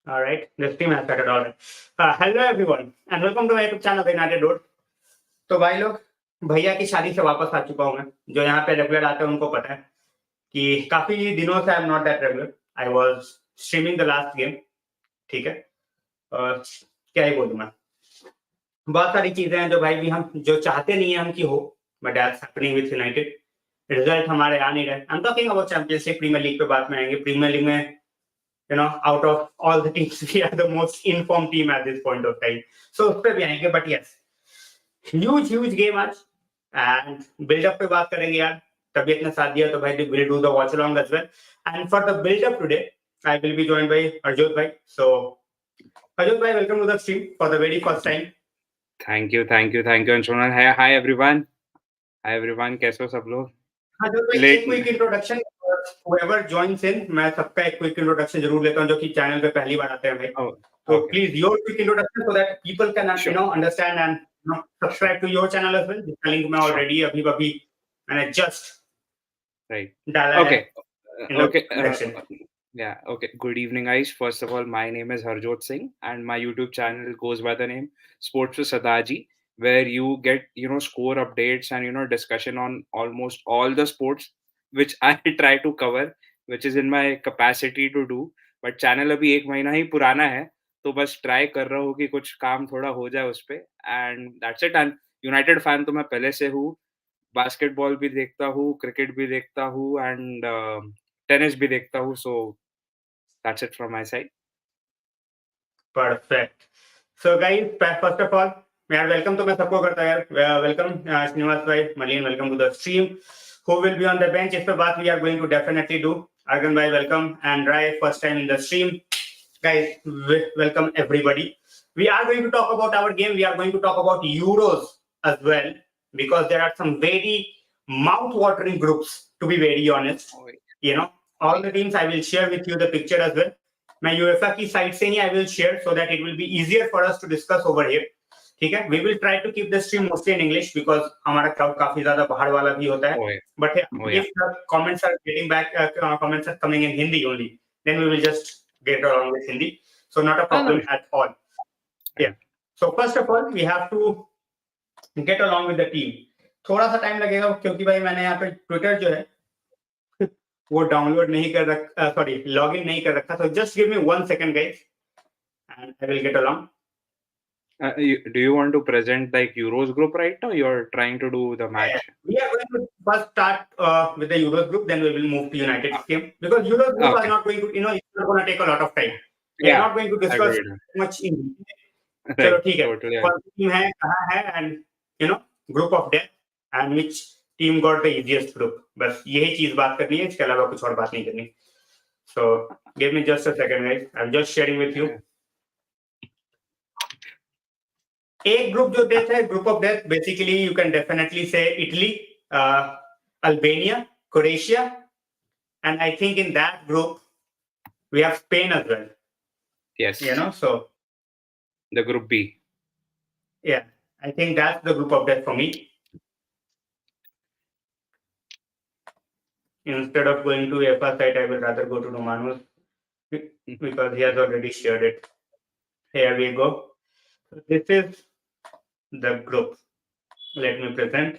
All right, the stream has started. All right. Hello everyone and welcome to my YouTube channel, The United Road. तो भाई लोग, भैया की शादी से वापस आ चुका हूँ मैं। जो यहाँ पे रेगुलर आते हैं उनको पता है कि काफी दिनों से आई am not that regular. I was streaming the last game. ठीक है, और क्या ही बोलूँ मैं। बहुत सारी चीजें हैं जो भाई भी हम जो चाहते नहीं है हम की हो, but that's happening with United. Result हमारे आ नहीं रहे। I am talking about championship, premier league पे बात में आएंगे। प्रीमियर लीग में out of all the teams, we are the most informed team at this point of time. So उस पे भी आएंगे, but yes, huge game आज and build up पे बात करेंगे यार। तबीयत ने साथ दिया तो भाई we'll do the watch along as well. And for the build up today, I will be joined by Arjot bhai. So Arjot bhai, welcome to the stream for the very first time. Thank you, Anshul. Hi everyone. Hi everyone. कैसे हो सब लोग? Arjot bhai, एक quick introduction. Whoever joins in, मैं सबका एक quick introduction जरूर लेता हूँ जो कि चैनल पे पहली बार आते हैं भाई। So please your quick introduction so that people can understand and subscribe to your channel as well. जिसका link मैं already अभी मैंने just डाला है। Okay. Good evening, guys. First of all, my name is Harjot Singh, and my YouTube channel goes by the name Sports with Sadaji, where you get score updates and discussion on almost all the sports which I try to cover, which is in my capacity to do. But channel अभी 1 महीना ही पुराना है, तो बस try कर रहा हूँ कि कुछ काम थोड़ा हो जाए उस पे, and that's it. And United fan तो मैं पहले से हूँ। बास्केटबॉल भी देखता हूँ, क्रिकेट भी देखता हूँ, एंड टेनिस भी देखता हूँ। सो that's it from my side. Perfect. So guys, first of all, यार welcome तो मैं सबको करता है यार। Welcome श्रीनिवास भाई, Malin, welcome to the stream. Who will be on the bench? इस पे बात we are going to definitely do. Argan bhai, welcome, and Rai, first time in the stream. Guys, welcome everybody. We are going to talk about our game. We are going to talk about Euros as well, because there are some very mouth-watering groups, to be very honest. All the teams, I will share with you the picture as well. मैं UEFA की side से ही I will share so that it will be easier for us to discuss over here. ठीक है, we will try to keep the stream mostly in English because हमारा crowd काफी ज्यादा बाहर वाला भी होता है। But if the comments are getting back, comments are coming in Hindi only, then we will just get along with Hindi, so not a problem at all. Yeah so first of all we have to get along with the team. थोड़ा सा time लगेगा क्योंकि भाई मैंने यहाँ पे Twitter जो है वो डाउनलोड नहीं कर रखा, सॉरी लॉग इन नहीं कर रखा। So just give me 1 second guys and I will get along. Do you want to present like Euros group right now? You're trying to do the match. We are going to first start with the Euros group, then we will move to United game, because Euros group are not going to, it's not going to take a lot of time. We are not going to discuss much in चलो ठीक है, कौन सी team है, कहाँ है, and group of death and which team got the easiest group. बस यही चीज बात करनी है, इसके अलावा कुछ और बात नहीं करनी। So give me just a second guys, I'm just sharing with you. एक ग्रुप जो डेथ है, group of death, basically you can definitely से Italy, Albania, Croatia, and I think in that group we have Spain as well. Yes. So the group B. Yeah, I think that's the group of death for me. Instead of going to EFA site, I will rather go to Romanos because he has already shared it. Here we go. So this is the group. Let me present.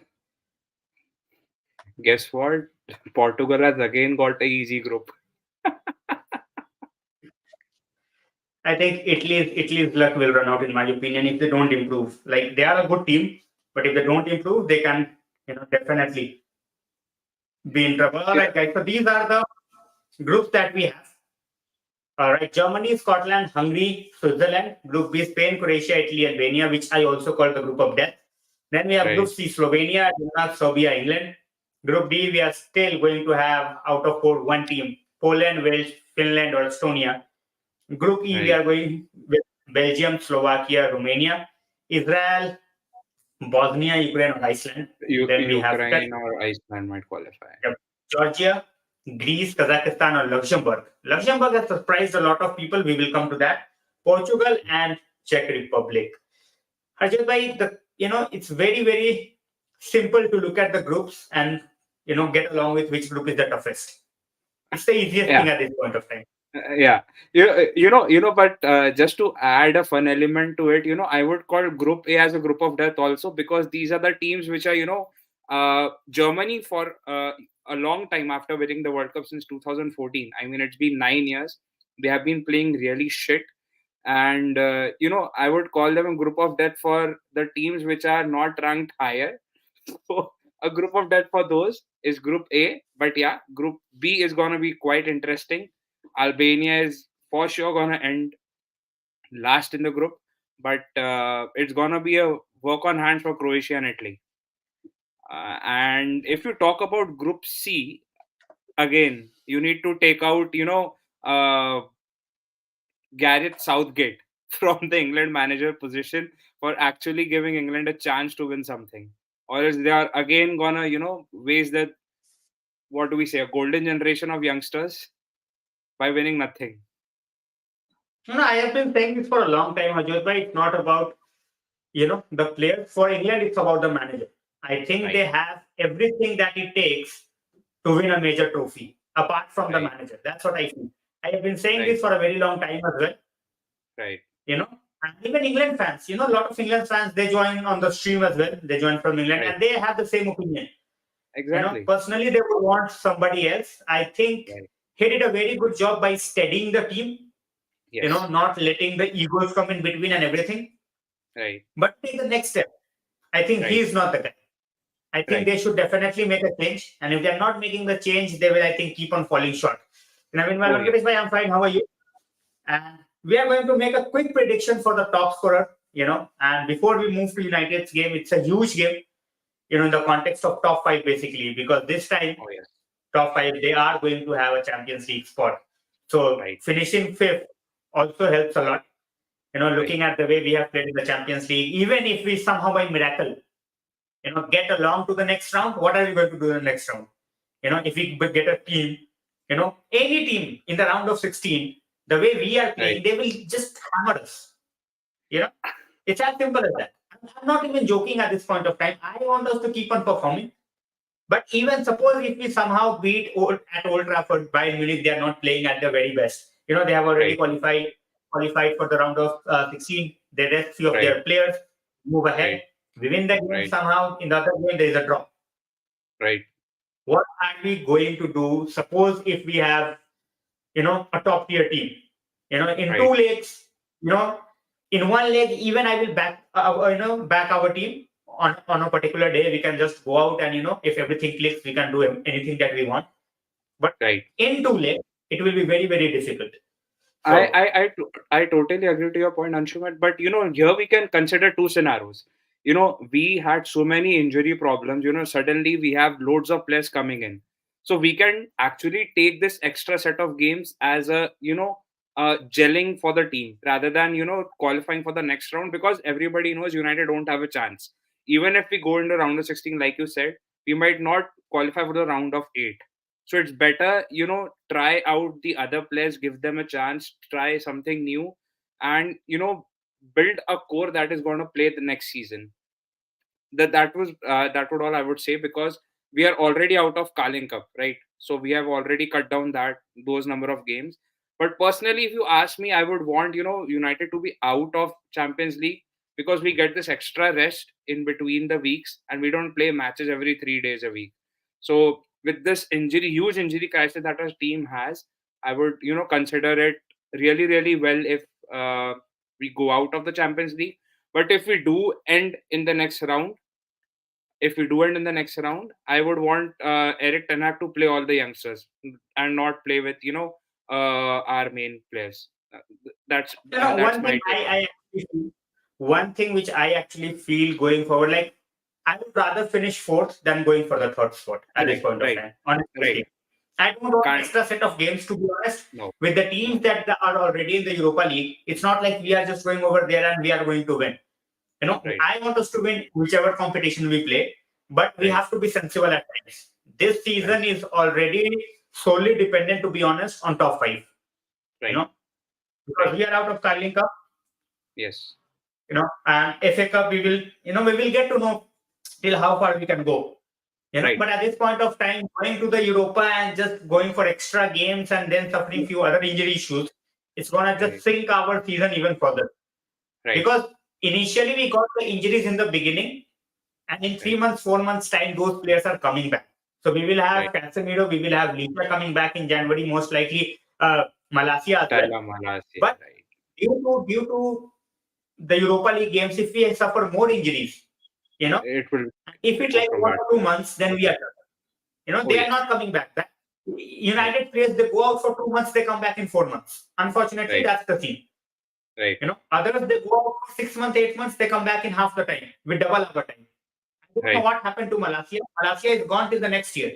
Guess what? Portugal has again got a easy group. I think Italy's luck will run out, in my opinion, if they don't improve. Like, they are a good team, but if they don't improve, they can, definitely be in trouble. All right, guys. So these are the groups that we have. All right, Germany, Scotland, Hungary, Switzerland. Group B, Spain, Croatia, Italy, Albania, which I also call the group of death. Then we have Group C, Slovenia, Denmark, Serbia, England. Group D, we are still going to have out of 4 one team: Poland, Wales, Finland, or Estonia. Group E, we are going with Belgium, Slovakia, Romania, Israel, Bosnia, Ukraine, or Iceland. Then we have Ukraine or Iceland might qualify. Georgia, Greece, Kazakhstan, or Luxembourg. Luxembourg has surprised a lot of people. We will come to that. Portugal and Czech Republic. Harjit bhai, it's very, very simple to look at the groups and get along with which group is the toughest. It's the easiest thing at this point of time. Yeah, but just to add a fun element to it, I would call Group A as a group of death also, because these are the teams which are, Germany for a long time after winning the World Cup since 2014. I mean, it's been 9 years. They have been playing really shit. And, I would call them a group of death for the teams which are not ranked higher. So a group of death for those is Group A. But yeah, Group B is going to be quite interesting. Albania is for sure going to end last in the group, but it's going to be a work on hands for Croatia and Italy. And if you talk about Group C, again, you need to take out, Gareth Southgate from the England manager position for actually giving England a chance to win something. Or else they are again gonna, waste that, what do we say, a golden generation of youngsters by winning nothing. I have been saying this for a long time, Ajot bhai. It's not about, the players. For England, it's about the manager. I think Right, they have everything that it takes to win a major trophy, apart from the right, manager. That's what I feel. I have been saying right, this for a very long time as well. right. You know, and even England fans, a lot of England fans, they join on the stream as well. They join from England, Right. and they have the same opinion. Exactly. Personally, they would want somebody else. I think Right. he did a very good job by steadying the team, Yes. not letting the egos come in between and everything. Right. But take the next step. I think he Right. is not the guy. I think Right. they should definitely make a change. And if they're not making the change, they will, I think, keep on falling short. Meanwhile, Oh yes. Venkatesh bhai, I'm fine. How are you? And we are going to make a quick prediction for the top scorer. And before we move to United's game, it's a huge game, in the context of top five, basically, because this time, Oh yes. top five, they are going to have a Champions League spot. So Right. finishing fifth also helps a lot. Right. Looking at the way we have played in the Champions League, even if we somehow by miracle, get along to the next round, what are we going to do in the next round? If we get a team, any team in the round of 16, the way we are Right. playing, they will just hammer us. You know, it's as simple as that. I'm not even joking at this point of time. I want us to keep on performing. But even suppose if we somehow beat at Old Trafford, Bayern Munich, they are not playing at the very best. They have already Right. qualified for the round of 16. They rest few of Right. their players, move ahead. Right. We win the game Right. somehow. In the other game, there is a draw. Right. What are we going to do? Suppose if we have, a top tier team, in two Right. legs, in one leg, even I will back our team on a particular day. We can just go out and, if everything clicks, we can do anything that we want. But Right. in two legs, it will be very, very difficult. I, So, I, I, to- I totally agree to your point, Anshuman. But here we can consider two scenarios. We had so many injury problems. Suddenly we have loads of players coming in, so we can actually take this extra set of games as a gelling for the team rather than qualifying for the next round, because everybody knows United don't have a chance. Even if we go into round of 16, like you said, we might not qualify for the round of 8. So it's better, try out the other players, give them a chance, try something new, and build a core that is going to play the next season. That would all I would say, because we are already out of Carling Cup, right? So we have already cut down those number of games. But personally, if you ask me, I would want United to be out of Champions League, because we get this extra rest in between the weeks and we don't play matches every 3 days a week. So with this huge injury crisis that our team has, I would consider it really really well if we go out of the Champions League. But if we do end in the next round, I would want Eric Ten Hag to play all the youngsters and not play with our main players. That's one my thing take on it. one thing which I actually feel going forward, like I would rather finish fourth than going for the third spot at this Correct. point of Right. time. Honestly Right. speaking. I don't want Can't. extra set of games, to be honest. No. With the No. teams that are already in the Europa League, it's not like we are just going over there and we are going to win. Right. I want us to win whichever competition we play, but we Right. have to be sensible at times. This Right. season is already solely dependent, to be honest, on top five. You Right. know, because Right. we are out of Carling Cup, Yes. and FA Cup, we will get to know till how far we can go. Right. But at this point of time, going to the Europa and just going for extra games and then suffering few other injury issues, it's gonna just Right. sink our season even further. Right. Because initially we got the injuries in the beginning, and in 3 months, 4 months time, those players are coming back. So we will have Right. Casemiro, we will have Lisa coming back in January, most likely Malacia as well. Tyler Malacia, But right. due to the Europa League games, if we suffer more injuries, It will if it's go like from 1 or 2 months, then we are done. Oh They are yeah. not coming back. Right. United players, they go out for 2 months, they come back in 4 months. Unfortunately, Right. that's the thing. Right. Others, they go out for 6 months, 8 months, they come back in half the time with double our time. I don't know Right. what happened to Malacia. Malacia is gone till the next year.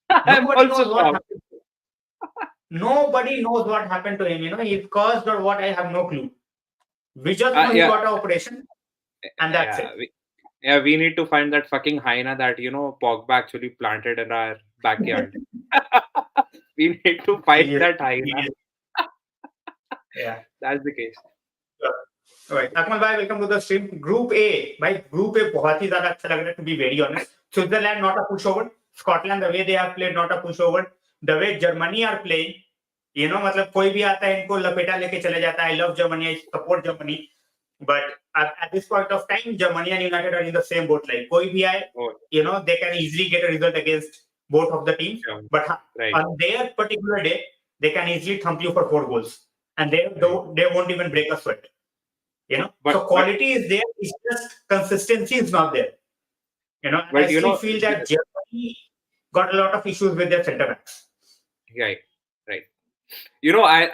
I'm Nobody also knows what shocked. happened. Nobody knows what happened to him. He's caused or what, I have no clue. We just know he Yeah. got an operation, and that's Yeah. it. We need to find that fucking hyena that Pogba actually planted in our backyard. We need to find Seriously, that hyena. seriously. Yeah. That's the case. Right. Akmal bhai, welcome to the stream. Group A, भाई Group A बहुत ही ज़्यादा अच्छा लग रहा है, to be very honest. Switzerland not a pushover. Scotland, the way they have played, not a pushover. The way Germany are playing, मतलब कोई भी आता है इनको लपेटा लेके चले जाता है. I love Germany, I support Germany. But at this point of time, Germany and United are in the same boat. Like कोई भी आए, Oh, they can easily get a result against both of the teams. sure. But Right. on their particular day, they can easily thump you for 4 goals, and they Right. they won't even break a sweat. But So quality is there, it's just consistency is not there. And but I still feel that Germany got a lot of issues with their centre backs. right. Right.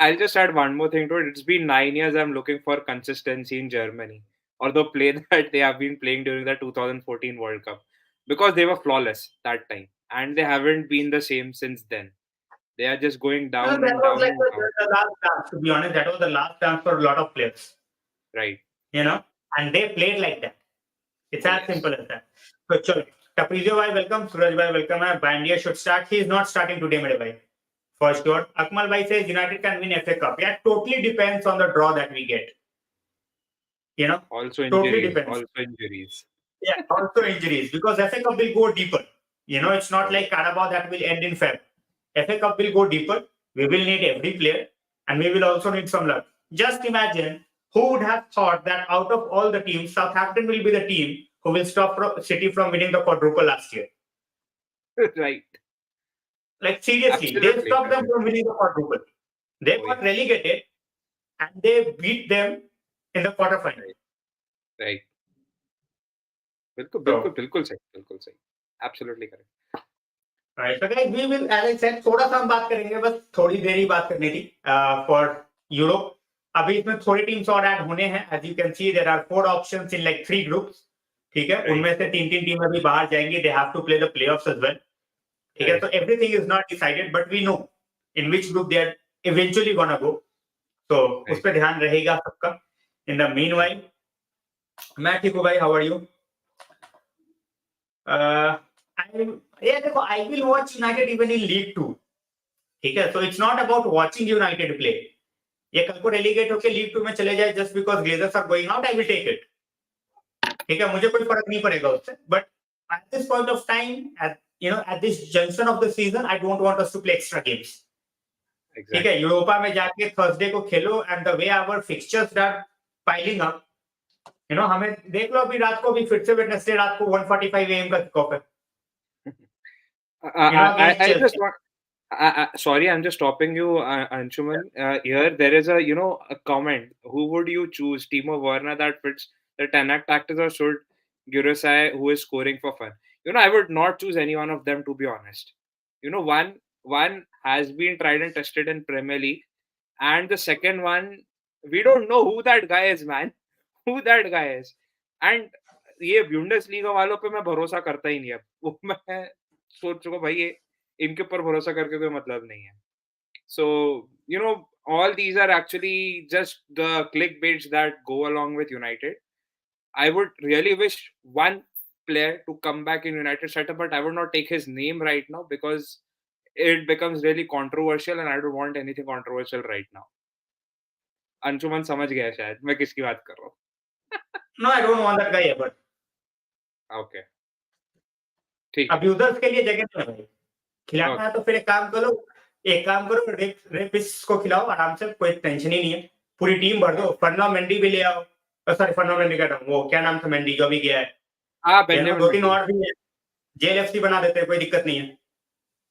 I'll just add one more thing to it. It's been 9 years I'm looking for consistency in Germany or the play that they have been playing during the 2014 World Cup because they were flawless that time and they haven't been the same since then. They are just going down That and was down like and down. the last chance, to be honest. That was the last chance for a lot of players, Right. and they played like that. It's Oh, as yes. simple as that. So, chalo. Taprizio bhai, welcome. Suraj bhai, welcome. Bandia should start. He is not starting today, mere bhai. For sure. Akmal bhai says United can win FA Cup. Yeah, totally depends on the draw that we get. Also Totally injuries. depends. Also injuries. Yeah, also injuries, because FA Cup will go deeper. It's not Oh, like Carabao that will end in Feb. FA Cup will go deeper. We will need every player, and we will also need some luck. Just imagine who would have thought that out of all the teams, Southampton will be the team who will stop City from winning the quadruple last year. right. Like seriously, they Absolutely. stopped them from winning the quadruple. They Oh, got yes. relegated, and they beat them in the quarterfinal. Right. बिल्कुल So, बिल्कुल बिल्कुल सही. Absolutely correct. right. So guys, we will, as I said, थोड़ा सा हम बात करेंगे, बस थोड़ी देर ही बात करनी थी फॉर यूरोप. अभी इसमें थोड़ी टीम्स और ऐड होने हैं. As you can see there are 4 options in like 3 groups. ठीक है, उनमें से 3 टीमें अभी बाहर जाएंगी. They have to play the playoffs as well. ठीक है, तो everything is not decided, but we know in which group they are eventually gonna go. तो उस पर ध्यान रहेगा सबका. इन द मीनवाइल, मैं ठीक हूँ भाई. How are you? देखो, I will watch United even in league 2. ठीक है, so it's not about watching United play. ये कल को relegate होके लीग 2 में चले जाए just because Glazers are going out, I will take it. ठीक है, मुझे कोई फर्क नहीं पड़ेगा उससे. But at this point of time, at this junction of the season, I don't want us to play extra games. ठीक है, यूरोपा में जाके थर्सडे को खेलो, and the way our fixtures are piling up, हमें देख लो अभी रात को भी फिर से वेडनेसडे रात को 1:45 AM का किक ऑफ है. I just want. Sorry, I'm just stopping you, Anshuman. Here, there is a comment. Who would you choose, Timo Werner that fits the Tanak tactics, or should Gurusai, who is scoring for fun? I would not choose any one of them, to be honest. One has been tried and tested in Premier League, and the second one, we don't know who that guy is, man. Who that guy is, and ये Bundesliga वालों पे मैं भरोसा करता ही नहीं अब. वो मैं सोच चुका भाई ये इनके ऊपर भरोसा करके कोई मतलब नहीं है. So, all these are actually just the clickbaits that go along with United. I would really wish one player to come back in United setup, but I would not take his name right now because it becomes really controversial and I don't want anything controversial right now. Anshuman समझ गया शायद मैं किसकी बात कर रहा हूँ. No, I don't want that guy ever. Okay. ठीक है। अब्यूजर्स के लिए जगह नहीं है भाई। खिलाना ओके। है तो फिर एक काम करो, रेपिस्ट को खिलाओ आराम से, कोई टेंशन ही नहीं है। पूरी टीम भर दो, फर्नांडो भी ले आओ। सॉरी, फर्नांडो कह रहा हूँ, वो क्या नाम था, मेंडी जो भी गया है। हाँ, बेंजामिन दो तीन मेंडी। और भी है, जेएलएफसी बना देते हैं, कोई दिक्कत नहीं है।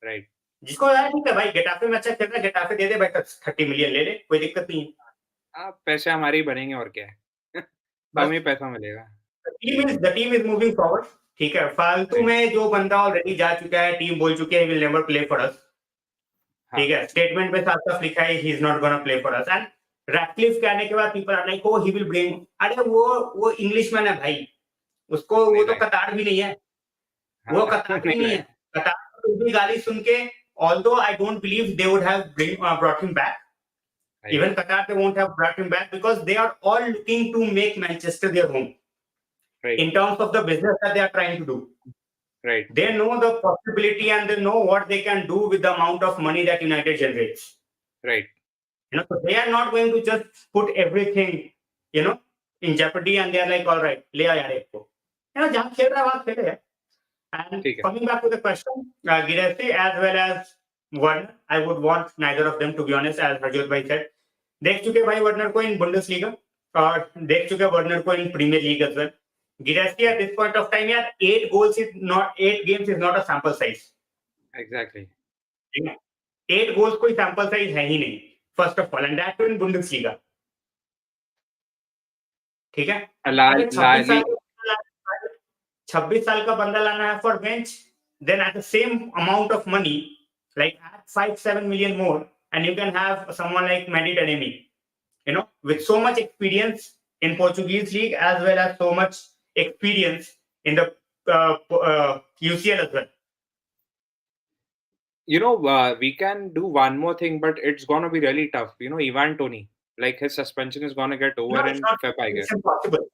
राइट। जिसको यार ठीक है भाई, गेटाफे में अच्छा खेल रहा है, गेटाफे दे दे भाई, 30 मिलियन ले ले, कोई दिक्कत नहीं है। हाँ, पैसे हमारे ही बनेंगे और क्या है। बस हमें पैसा मिलेगा। The team is moving forward. ठीक है, फालतू राइट। में जो बंदा ऑलरेडी जा चुका है, टीम बोल चुके हैं, will never play for us. हाँ। ठीक है, स्टेटमेंट पे साफ साफ लिखा है, he is not gonna play for us. And Ratcliffe के आने के बाद people are like, oh he will bring. अरे वो इंग्लिशमैन है भाई, उसको वो नहीं तो लाए। कतार भी नहीं है। हाँ। वो कतार भी नहीं नहीं है। लाए। कतार को भी गाली सुन के, although I don't believe they would have brought him back. Right. Even Qatar, they won't have brought him back because they are all looking to make Manchester their home right. in terms of the business that they are trying to do. Right. They know the possibility and they know what they can do with the amount of money that United generates. Right. So they are not going to just put everything, in jeopardy, and they are like, all right, ले आ यार एक को, जहाँ खेल रहा है वहाँ खेले है. And ठीक है। coming back to the question, Gidesi as well as Warner, I would want neither of them, to be honest, as Rajat bhai said. देख चुके भाई वर्नर को इन बुंडेसलीगा, और देख चुके वर्नर को in Premier League as well. Gidesi at this point of time, यार 8 games is not a sample size. Exactly. ठीक है, 8 goals कोई sample size है ही नहीं, first of all, and that too in Bundesliga. ठीक है, लाल अगर 26 लाली। साल 26 साल का बंदा लाना है for bench, then at the same amount of money, like add 5-7 million more, and you can have someone like Mehdi Taremi, with so much experience in Portuguese league as well as so much experience in the UCL as well. We can do one more thing, but it's gonna be really tough. Ivan Tony, like his suspension is gonna get over It's in not, Feb, I it's guess. impossible.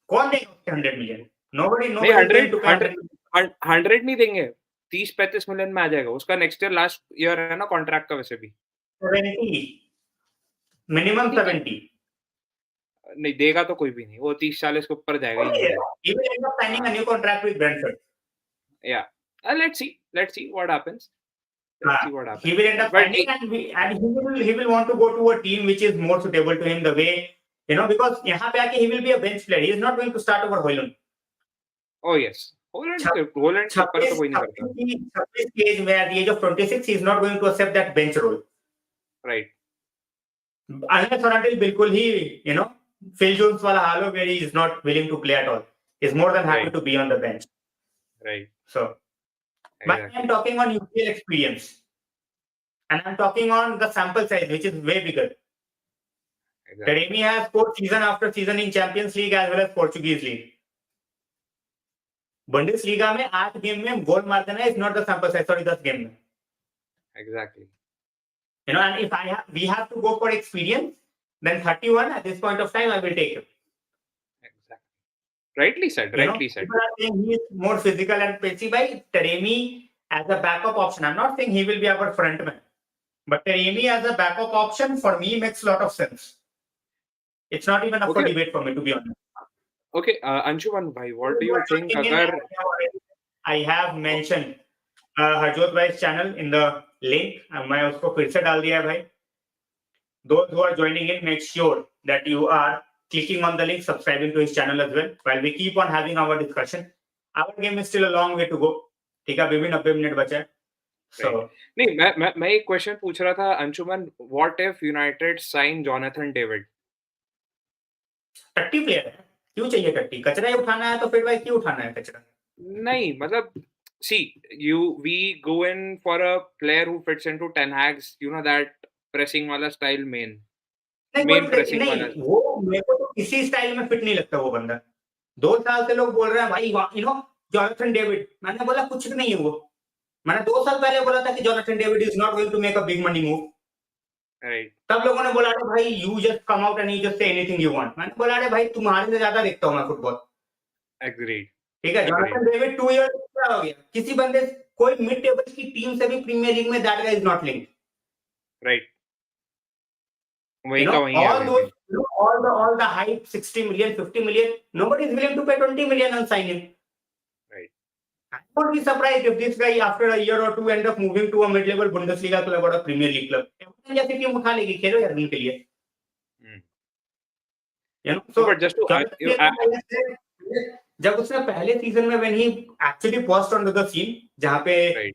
कौन देगा उसके 100 million? Nobody नहीं, is going 100 to pay 100 million. 100 नहीं देंगे। 30-35 million में आ जाएगा उसका। Next year last year है ना कॉन्ट्रैक्ट का वैसे भी। 70, minimum ठीक है। 70. नहीं देगा तो कोई भी नहीं, वो 30-40 के ऊपर जाएगा ही नहीं भाई। He will end up signing हाँ। a new contract with Brentford. या let's see what happens. Let's see what He happens. will end up But signing, and he will want to go to a team which is more suitable to him, the way, because यहाँ पे आके he will be a bench player. He is not going to start over Højlund. oh yes, Holland के ऊपर तो कोई नहीं करता। 26 की एज में, at the age of 26, he is not going to accept that bench role. Right. Unless or until बिल्कुल ही, Phil Jones वाला हाल हो, where he is not willing to play at all. He is more than happy Right. to be on the bench. Right. So, but I am talking on UCL experience, and I'm talking on the sample size, which is way bigger. Exactly. Taremi has scored season after season in Champions League as well as Portuguese League. Bundesliga में 8 game में गोल मार देना is not the sample size. Sorry, 10 game में. Exactly. And if we have to go for experience, then 31 at this point of time I will take him. Exactly. Rightly said. Rightly said. People are saying he is more physical and pacey. By Taremi as a backup option, I'm not saying he will be our frontman, but Taremi as a backup option for me makes a lot of sense. It's not even up for Okay. debate for me, to be honest. Okay, Anshuman bhai, what do you think? अगर I have mentioned Harjot भाई's channel in the link, मैं उसको फिर से डाल दिया है भाई. Those who are joining in, make sure that you are clicking on the link, subscribing to his channel as well. While we keep on having our discussion, our game is still a long way to go. ठीक है, अभी भी 90 minute बचा है. So नहीं, मैं एक question पूछ रहा था Anshuman, what if United sign Jonathan David? टट्टी प्लेयर है, क्यों चाहिए टट्टी? कचरा ही उठाना है तो फिर भाई क्यों उठाना है कचरा? नहीं मतलब, see, we go in for a player who fits into Ten Hag's, that pressing वाला style main pressing नहीं, वाला. वो मेरे को तो किसी स्टाइल में फिट नहीं लगता वो बंदा. 2 साल से लोग बोल रहे हैं भाई, जॉनथन डेविड. मैंने बोला कुछ नहीं है वो. मैंने 2 साल पहले बोला था कि Jonathan David is not going to make a big money move. Right. तब लोगों ने बोला अरे भाई, you just come out and you just say anything you want. मैंने बोला अरे भाई, तुम्हारे से ज्यादा देखता हूं मैं फुटबॉल. Agreed. ठीक है, जॉनथन डेविड 2 इयर्स क्या हो गया? किसी बंदे, कोई मिड टेबल की टीम से भी प्रीमियर लीग में that guy is not linked. Right. वहीं का वहीं है. All the hype, 60 million, 50 million, nobody is willing to pay 20 million and sign him. Right. I would be surprised if this guy after a year or two end up moving to a mid-level Bundesliga club or a Premier League club. Everton जैसी team उठा लेगी, खेलो यार उनके लिए. Hmm. So No, but just to जब उसने पहले season में when he actually burst onto the scene, जहाँ पे right,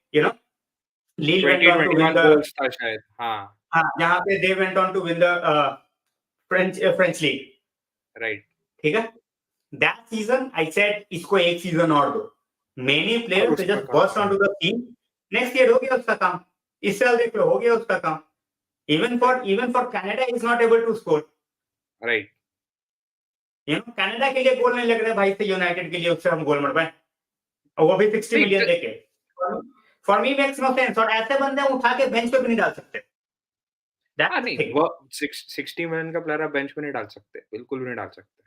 Lille went on to win 2021 the goals था शायद. हाँ, जहाँ पे they went on to win the French league. right. ठीक है. That season I said इसको एक सीजन और दो. Many और players they उसका just काम burst था. onto the scene. Next year हो गया उसका काम. इस साल देख लो हो गया उसका काम. Even for Canada he is not able to score. Right. Canada के लिए गोल नहीं लग रहा है भाई से यूनाइटेड के लिए उससे हम गोल मर पाए और वो भी 60 मिलियन देके. For me makes no sense. और ऐसे बंदे उठा के बेंच पे भी नहीं डाल सकते. हाँ नहीं, वो 60 मिलियन का प्लेयर आप बेंच पे नहीं डाल सकते, बिल्कुल भी नहीं डाल सकते.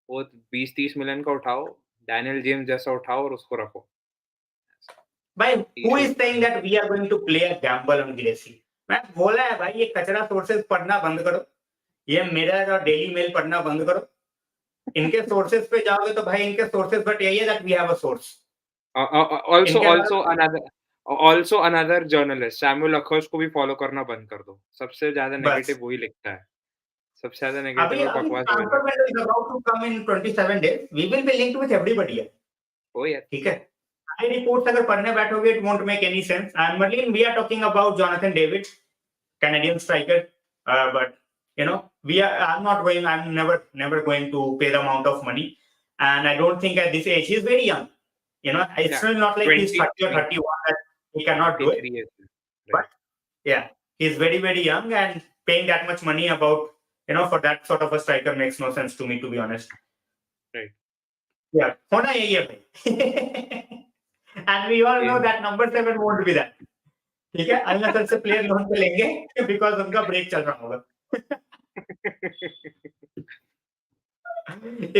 वो 20-30 मिलियन का उठाओ, डैनियल जेम्स जैसा उठाओ और उसको रखो. भाई who is saying that we are going to play a gamble on Gracie. मैं बोला है भाई ये कचरा सोर्सेज पढ़ना बंद करो. ये मिरर और डेली मेल पढ़ना बंद करो. इनके सोर्सेज पे जाओगे तो भाई इनके सोर्सेज बट यही है that we have a source. Also another journalist, Samuel Akhos को भी फॉलो करना बंद कर दो. सबसे ज्यादा नेगेटिव वही लिखता है. सबसे ज्यादा नेगेटिव अभी और बकवास वही ट्रांसफर लिखता है. Window is about to come in 27 days. We will be linked with everybody. ओ यार. ठीक है. सारे रिपोर्ट्स अगर पढ़ने बैठोगे it won't make any sense. And Merlin we are talking about Jonathan David, Canadian striker, but I'm never going to pay the amount of money, and I don't think at this age he's very young. It's Yeah. still not like he's 30 or 23. 31 that he cannot do it. 23 years. Right. But yeah, he's very very young, and paying that much money about for that sort of a striker makes no sense to me, to be honest. Right. Yeah, होना यही है भाई. And we all know that number 7 won't be that. ठीक है. Unless से player loan पे लेंगे because उनका ब्रेक चल रहा होगा.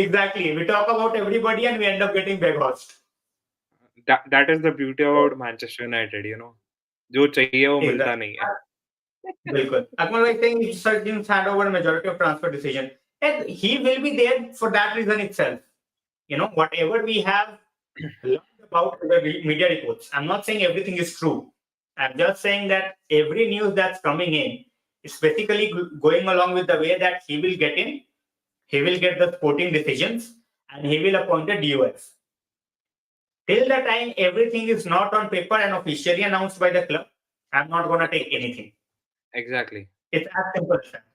Exactly. We talk about everybody and we end up getting Weghorst. That is the beauty about Manchester United, जो चाहिए वो मिलता नहीं है. बिल्कुल. Akmal was saying Surgeons hand over majority of transfer decision, and he will be there for that reason itself. Whatever we have learned about the media reports, I'm not saying everything is true. I'm just saying that every news that's coming in is basically going along with the way that he will get in. He will get the sporting decisions and he will appoint a DOS. Till the time everything is not on paper and officially announced by the club, I'm not going to take anything. Exactly. It's as simple as that.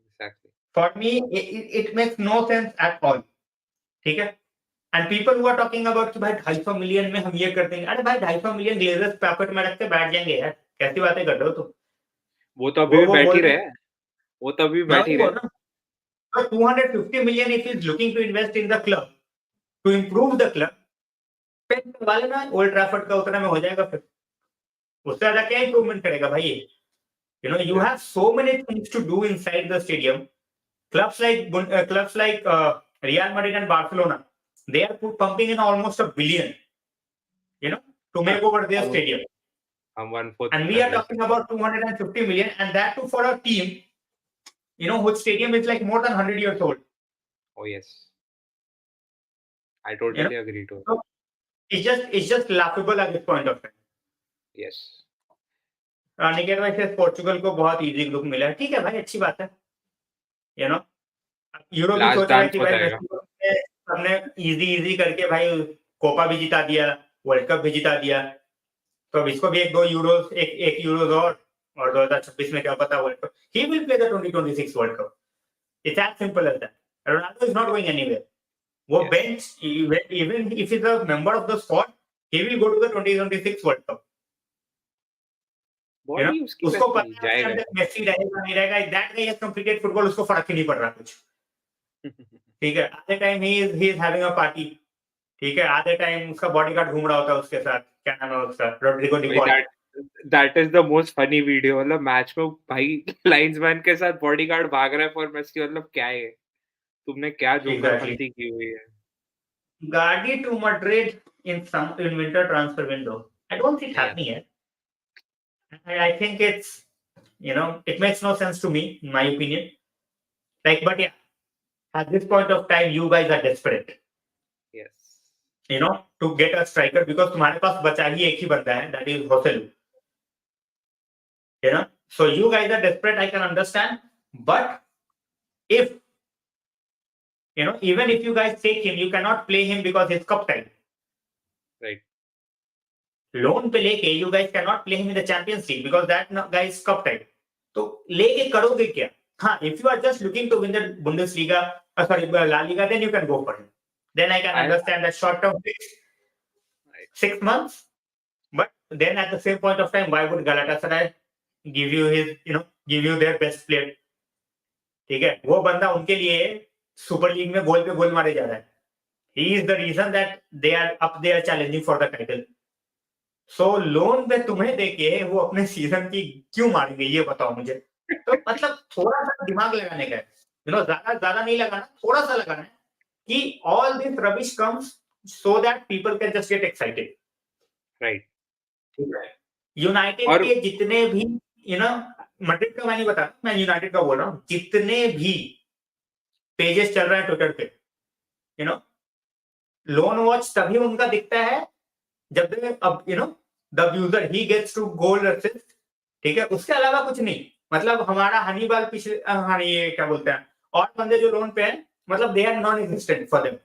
Exactly. For me, it makes no sense at all. ठीक है. And people who are talking about कि भाई 250 million में हम ये कर देंगे. अरे भाई 250 मिलियन ग्लेजर्स पॉकेट में रख के बैठ जाएंगे यार. कैसी बातें कर रहे हो तुम? वो तो अभी भी बैठ ही रहे. वो तो अभी बैठ ही रहे. So 250 million if he's looking to invest in the club to improve the club, pain करवा लेना. ओल्ड ट्रैफर्ड का उतना में हो जाएगा. फिर उससे ज्यादा क्या इंप्रूवमेंट करेगा भाई ये? You have so many things to do inside the stadium. Clubs like Real Madrid and Barcelona, they are pumping in almost $1 billion, to make over their stadium. And we are talking about 250 million, and that too for a team, whose stadium is like more than 100 years old. Oh yes, I totally agree to it. So it's just laughable at this point of time. Yes. Niket भाई से Portugal को बहुत easy group मिला है. ठीक है भाई, अच्छी बात है. यूरो भी सोच रहा है कि भाई हमने इजी करके भाई कोपा भी जिता दिया, वर्ल्ड कप भी जिता दिया, तो अब इसको भी एक यूरोज और 2026 में क्या पता world cup. He will play the 2026 world cup. It's as simple as that. Ronaldo is not going anywhere. वो bench even if is a member of the squad, he will go to the 2026 world cup. उसको पता है Messi रहेगा नहीं रहेगा. That guy has completed football. उसको फर्क ही नहीं पड़ रहा कुछ. ठीक है. आधे time he is having a party. ठीक है. आधे टाइम उसका बॉडीगार्ड घूम रहा होता है उसके साथ. क्या नाम है उसका? Rodrigo de Paul. That is the most funny video. मतलब मैच में भाई लाइंसमैन के साथ बॉडीगार्ड भाग रहा है फॉर मेसी. मतलब क्या है तुमने क्या जोकरपंती की हुई है? गाड़ी to Madrid in winter transfer window. I don't see it happening yet. I think it's it makes no sense to me, in my opinion. But yeah, at this point of time, you guys are desperate. Yes. to get a striker because तुम्हारे पास बचा ही एक ही बंदा है, that is Joselu. So you guys are desperate, I can understand, but if even if you guys take him, you cannot play him because he's cup tied. Right. Loan पे लेके you guys cannot play him in the Champions League because that guy is cup tied. तो लेके करोगे क्या? हाँ, if you are just looking to win the Bundesliga, La Liga, then you can go for him. Then I can understand that short term fix, 6 months. But then at the same point of time, why would Galatasaray give you their best player? ठीक है, वो बंदा उनके लिए super league में गोल पे गोल मारे जा रहा है. He is the reason that they are up there challenging for the title. So loan पे तुम्हें देके वो अपने सीजन की क्यों मारेंगे, ये बताओ मुझे. तो मतलब थोड़ा सा दिमाग लगाने का है, ज्यादा नहीं लगाना, थोड़ा सा लगाना है कि all this rubbish comes so that people can just get excited. Right. United के जितने भी मैड्रिड का मैं नहीं बता, मैं यूनाइटेड का बोल रहा हूँ, जितने भी पेजेस चल रहे हैं ट्विटर पे, लोन वॉच तभी उनका दिखता है जब अब the user he gets to goal assist. ठीक है, उसके अलावा कुछ नहीं. मतलब हमारा हनीबाल पिछले ये क्या बोलते हैं, और बंदे जो लोन पे हैं, मतलब they are non existent for them.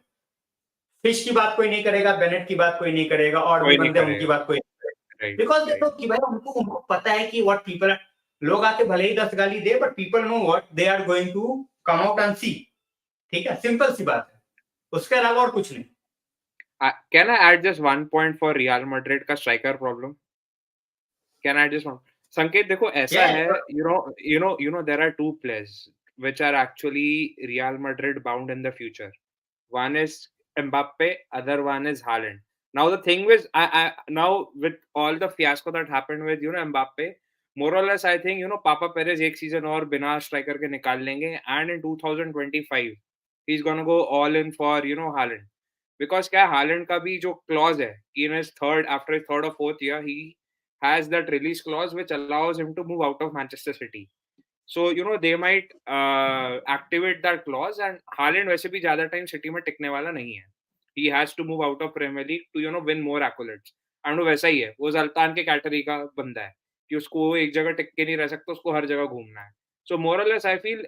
Fish की बात कोई नहीं करेगा, बेनेट की बात कोई नहीं करेगा, और भी बंदे उनकी बात कोई नहीं करेगा. बिकॉज देखो कि भाई उनको पता है कि व्हाट पीपल आर, लोग आके भले ही 10 गाली दे, but people know what they are going to come out and see. ठीक है, सिंपल सी बात है, उसके अलावा और कुछ नहीं. Can I add just one point for Real Madrid का striker problem? Can I add just one? संकेत देखो ऐसा है, there are two players which are actually Real Madrid bound in the future. One is Mbappe, other one is Haaland. Now the thing is, I now with all the fiasco that happened with Mbappe, more or less I think Papa Perez एक season और बिना striker के निकाल लेंगे, and in 2025 he's gonna go all in for Haaland. Because क्या Haaland का भी जो clause है कि after his third or fourth year he has that release clause which allows him to move out of Manchester City. So they might activate that clause, and Haaland वैसे भी ज़्यादा time City में टिकने वाला नहीं है. He has to move out of Premier League to win more accolades. And वो वैसा ही है, वो ज़ल्तान के कैटेगरी का बंदा है कि उसको एक जगह टिक के नहीं रह सकता, उसको हर जगह घूमना है. So more or less I feel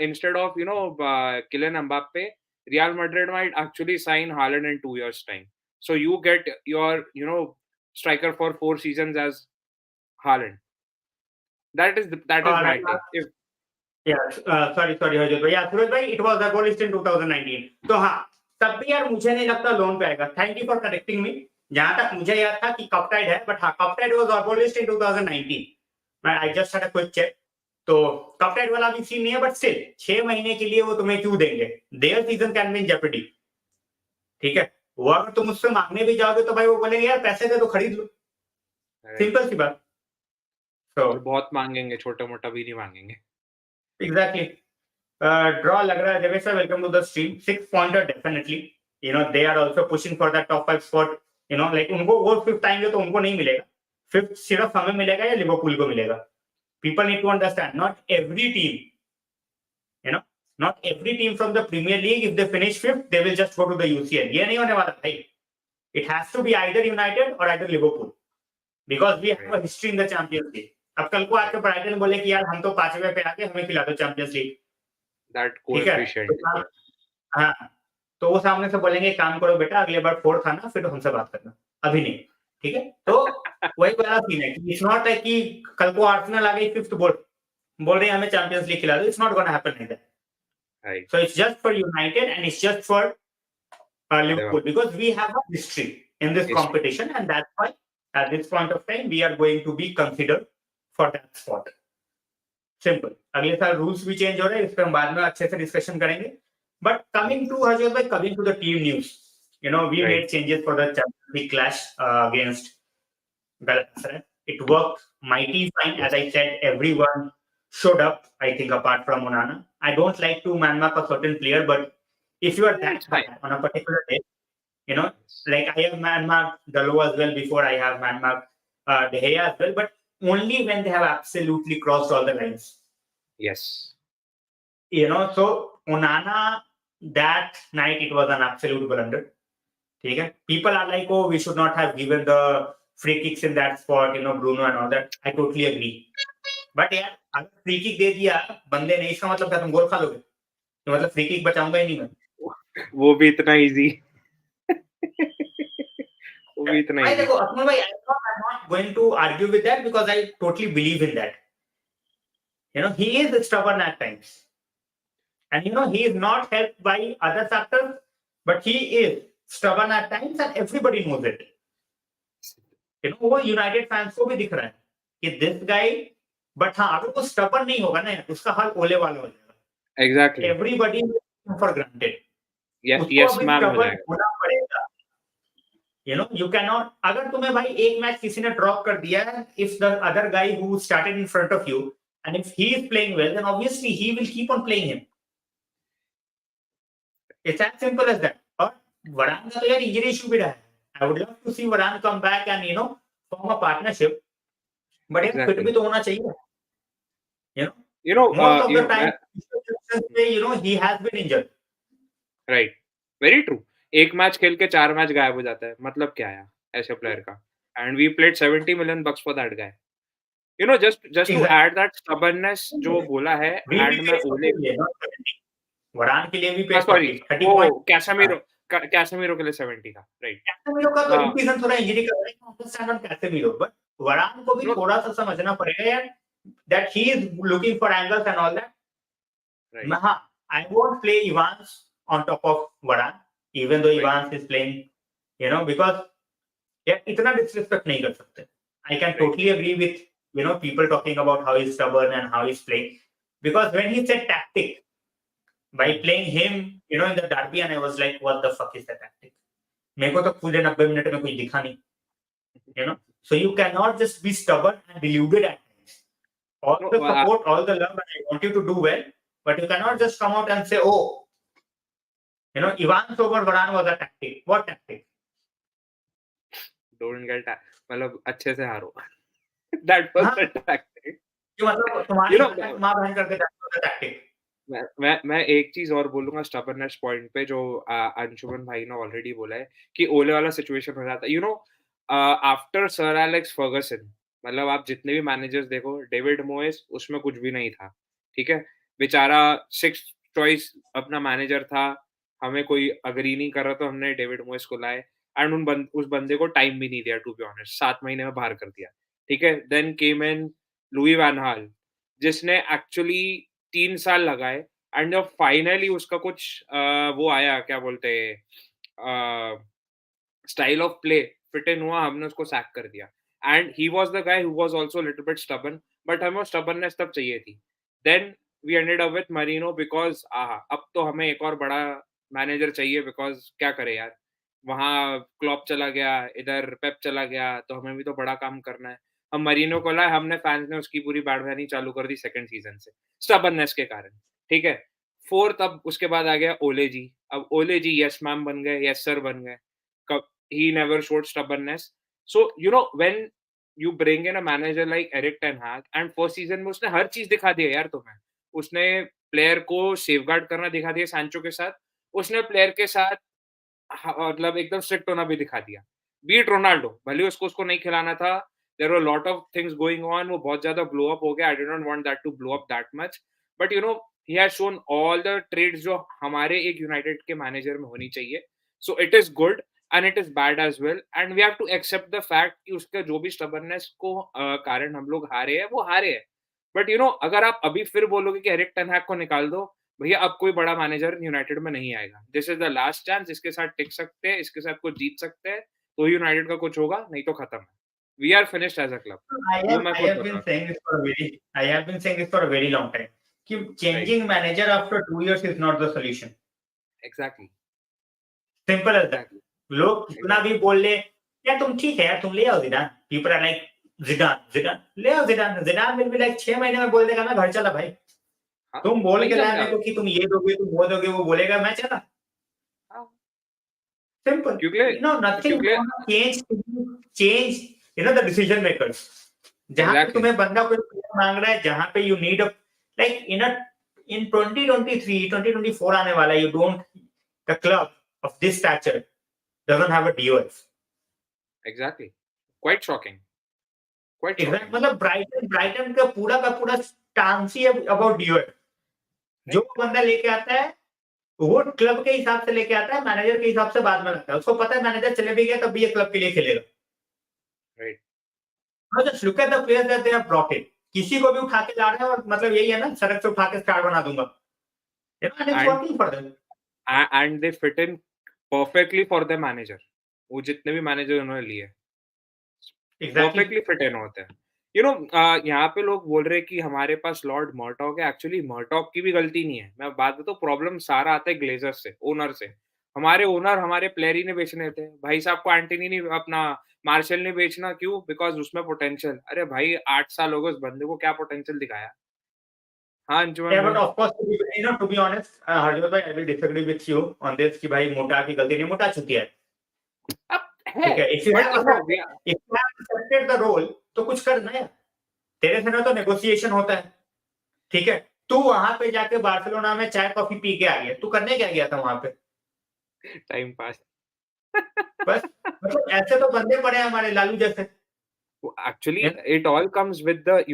instead of Kylian Mbappe, Real Madrid might actually sign Haaland in 2 years time. So you get your striker for 4 seasons as Haaland. That is my take. Sorry Harjot भाई. Suraj भाई, it was the goal list in 2019. तो हाँ, तब भी यार मुझे नहीं लगता लोन पे आएगा. Thank you for correcting me. जहां तक मुझे याद था कि कप टाइड है, बट हाँ, cup tied was goal list in 2019. I just had a quick check. तो कप टाइड वाला भी सीन नहीं है, बट स्टिल 6 महीने के लिए वो तुम्हें क्यों देंगे? Their season can be in jeopardy. ठीक है, वो अगर तुम उससे मांगने भी जाओगे तो भाई वो बोलेंगे यार पैसे दे तो खरीद लो. सिंपल सी बात. तो बहुत मांगेंगे, छोटा मोटा भी नहीं मांगेंगे. Exactly. Draw लग रहा है. Devesh, welcome to the stream. 6 pointer definitely. They are also pushing for that top 5 spot. Like उनको वो 5th आएंगे तो उनको नहीं मिलेगा. 5th सिर्फ हमें मिलेगा या लिवरपूल को मिलेगा. People need to understand, not every team from the Premier League, if they finish 5th, they will just go to the UCL. ये नहीं होने वाला भाई. It has to be either United or either Liverpool, because we have a history in the Champions League. अब कल को आके Brighton बोले कि यार हम तो 5वें पे आके हमें खिला दो चैंपियंस लीग. That coefficient. हाँ, तो वो सामने से बोलेंगे काम करो बेटा, अगले बार 4th आना, फिर हमसे बात करना, अभी नहीं. ठीक है, तो वही वाला सीन है कि इट्स नॉट लाइक कि कल को आर्सेनल आ गई 5th बोल रहे हैं हमें चैंपियंस लीग खिला दो. It's not gonna happen like that. Right. So it's just for United and it's just for Liverpool, because we have a history in this competition, and that's why at this point of time we are going to be considered for that spot. Simple. अगले साल rules भी change हो रहे हैं, इस पर हम बाद में अच्छे से डिस्कशन करेंगे. बट कमिंग टू हर्षद भाई, coming to the team news, we made changes for the Champions League clash against Galatasaray. It worked mighty fine. As I said, everyone showed up, I think, apart from Onana. I don't like to man mark a certain player, but if you are that bad on a particular day, like I have man marked Dalot as well before, I have man marked De Gea as well, but only when they have absolutely crossed all the lines. Yes. So Onana, that night it was an absolute blunder. ठीक है. People are like, oh, we should not have given the free kicks in that spot, Bruno and all that. I totally agree. But यार अगर free kick दे दिया बंदे ने, इसका मतलब क्या तुम गोल खा लोगे? तो मतलब फ्री किक बचाऊंगा ही नहीं मैं. वो भी इतना इजी. वो भी इतना भाई इजी. देखो अकमल भाई, I'm not going to argue with that because I totally believe in that. He is stubborn at times. And he is not helped by other factors, but he is stubborn at times and everybody knows it. वो United fans को भी दिख रहा है कि this guy, but हाँ अगर वो स्टबर्न नहीं होगा ना उसका हाल ओले वाला हो जाएगा. एग्जैक्टली. Everybody for granted. उसको यस अभी मैम हो स्टबर्न जाएगा. होना पड़ेगा. You can not. अगर तुम्हें भाई एक मैच किसी ने ड्रॉप कर दिया, if the other guy who started in front of you and if he is playing well, then obviously he will keep on playing him. It's as simple as that. और वरान का तो यार injury issue भी रहा है. I would love to see Varane come back and form a partnership. But यार fit भी तो होना चाहिए. Most of the time, he has been injured. Right. Very true. एक मैच खेल के 4 मैच गायब हो जाता है. मतलब क्या है ऐसे प्लेयर का? And we played $70 million for that guy. just to add that stubbornness जो बोला है. एंड मैं ओले वरान के लिए भी पे सॉरी कैसेमीरो के लिए 70 था. राइट. कैसेमीरो का तो इस सीजन थोड़ा इंजरी का है. अंडरस्टैंड ऑन कैसेमीरो, बट वरान को भी थोड़ा सा समझना पड़ेगा यार, that he is looking for angles and all that. Right. I won't play Evans on top of Varane, even though Evans is playing, because यार इतना disrespect नहीं कर सकते. I can totally agree with people talking about how he's stubborn and how he's playing, because when he said tactic by playing him, in the derby, and I was like, what the fuck is the tactic? मेरे को तो पूरे 90 minute में कुछ दिखा नहीं. So you cannot just be stubborn and deluded at times. All the support, all the love, and I want you to do well, but you cannot just come out and say, oh, Evans over Varane was a tactic. What tactic? Don't get मतलब अच्छे से हारो. That was the tactic. मतलब तुम्हारी माँ बहन करके that was the tactic. मैं एक चीज और बोलूंगा स्टबर्ननेस पॉइंट पे, जो अंशुमन भाई ने ऑलरेडी बोला है कि ओले वाला सिचुएशन हो जाता है. आफ्टर सर एलेक्स फर्गसन, मतलब आप जितने भी मैनेजर्स देखो, डेविड मोयस उसमें कुछ भी नहीं था. ठीक है, बेचारा 6th चॉइस अपना मैनेजर था. हमें कोई अग्री नहीं कर रहा तो हमने डेविड मोयस को लाए. एंड उस बंदे को टाइम भी नहीं दिया, टू बी ऑनेस्ट. 7 महीने में बाहर कर दिया. ठीक है. देन केम इन लुई वैन हाल, जिसने एक्चुअली 3 साल लगाए. एंड जब फाइनली उसका कुछ वो आया, क्या बोलते हैं, style of play fit in हुआ, हमने उसको सैक कर दिया. And he was the guy who was also little bit stubborn, but हमें स्टबर्ननेस तब चाहिए थी. Then we ended up with Marino, because अब तो हमें एक और बड़ा मैनेजर चाहिए, बिकॉज क्या करे यार, वहां क्लॉप चला गया, इधर पेप चला गया, तो हमें भी तो बड़ा काम करना है. हम मरीनो को लाए, हमने फैंस ने उसकी पूरी बैडबैनी चालू कर दी सेकंड सीजन से, स्टबर्ननेस के कारण. ठीक है. 4th, अब उसके बाद आ गया ओले जी. अब ओले जी यस मैम बन गए, यस सर बन गए. He never showed stubbornness. So, when you bring in a manager like Eric Ten Hag, and first season में उसने हर चीज दिखा दी है यार तुम्हें. उसने प्लेयर को सेफगार्ड करना दिखा दिया सैंचो के साथ. उसने प्लेयर के साथ मतलब एकदम स्ट्रिक्ट होना भी दिखा दिया. बीट रोनाल्डो, भले उसको नहीं खिलाना था. There were a lot of things going on. वो बहुत ज्यादा blow up हो गया. I did not want that to blow up that much. But he has shown all the traits जो हमारे एक यूनाइटेड के मैनेजर में होनी चाहिए. So it is good and it is bad as well, and we have to accept the fact कि उसका जो भी stubbornness को कारण हम लोग हारे हैं, वो हारे हैं. But अगर आप अभी फिर बोलोगे कि एरिक टेन हैग को निकाल दो, भैया अब कोई बड़ा मैनेजर यूनाइटेड में नहीं आएगा. This is the last chance. इसके साथ टिक सकते हैं, इसके साथ कुछ जीत सकते हैं, तो यूनाइटेड का कुछ होगा, नहीं तो खत्म है. We are finished as a club. I have been saying this for a very long time. कि changing manager after 2 years is not the solution. Exactly. Simple as that. लोग कितना भी बोल ले, यार तुम ठीक है यार, तुम ले आओ Zidane. People are like Zidane ले आओ Zidane. Zidane will be like 6 महीने में बोल देगा मैं घर चला भाई. तुम बोल के लाए मेरे को कि तुम ये दोगे, तुम वो दोगे, वो बोलेगा मैं चला. Simple. Nothing gonna change the decision makers. जहाँ पे तुम्हें बंदा कोई मांग रहा है, जहाँ पे you need a like in 2023, 2024 आने वाला, you don't the club of this stature, doesn't have a DOS. Exactly. Quite shocking. Quite Exactly. shocking. मतलब ब्राइटन का पूरा स्टांस ही अबाउट DOS. जो बंदा लेके आता है वो क्लब के हिसाब से लेके आता है, मैनेजर के हिसाब से बाद में लगता है. उसको पता है मैनेजर चले भी गया तब भी ये क्लब के लिए खेलेगा. Right. Just look at the players that they have brought in. किसी को भी उठा के ला रहे हैं और मतलब यही है ना, सड़क से उठा के स्टार बना दूंगा. And it's working for them. And they fit in perfectly for the manager. वो जितने भी मैनेजर उन्होंने लिए परफेक्टली फिट इन होते हैं. यहाँ पे लोग बोल रहे हैं कि हमारे पास लॉर्ड मर्टॉक है. एक्चुअली मर्टॉक की भी गलती नहीं है. मैं बात बताऊं, प्रॉब्लम सारा आता है ग्लेजर्स से, ओनर से. हमारे ओनर हमारे प्लेयर ही नहीं बेचने थे. भाई साहब को एंटनी नहीं, अपना मार्शल ने बेचना क्यों? बिकॉज उसमें पोटेंशियल. अरे भाई 8 साल हो गए उस बंदे को, क्या पोटेंशियल दिखाया? हाँ अंजुमन Yeah, but भाई. of course, to be honest, Harjot bhai, I will disagree with you on this कि भाई मोटा की गलती नहीं, मोटा चुकी है. अब ठीक है, if you have accepted the role, तो कुछ करना है. तेरे से ना तो नेगोशिएशन होता है. ठीक है, तू वहां पे जाके बार्सिलोना में चाय कॉफी पी के आ गया. तू करने क्या गया था वहां पे? Time pass. बस मतलब ऐसे तो बंदे पड़े हैं हमारे लालू जैसे. Actually it all comes with the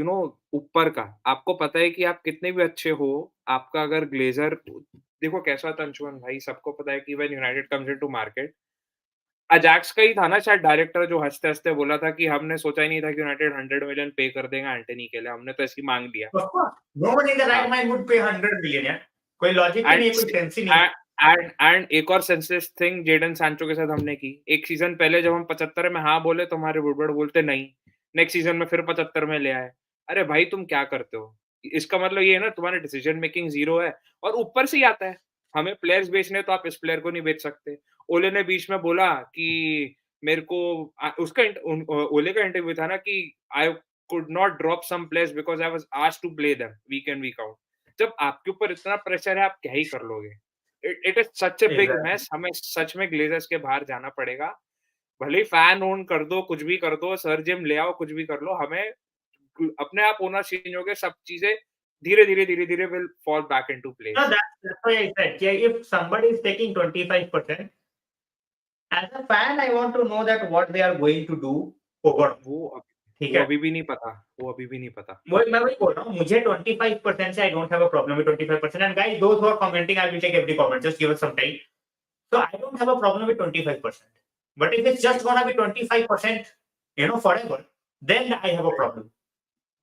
ऊपर का. आपको पता है कि आप कितने भी अच्छे हो, आपका अगर ग्लेजर देखो कैसा होता है अंशुमन भाई, सबको पता है कि when United comes into market, Ajax का ही था ना शायद डायरेक्टर जो हँसते-हँसते बोला था कि हमने सोचा ही नहीं था कि यूनाइटेड 100 मिलियन पे कर देगा एंटनी के लिए, हमने तो ऐसे ही माँग लिया. Of course, no one in the right हाँ. mind would pay 100 million यार. कोई लॉजिक ही एंड नहीं है, कोई सेंस ही नहीं है. एंड एक और सेंसलेस थिंग जेडन सैंचो के साथ हमने की. एक सीजन पहले जब हम 75 में हाँ बोले तो हमारे वुडवर्ड बोलते नहीं. नेक्स्ट सीजन में फिर 75 में ले आए. अरे भाई तुम क्या करते हो? इसका मतलब ये है ना तुम्हारे डिसीजन मेकिंग ज़ीरो है. और ऊपर से ही आता है, हमें प्लेयर्स बेचने हैं तो आप इस प्लेयर को नहीं बेच सकते. ओले ने बीच में बोला कि मेरे को ओले का इंटरव्यू था ना कि I could not drop some players because I was asked to play them week in week out. जब आपके ऊपर इतना प्रेशर है, आप क्या ही कर लोगे? It is such a big Exactly. Mess. हमें सच में ग्लेजर्स के बाहर जाना पड़ेगा. भले ही फैन ओन कर दो, कुछ भी कर दो, सर जिम ले आओ, कुछ भी कर लो, हमें अपने आप ओनर चेंज हो गए, सब चीज़ें धीरे-धीरे will fall back into No, place. that's why I said, yeah, if somebody is taking 25%, as a fan, I want to know that what they are going to do over. वो अब ठीक वो है, अभी भी नहीं पता. वो अभी भी नहीं पता. मैं वही बोल रहा हूँ. मुझे 25% से I don't have a problem with 25%. And guys, those who are commenting, I will take every comment. Just give us some time. So I don't have a problem with 25%. But if it's just gonna be 25%, forever, then I have a problem.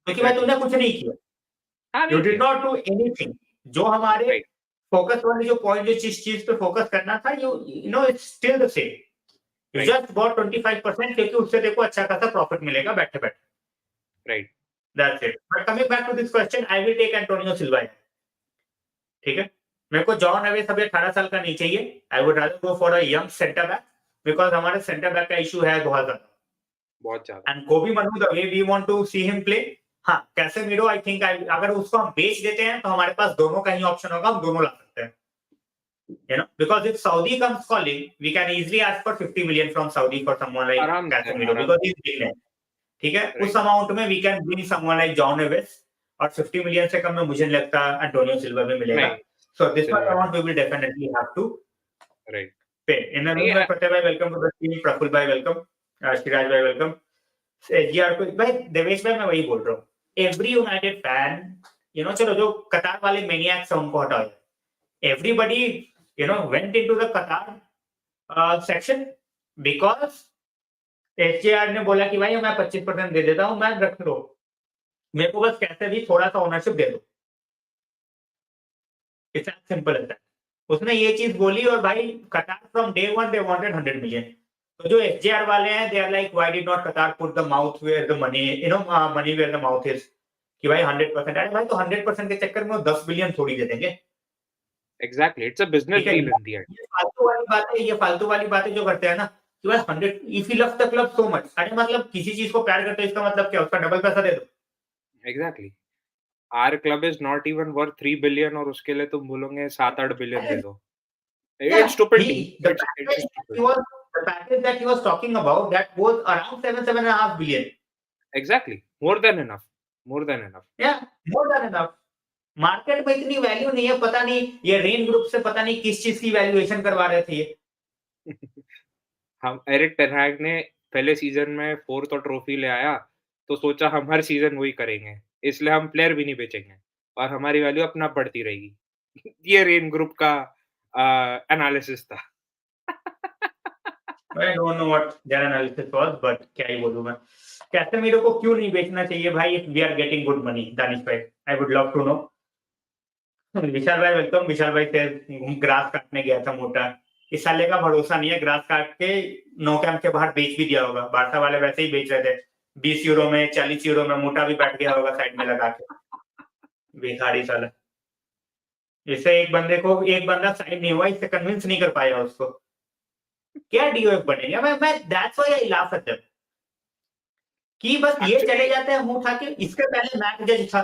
क्योंकि भाई exactly. तूने कुछ नहीं किया. हाँ, You नहीं did किया. not do anything. जो हमारे राइट. फोकस वाले जो पॉइंट जो जिस चीज पे फोकस करना था, it's still the same. You Right. just bought 25% क्योंकि उससे देखो अच्छा खासा प्रॉफिट मिलेगा बैठे बैठे. Right. That's it. But coming back to this question, I will take Antonio Silva. ठीक है, मेरे को जॉन एवेस अभी 18 साल का नहीं चाहिए. I would rather go for a young centre back because हमारे सेंटर बैक का इशू है बहुत ज्यादा. बहुत ज़्यादा. And Kobbie Mainoo the way we want to see him play. हाँ, कैसेमीरो आई थिंक अगर उसको हम बेच देते हैं तो हमारे पास दोनों का ही ऑप्शन होगा, हम दोनों ला सकते हैं. Because if Saudi comes calling, we can easily ask for 50 million from Saudi for someone like आराम से, Casemiro आराम because से. he's big name. ठीक है, Right. उस अमाउंट में we can bring someone like John Neves और 50 million से कम में मुझे नहीं लगता एंटोनियो सिल्वा में मिलेगा. नहीं. So this Silva amount we will definitely have to right. pay. In the नहीं room, Fateh bhai, welcome to the team. Praful bhai, welcome. Shiraj bhai, welcome. SGR को भाई देवेश भाई मैं वही बोल रहा हूँ. Every United fan, चलो जो कतार वाले मैनियाक्स हैं उनको हटाओ. Everybody, went into the Qatar section because SJR ने बोला कि भाई मैं 25% दे देता हूँ, मैं रख लो, मेरे को बस कैसे भी थोड़ा सा ओनरशिप दे दो. It's as simple as that. उसने ये चीज बोली और भाई Qatar from day one they wanted 100 million. तो जो एसजेआर वाले हैं they are like why did not Qatar put the mouth where the money money where the mouth is कि भाई 100%. अरे भाई तो 100% के चक्कर में वो 10 बिलियन थोड़ी दे देंगे. एग्जैक्टली. इट्स अ बिजनेस ठीक है, डील इन द एंड. ये फालतू वाली बातें जो करते हैं ना कि भाई 100 if you love the club so much. अरे मतलब किसी चीज को प्यार करते हो इसका मतलब क्या, उसका डबल पैसा दे दो. Exactly. Our club is not even worth 3 billion और उसके लिए तुम बोलोगे 7-8 बिलियन दे दो. It's stupid. It's stupid. The package that he was talking about that was around 7.5 billion. Exactly. More than enough. More than enough. Yeah, more than enough. Market में इतनी value नहीं है. पता नहीं ये रेन ग्रुप से पता नहीं किस चीज की वैल्यूएशन करवा रहे थे ये. हम एरिक टेन हैग ने पहले सीजन में 4th और ट्रॉफी ले आया, तो सोचा हम हर सीजन वही करेंगे, इसलिए हम प्लेयर भी नहीं बेचेंगे और हमारी वैल्यू अपने आप बढ़ती रहेगी। ये रेन ग्रुप का एनालिसिस था। I don't know what their analysis was, but क्या ही बोलूं मैं। कैसेमीरो को क्यों नहीं बेचना चाहिए भाई if we are getting good money? Danish भाई, I would love to know. Vishal भाई वेलकम। विशाल भाई से ग्रास काटने गया था मोटा। इस साले का भरोसा नहीं है, ग्रास काट के नो कैंप के बाहर बेच भी दिया होगा। बारसा वाले वैसे ही बेच रहे थे 20 यूरो में, 40 यूरो में। मोटा भी बैठ गया होगा साइड में लगा के, भिखारी साला। इससे एक बंदा साइन नहीं हुआ, इससे कन्विंस नहीं कर पाया उसको। क्या डीओएफ बनेगा? मैं that's why I laugh at them कि बस ये चले एक्चुअली जाते हैं मुंह उठा के। इसके पहले मैक जज था।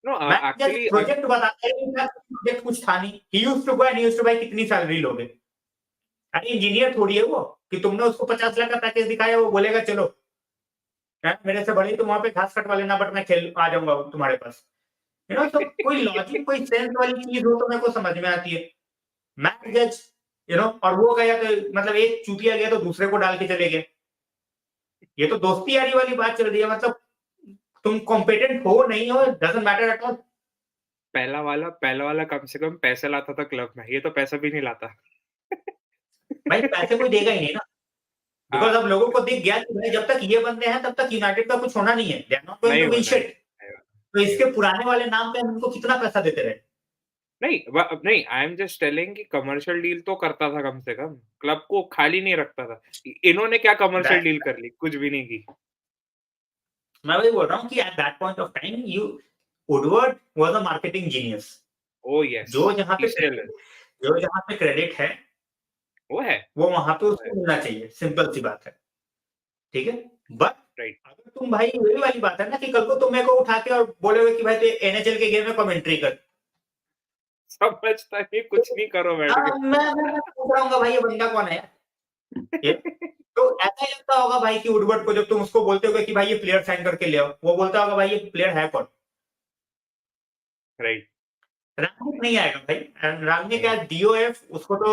नो मैक जज एक्चुअली प्रोजेक्ट बताता है, इनका प्रोजेक्ट कुछ था नहीं। He used to go and used to buy कितनी सैलरी लोगे? अरे इंजीनियर थोड़ी है वो कि तुमने उसको 50 लाख का पैकेज दिखाया वो बोलेगा चलो मेरे से बड़ी तुम वहां पे घास कटवा लेना, बट मैं खेल आ जाऊंगा तुम्हारे पास। तो कोई लॉजिक कोई सेंस वाली चीज हो तो मेरे को समझ में आती है। मैक जज और वो गया तो मतलब एक चूतिया गया तो दूसरे को डाल के चले गए। ये तो दोस्ती यारी वाली बात चल रही है। मतलब तुम कॉम्पिटेंट हो नहीं हो, डजंट मैटर एट ऑल। पहला वाला कम से कम पैसे लाता था क्लब में, ये तो पैसा भी नहीं लाता। भाई पैसे कोई देगा ही नहीं ना, बिकॉज हाँ, अब लोगों को दिख गया कि भाई जब तक ये बंदे हैं तब तक यूनाइटेड का कुछ होना नहीं है। दे आर नॉट गोइंग नहीं टू विन होना है, शिट। नहीं होना, तो नहीं इसके होना। पुराने वाले नाम पे हम उनको कितना पैसा देते रहे? नहीं, आई एम जस्ट टेलिंग कि कमर्शियल डील तो करता था कम से कम, क्लब को खाली नहीं रखता था। इन्होंने क्या कमर्शियल डील That's- कर ली? कुछ भी नहीं की। मैं वही बोल रहा हूँ कि at that point of time you Woodward was a marketing genius. Oh yes, जो जहाँ ही पे स्टिल इज। जो जहाँ पे क्रेडिट है वो है, वो वहां पे वो है, उसको मिलना चाहिए। सिंपल सी बात है। ठीक है। But right. अगर तुम भाई वही वाली बात है ना कि कल को तुम मेरे को उठा के और बोलोगे कि भाई तू एनएचएल के गेम में कमेंट्री कर। समझता नहीं, कुछ नहीं करो बैठ के। मैं पूछ रहा हूँ भाई ये बंदा कौन है यार? ये तो ऐसा ही लगता होगा भाई कि वुडवर्ड को जब तुम उसको बोलते हो कि भाई ये प्लेयर साइन करके ले आओ, वो बोलता होगा भाई ये प्लेयर है कौन? राइट, रागनिक नहीं आएगा भाई। रागनिक नहीं का डीओएफ उसको तो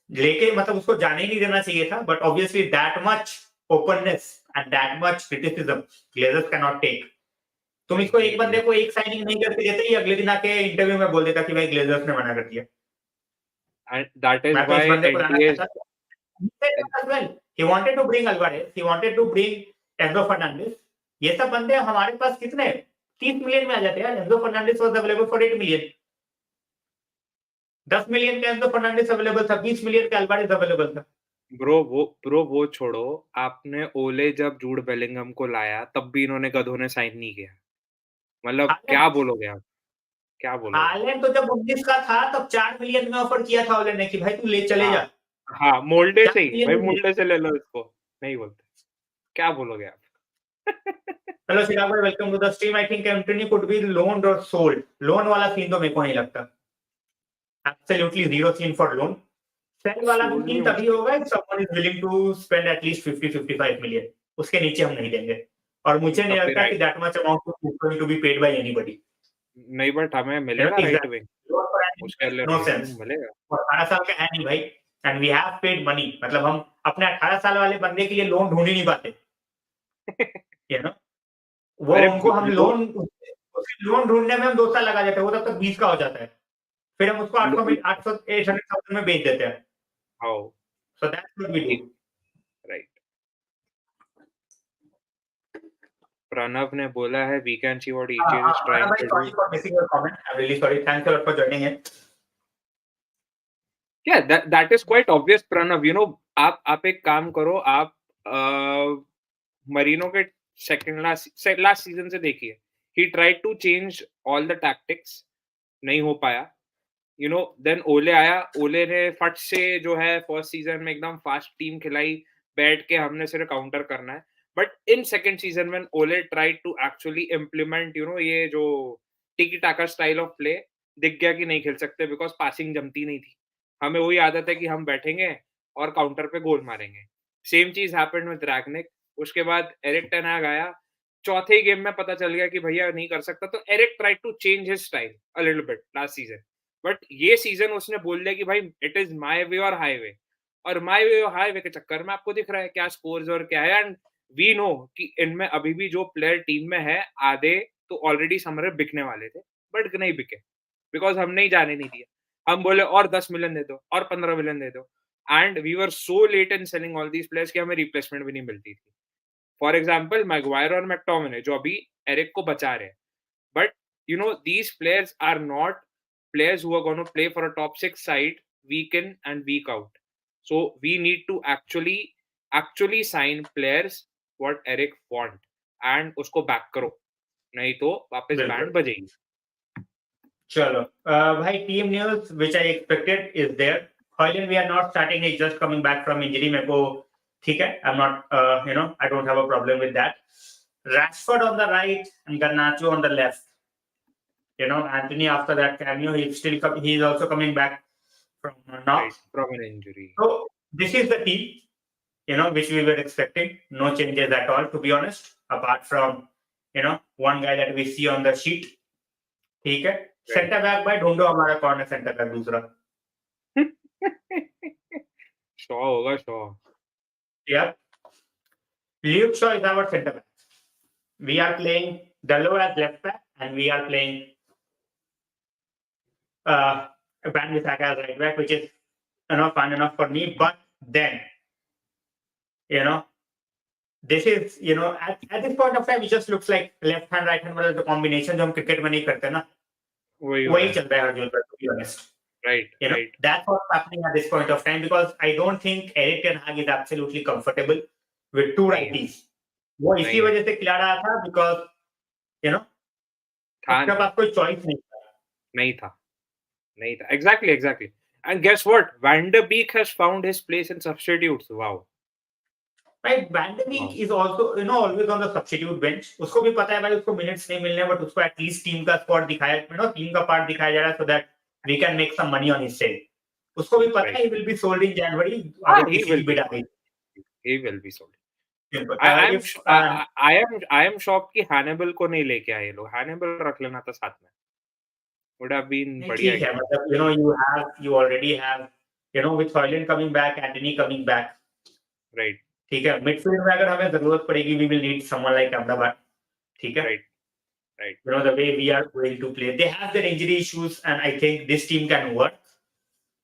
लेके मतलब उसको जाने ही नहीं देना चाहिए था। But obviously that much openness and that much criticism Glazers can not take. तुम इसको एक बंदे नहीं, को एक साइनिंग नहीं करके देते, ही अगले दिन आके इंटरव्यू में बोल देता कि भाई ग्लेजर्स ने मना कर दिया। एंड दैट इज मैं तो इस व्हाई बंदे को लाना एनटीए। चाहता था। He said that as well. He wanted to bring Alvarez, he wanted to bring Enzo Fernandez। ये सब बंदे हमारे पास कितने 30 मिलियन में आ जाते हैं यार। Enzo Fernandez was available for 8 million. 10 million का एंजो फर्नांडिस अवेलेबल था, 20 मिलियन का अल्वारेज अवेलेबल था। ब्रो वो छोड़ो। आपने ओले जब जूड बेलिंगम को लाया तब भी इन्होंने गधों ने साइन नहीं किया। मतलब क्या हालैंड बोलोगे आप? क्या बोलोगे आप? हालैंड तो जब 19 का था तब 4 मिलियन में ऑफर किया था ओले ने कि भाई तू ले चले हाँ, जा। हाँ, मोल्डे चार से ही मिलियन भाई, में दिया। मोल्डे से ले लो इसको। नहीं बोलते। क्या बोलोगे आप? हेलो चिराग भाई, welcome to the stream. I think Antony could be loaned और सोल्ड। लोन वाला सीन तो मेरे को नहीं लगता। Absolutely zero scene for loan. Sale वाला भी सोल नहीं सीन हो तभी सकता। होगा if someone is willing to spend at least 50-55 million. उसके नीचे हम नहीं देंगे। और मुझे नहीं तब भी लगता कि right, that much amount is going to be paid by anybody। नहीं बट हमें मिलेगा right exactly। Wing. Loan for Andy उसके लिए makes no right sense। Wing मिलेगा। वो 18 साल का है नहीं भाई। And we have paid money. मतलब हम अपने 18 साल वाले बंदे के लिए लोन ढूंढ ही नहीं पाते। यू नो वो अरे उनको हम लो, लोन उसके लोन ढूंढने में हम 2 साल लगा देते हैं, वो तब तक 20 का हो जाता है। फिर हम उसको लो, 800 800,000 में बेच देते हैं। आओ, so that's what we do. Right. Pranav ने बोला है we can see what each is Anna trying bhai, to do. sorry for missing your comment. I'm really sorry. Thanks a lot for joining in. Yeah, that is quite obvious, Pranav. आप एक काम करो। आप Merino के second last season से देखिए। He tried to change all the tactics, नहीं हो पाया। देन ओले आया। ओले ने फट से जो है फर्स्ट सीजन में एकदम फास्ट टीम खिलाई, बैठ के हमने सिर्फ काउंटर करना है। बट इन सेकंड सीजन में ओले ट्राइड टू एक्चुअली इम्प्लीमेंट ये जो टिकी टाका स्टाइल ऑफ प्ले, दिख गया कि नहीं खेल सकते बिकॉज पासिंग जमती नहीं थी। हमें वही आदत है कि हम बैठेंगे और काउंटर पे गोल मारेंगे। सेम चीज हैपेंड विद रैग्निक। उसके बाद एरिक टेन हैग आया। चौथे ही गेम में पता चल गया कि भैया नहीं कर सकता, तो Erik tried to change his style a little bit last season. But ये सीजन उसने बोल दिया कि भाई इट इज माय वे और हाईवे। और माय वे हाई वे के चक्कर में आपको दिख रहा है क्या स्कोर्स और क्या है। एंड वी नो कि इनमें अभी भी जो प्लेयर टीम में है आधे तो ऑलरेडी समर बिकने वाले थे, बट नहीं बिके बिकॉज हमने ही जाने नहीं दिया। हम बोले और 10 मिलियन दे दो और 15 मिलियन दे दो, and we were so late in selling all these players कि हमें रिप्लेसमेंट भी नहीं मिलती थी। फॉर एग्जाम्पल मैगवायर और मैकटोमिने जो अभी एरिक को बचा रहे हैं, but these players are not players who are going to play for a top 6 side week in and week out. So we need to actually sign players what Eric want and उसको back करो, नहीं तो वापस बिल्कुल। Band बजेगी। चलो भाई, team news which I expected is there. Haaland we are not starting, he's just coming back from injury. मेरे को ठीक है, I'm not I don't have a problem with that. Rashford on the right and Garnacho on the left. Anthony after that cameo, he's also coming back from knock. Right, from an injury. So this is the team, which we were expecting. No changes at all, to be honest, apart from one guy that we see on the sheet. ठीक है, centre back भाई ढूंढो हमारा corner centre back दूसरा। शॉ होगा, Shaw. Yeah, Luke Shaw is our center back. We are playing Dalot as left back, and we are playing Van Bissaka as right back, which is fun enough for me. But then, this is at this point of time, it just looks like left hand right hand मतलब the combination जो हम cricket में नहीं करते ना, वही चल रहा है हर जगह, to be honest. Right, right. That's what's happening at this point of time, because I don't think Erik ten Hag is absolutely comfortable with two righties. वो इसी वजह से खिला रहा था, because उसके पास कोई चॉइस नहीं था। Exactly. And guess what? Van der Beek has found his place in substitutes. Wow. Right, Van der Beek is also always on the substitute bench. उसको भी पता है भाई उसको मिनट्स नहीं मिलने, बट उसको एटलीस्ट टीम का स्क्वाड दिखाया, टीम का पार्ट दिखाया जा रहा है, so that we can make some money on his sale. उसको भी पता है he will be sold in January. He will be. He will be sold. I am shocked कि Hannibal को नहीं लेके आए लोग। Hannibal रख लेना था साथ में, would have been बढ़िया। ठीक है, मतलब you already have with Haaland coming back, Anthony coming back. Right. ठीक है, मिडफील्ड में अगर हमें जरूरत पड़ेगी, we will need someone like Ahmedabad. ठीक है, right. The way we are going to play, they have their injury issues, and I think this team can work.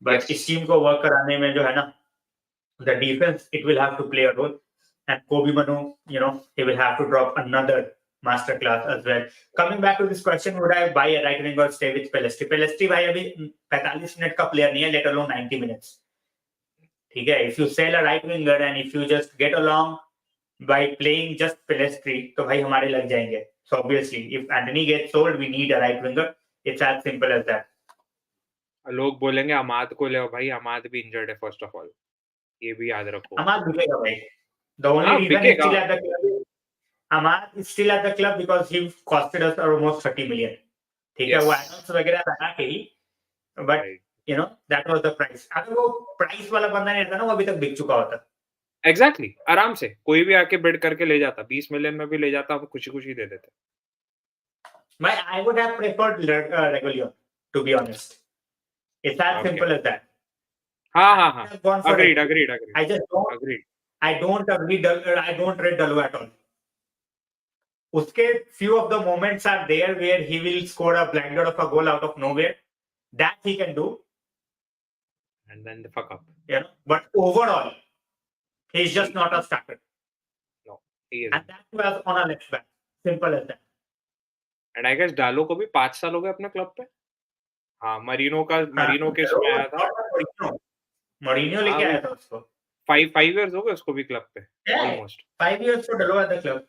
But इस टीम को वर्क कराने में जो है ना, the defense, it will have to play a role, and Kobe Manu, he will have to drop another masterclass as well. Coming back to this question, would I buy a right wing or stay with Pelestri? Pelestri भाई अभी 45 minute का player नहीं है, let alone 90 minutes. ठीक है, if you sell a right winger and if you just get along by playing just Pelestri, तो भाई हमारे लग जाएंगे. So obviously, if Anthony gets sold, we need a right winger. It's as simple as that. लोग बोलेंगे अमाद को ले, भाई अमाद भी इंजर्ड है फर्स्ट ऑफ ऑल, ये भी याद रखो। अमाद बिकेगा भाई। The only reason he's still at the club, Amad is still at the club because he costed us almost 30 million. ठीक है, वो एडवांस वगैरह लगा के ही, but that was the price. अगर वो प्राइस वाला बंदा नहीं रहता ना, वो अभी तक बिक चुका होता। Exactly, आराम से कोई भी आके बिड करके ले जाता, 20 मिलियन में भी ले जाता, हम खुशी दे देते। I would have preferred Regulion, to be honest. It's as simple as that. हाँ. Agreed. I just don't. Agreed. I don't agree. I don't rate Dalot at all. उसके few of the moments are there where he will score a blinder of a goal out of nowhere. That he can do. And then the fuck up. But overall, he's just not a starter. No, he isn't. And that was on a left back. Simple as that. And I guess डालो को भी 5 साल हो गए अपने club पे। हाँ, Merino के इसमें आया था। मरीनो लेके आया था उसको। 5 years हो गए उसको भी क्लब पे, almost. 5 years to Dalot at the club.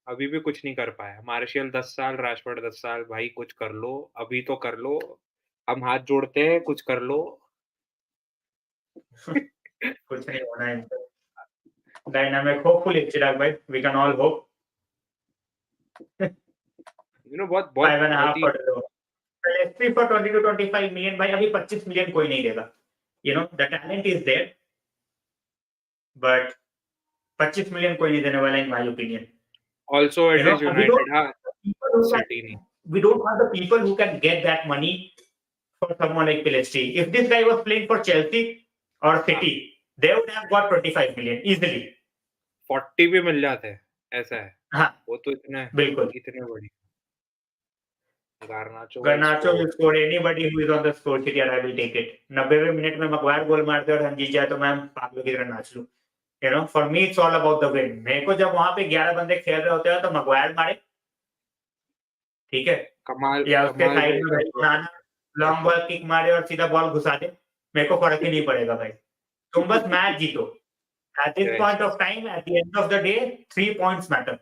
अभी भी कुछ नहीं कर पाया। मार्शियल 10 साल, राशफोर्ड 10 साल, भाई कुछ कर लो, अभी तो कर लो। हम हाथ जोड़ते हैं, कुछ कर लो। कुछ नहीं होना है। Dynamic, hopefully, Chirag भाई, we can all hope. बहुत 5.5 for Dalot. Pelestri for 20 to 25 million, भाई अभी 25 million कोई नहीं देगा. The talent is there, but 25 million कोई नहीं देने वाला, in my opinion. Also, it is United. We don't have the people who can get that money for someone like Pelestri. If this guy was playing for Chelsea or City, they would have got 25 million easily. 40 भी मिल जाते हैं, ऐसा है। हाँ, वो तो इतने बिल्कुल। इतने बड़ी Garnacho will Garnacho score. will score, anybody who is on the score sheet, यार I will take it. 90वें मिनट में मगवायर गोल मारते और हम जीत जाए तो मैं पागलों की तरह नाच लूं. You know, for me it's all about the win. मेरे को जब वहां पे 11 बंदे खेल रहे होते हैं तो मगवायर मारे, ठीक है, कमाल या उसके कमाल साइड भाई में का भाई बनाना लॉन्ग बॉल किक मारे और सीधा बॉल घुसा दे, मेरे को फर्क ही नहीं पड़ेगा भाई. तुम बस मैच जीतो. At this Yes, point of time, at the end of the day, 3 points matter.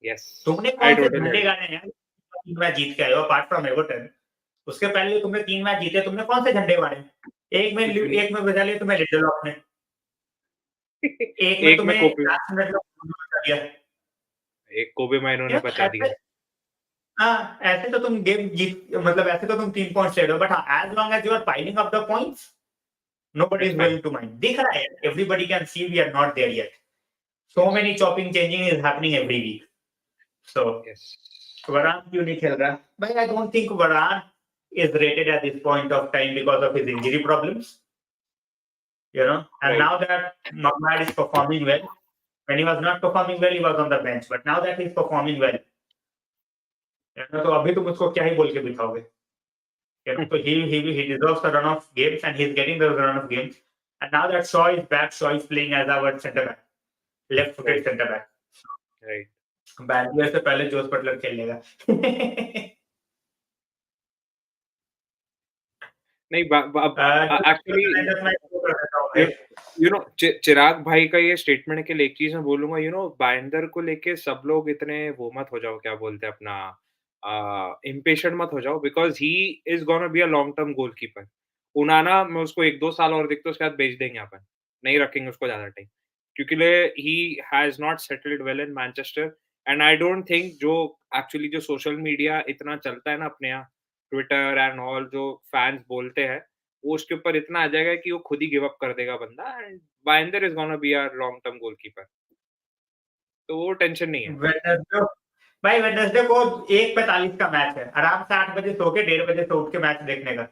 yes. तुमने I कौन से totally झंडे agree. गाड़े हैं यार? 3 मैच जीत के आए हो अपार्ट फ्रॉम एवर्टन. उसके पहले तुमने 3 मैच जीते, तुमने कौन से झंडे गाड़े? कुछ भी नहीं। एक में बजा लिया तुम्हें लिंडेलॉफ ने, एक में एक में तुम्हें कोबी लास्ट मिनट में बचा दिया. एक कोबी माइनो ने बचा ऐसे, दिया। हाँ, ऐसे तो तुम गेम जीत, मतलब ऐसे तो तुम 3 पॉइंट्स ले रहे हो, बट हाँ, as long as you are piling up the points, nobody That's is fine. going to mind. दिख रहा है, everybody can see we are not there yet. So Yes, many chopping changing is happening every week. So yes. Varane क्यों नहीं खेल रहा? But I don't think Varane is rated at this point of time because of his injury problems. You know, and Right. now that Maguire is performing well, when he was not performing well, he was on the bench. But now that he's performing well, you know, तो अभी तुम उसको क्या ही बोल के दिखाओगे? You know, so he deserves a run of games, and he's getting the run of games. And now that Shaw is back, Shaw is playing as our centre back, left-footed Right, centre back. right. बैटियर से पहले Jos Buttler खेल लेगा. नहीं actually भाई. You know चिराग भाई का ये statement है कि एक चीज मैं बोलूंगा बाइंदर को लेके सब लोग इतने वो मत हो जाओ क्या बोलते हैं अपना इम्पेशेंट मत हो जाओ because he is gonna be a long term goalkeeper उनाना मैं उसको 1-2 साल और देखते उसके बाद बेच देंगे अपन नहीं रखेंगे उसको ज्यादा टाइम क्योंकि he has not settled well in Manchester and I don't think जो एक्चुअली जो सोशल मीडिया इतना चलता है ना अपने यहाँ ट्विटर एंड ऑल जो फैंस बोलते हैं वो उसके ऊपर इतना आ जाएगा कि वो खुद ही गिव अप कर देगा बंदा and Bayindir is gonna be our long term goalkeeper तो वो टेंशन नहीं है वेडनेसडे, भाई वेडनेसडे को 1:45 का मैच है. आराम से 8 बजे सो के 1:30 बजे से उठ के मैच देखने का.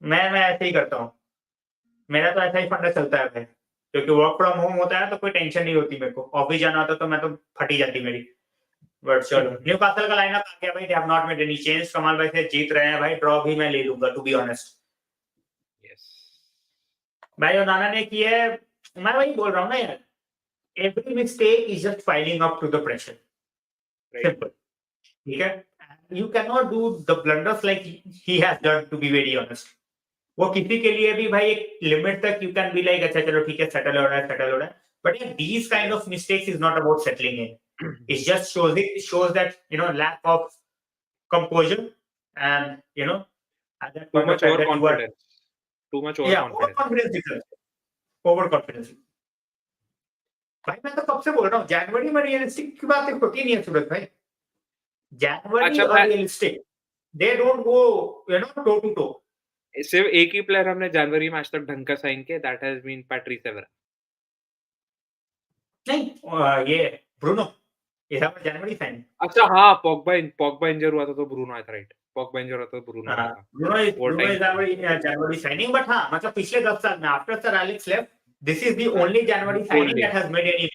मैं ऐसे ही करता हूँ. मेरा तो ऐसा ही फंडा चलता है भाई, क्योंकि वर्क फ्रॉम होम होता है तो कोई टेंशन नहीं होती मेरे को. ऑफिस जाना होता तो मैं तो फटी जाती मेरी. बट चलो, न्यूकासल का लाइनअप आ गया भाई. They have not made any change. कमाल भाई से जीत रहे हैं भाई. ड्रॉ भी मैं ले लूंगा टू बी ऑनेस्ट. यस भाई ओनाना ने की है. मैं वही बोल रहा हूँ ना यार, every mistake is just filing up to the pressure. Right simple. ठीक है. You can not do the blunders like he has done, to be very honest. वो किसी के लिए भी भाई एक लिमिट तक यू कैन बी लाइक अच्छा चलो ठीक है, सेटल हो रहा है, सेटल हो रहा है. But these kind of mistakes is not about settling in. It just shows that, you know, lack of composure, and you know, at that too point of much time over that you are, confidence too much over yeah, confidence overconfidence दिख रहा है. Overconfidence. भाई मैं तो कब से बोल रहा हूँ, जनवरी में रियलिस्टिक की बातें होती नहीं है सूरज भाई. जनवरी अच्छा और मैं realistic, they don't go, you know, toe to toe. सिर्फ एक ही प्लेयर हमने जनवरी में आज तक ढंग का साइन किया दैट हैज बीन पैट्रिस एवरा नहीं, ये ब्रूनो, ये सब जनवरी साइन. अच्छा हाँ पॉगबा इंजर हुआ था तो ब्रूनो आया था राइट पॉगबा इंजर हुआ था तो ब्रूनो आया था वो Bruno time is January signing. But हाँ, मतलब पिछले 10 साल में after sir Alex left, this is the only January signing only that has made any.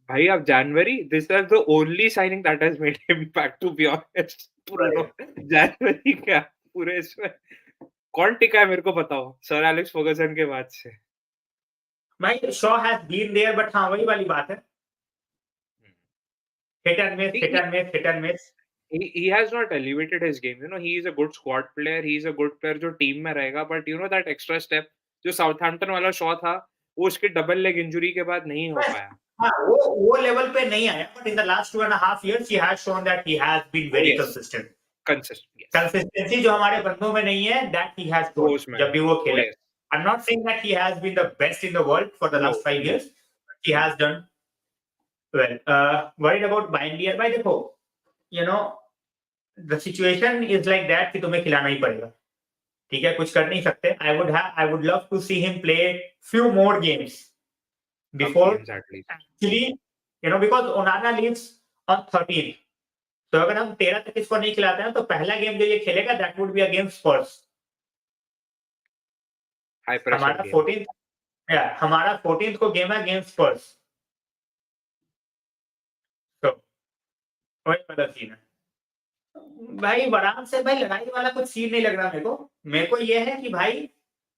भाई अब January this is the only signing that has made him back to be honest Bruno January क्या पूरे इसमें कौन टिका है मेरे को बताओ सर एलेक्स फर्गसन के बाद से भाई Shaw has been there, but हाँ वही वाली बात है. Hit and miss, hit and miss, hit and miss. he has not elevated his game he is a good squad player he is a good player जो team में रहेगा but that extra step जो Southampton वाला शॉ था वो उसके double leg injury के बाद नहीं हो पाया हाँ, वो लेवल पे नहीं आया, but in the last 2.5 years he has shown that he has been very consistent. consistent yes consistency जो हमारे बंदों में नहीं है, that he has shown जब भी वो खेले. yes I'm not saying that he has been the best in the world for the last 5 years, but he has done well. Worried about Bindier भाई, देखो, you know, the situation is like that कि तुम्हें खिलाना ही पड़ेगा. ठीक है, कुछ कर नहीं सकते. I would love to see him play few more games before actually, you know, because Onana leaves on 13th. तो अगर हम 13 तक इसको नहीं खिलाते हैं तो पहला गेम जो ये खेलेगा that would be against Spurs. high pressure हमारा game 14th हमारा 14th को गेम है अगेंस्ट स्पर्स, तो वही वाला सीन है। भाई वरान से भाई लड़ाई वाला कुछ सीन नहीं लग रहा मेरे को ये है कि भाई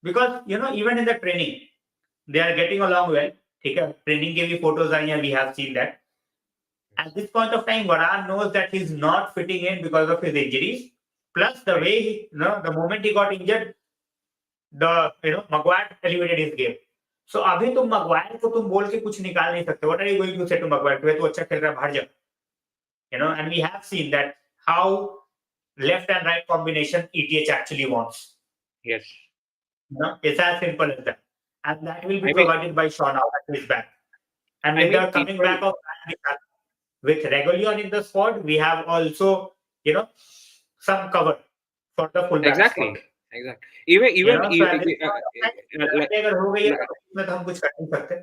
because even in the training they are getting along well, ठीक है, ट्रेनिंग के भी फोटोज आई हैं, we have seen that. At this point of time, Varane knows that he's not fitting in because of his injuries. Plus, the Right. way the moment he got injured, Maguire elevated his game. So अभी तुम Maguire को तुम बोल के कुछ निकाल नहीं सकते. What are you going to say to Maguire? तू अच्छा खेल रहा है, बाहर जा. And we have seen that how left and right combination ETH actually wants. Yes. It's as simple as that, and that will be I mean, provided by Sean out at his back. And I with the mean, coming people. back of with Regulion in the squad, we have also, some cover for the fullback spot. Exactly. Even So at this point of time, like लड़ाई अगर हो गई है तो इसमें तो हम कुछ कर नहीं सकते.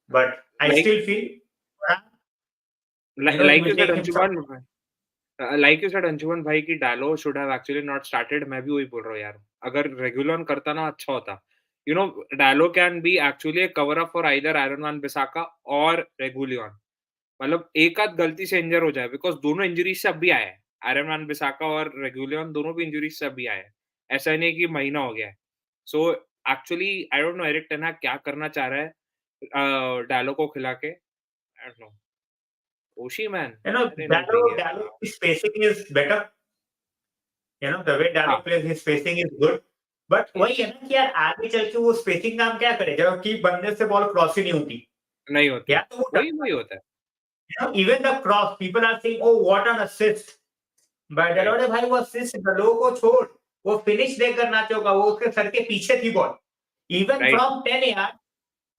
But I like still feel, he like you will said, take him some. Anshuman. Like you said, Anshuman भाई की डालो should have actually not started. मैं भी वही बोल रहा हूँ यार. अगर रेगुलर करता ना अच्छा होता. डालो can be actually a cover up for either Aaron Wan-Bissaka और रेगुलियन. मतलब एक आध गलती से इंजर हो जाए, बिकॉज दोनों इंजरी से अभी आए हैं. आयरन मैन बिसाका और रेगुलियन दोनों भी इंजरी से अभी आए हैं. ऐसा नहीं कि महीना हो गया है. So actually I don't no Erik ten हाग क्या करना चाह रहा है डालो को खिला के. I don't know. ओशी मैन, अरे नहीं चाहिए. Dallo, his spacing is better. The way Dallo हाँ. plays, his spacing is good. But वही है ना कि यार आगे चल के वो स्पेसिंग काम क्या करे जबकि बंदे से बॉल क्रॉस ही नहीं होती. नहीं होती. या तो वो वही होता है. even the cross, people are saying, oh, what an assist. But Right. भाई वो assist Dallo को छोड़, वो फिनिश दे करना चाहिए, वो उसके सर के पीछे थी ball. Even Right. from 10 yards,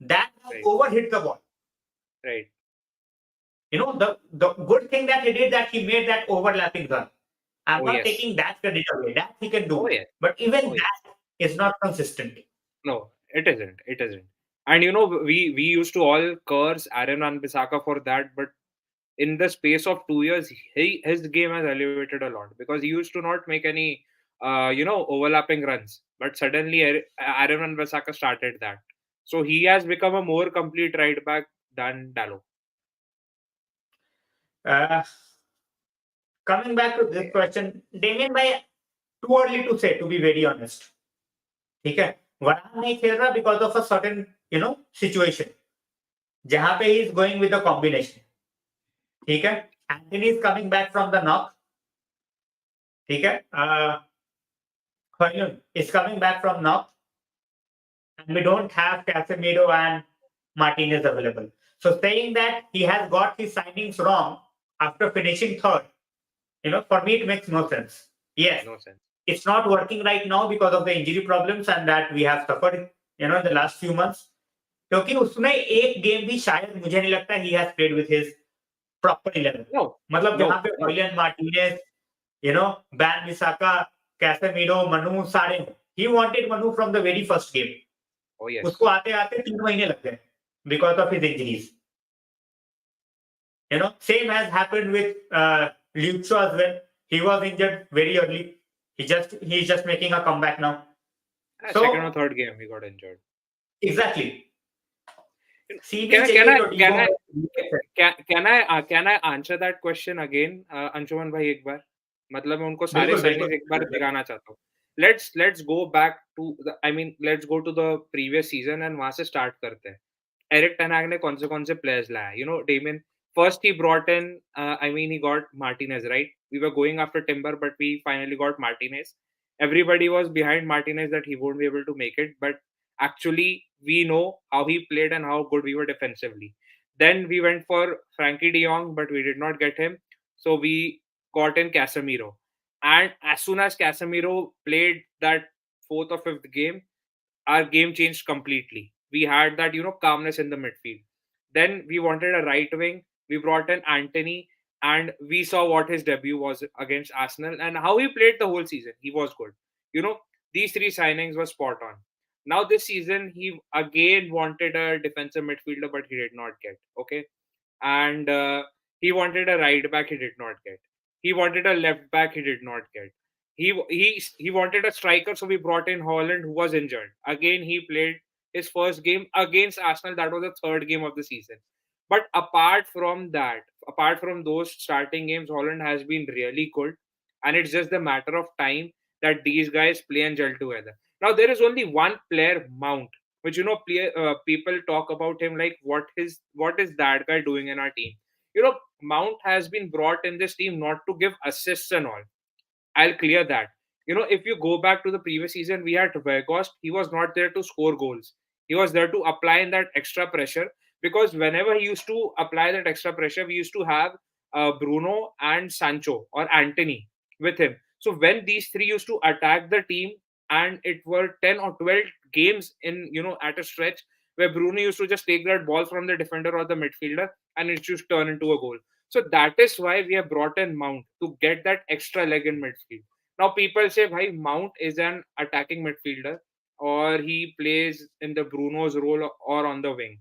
that Right. overhit the ball. Right. The good thing that he did that he made that overlapping run. I'm Oh, not yes. taking that credit away. That he can do. Oh, yes. But even Oh, yes. that is not consistent. No, it isn't. It isn't. And we used to all curse Aaron Wan-Bissaka for that, but in the space of 2 years, his game has elevated a lot, because he used to not make any overlapping runs, but suddenly Aaron Wan-Bissaka started that. So he has become a more complete right back than Dallo. Coming back to this question, Damien भाई, too early to say, to be very honest. ठीक है, वरान नहीं खेल रहा because of a certain situation जहां पे he is going with the combination. ठीक है, Anthony is coming back from the knock. ठीक है, Højlund is coming back from knock, and we don't have Casemiro and Martinez available. So saying that he has got his signings wrong after finishing third, for me it makes no sense. Yes, No sense. it's not working right now because of the injury problems and that we have suffered, in the last few months. क्योंकि उसने एक game भी शायद मुझे नहीं लगता he has played with his proper 11. No. मतलब No. जहाँ पे Højlund, Martinez, Van Bissaka, Casemiro, Manu सारे हो. He wanted Manu from the very first game. Oh, yes. उसको आते आते 3 महीने लग गए because of his injuries. Same has happened with Luke Shaw as well. He was injured very early. He's just making a comeback now. So, Second or third game he got injured. Exactly. Can I answer that question again, Anshuman भाई एक बार? मतलब मैं उनको सारे signings एक बार दिखाना चाहता हूँ. Let's go back to let's go to the previous season and वहां से start करते हैं. एरिक टेन हैग ने कौन से प्लेयर्स लाया? Damien. First he brought in, he got Martinez, right? We were going after Timber, but we finally got Martinez. Everybody was behind Martinez that he won't be able to make it, but actually we know how he played and how good we were defensively. Then we went for Frankie de Jong, but we did not get him. So we got in Casemiro. And as soon as Casemiro played that fourth or fifth game, our game changed completely. We had that, calmness in the midfield. Then we wanted a right wing. We brought in Anthony, and we saw what his debut was against Arsenal and how he played the whole season. He was good. These three signings were spot on. Now this season, he again wanted a defensive midfielder, but he did not get. Okay. And he wanted a right back, he did not get. He wanted a left back, he did not get. He wanted a striker, so we brought in Holland, who was injured. Again, he played his first game against Arsenal. That was the third game of the season. But apart from that, apart from those starting games, Holland has been really good, and it's just a matter of time that these guys play and gel together. Now there is only one player, Mount, which people talk about him like what is that guy doing in our team? Mount has been brought in this team not to give assists and all. I'll clear that. If you go back to the previous season, we had Weghorst. He was not there to score goals. He was there to apply in that extra pressure, because whenever he used to apply that extra pressure, we used to have Bruno and Sancho or Anthony with him. So when these three used to attack the team, and it were 10 or 12 games in, at a stretch, where Bruno used to just take that ball from the defender or the midfielder and it just turn into a goal. So that is why we have brought in Mount, to get that extra leg in midfield. Now people say, "Bhai, Mount is an attacking midfielder, or he plays in the Bruno's role or on the wing."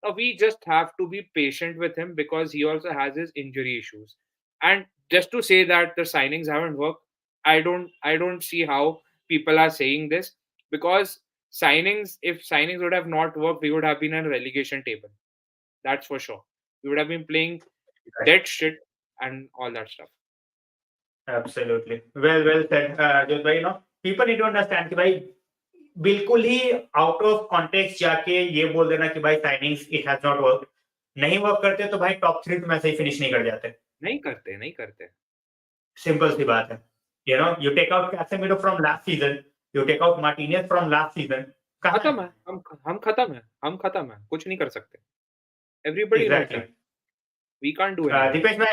Now we just have to be patient with him, because he also has his injury issues. And just to say that the signings haven't worked, I don't see how people are saying this, because if signings would have not worked, we would have been on a relegation table. That's for sure. We would have been playing dead shit and all that stuff. Absolutely. Well said, Jyot bhai. People need to understand कि भाई बिल्कुल ही out of context जाके ये बोल देना कि भाई signings it has not work, नहीं वर्क करते तो भाई टॉप 3 तुम ऐसे ही फिनिश नहीं कर जाते. नहीं करते. सिंपल सी बात है. You take out Casemiro from last season, you take out Martinez from last season. खत्म है. हम खत्म है. कुछ नहीं कर सकते. Everybody knows Exactly. that. We can't do anything. Dipesh भाई,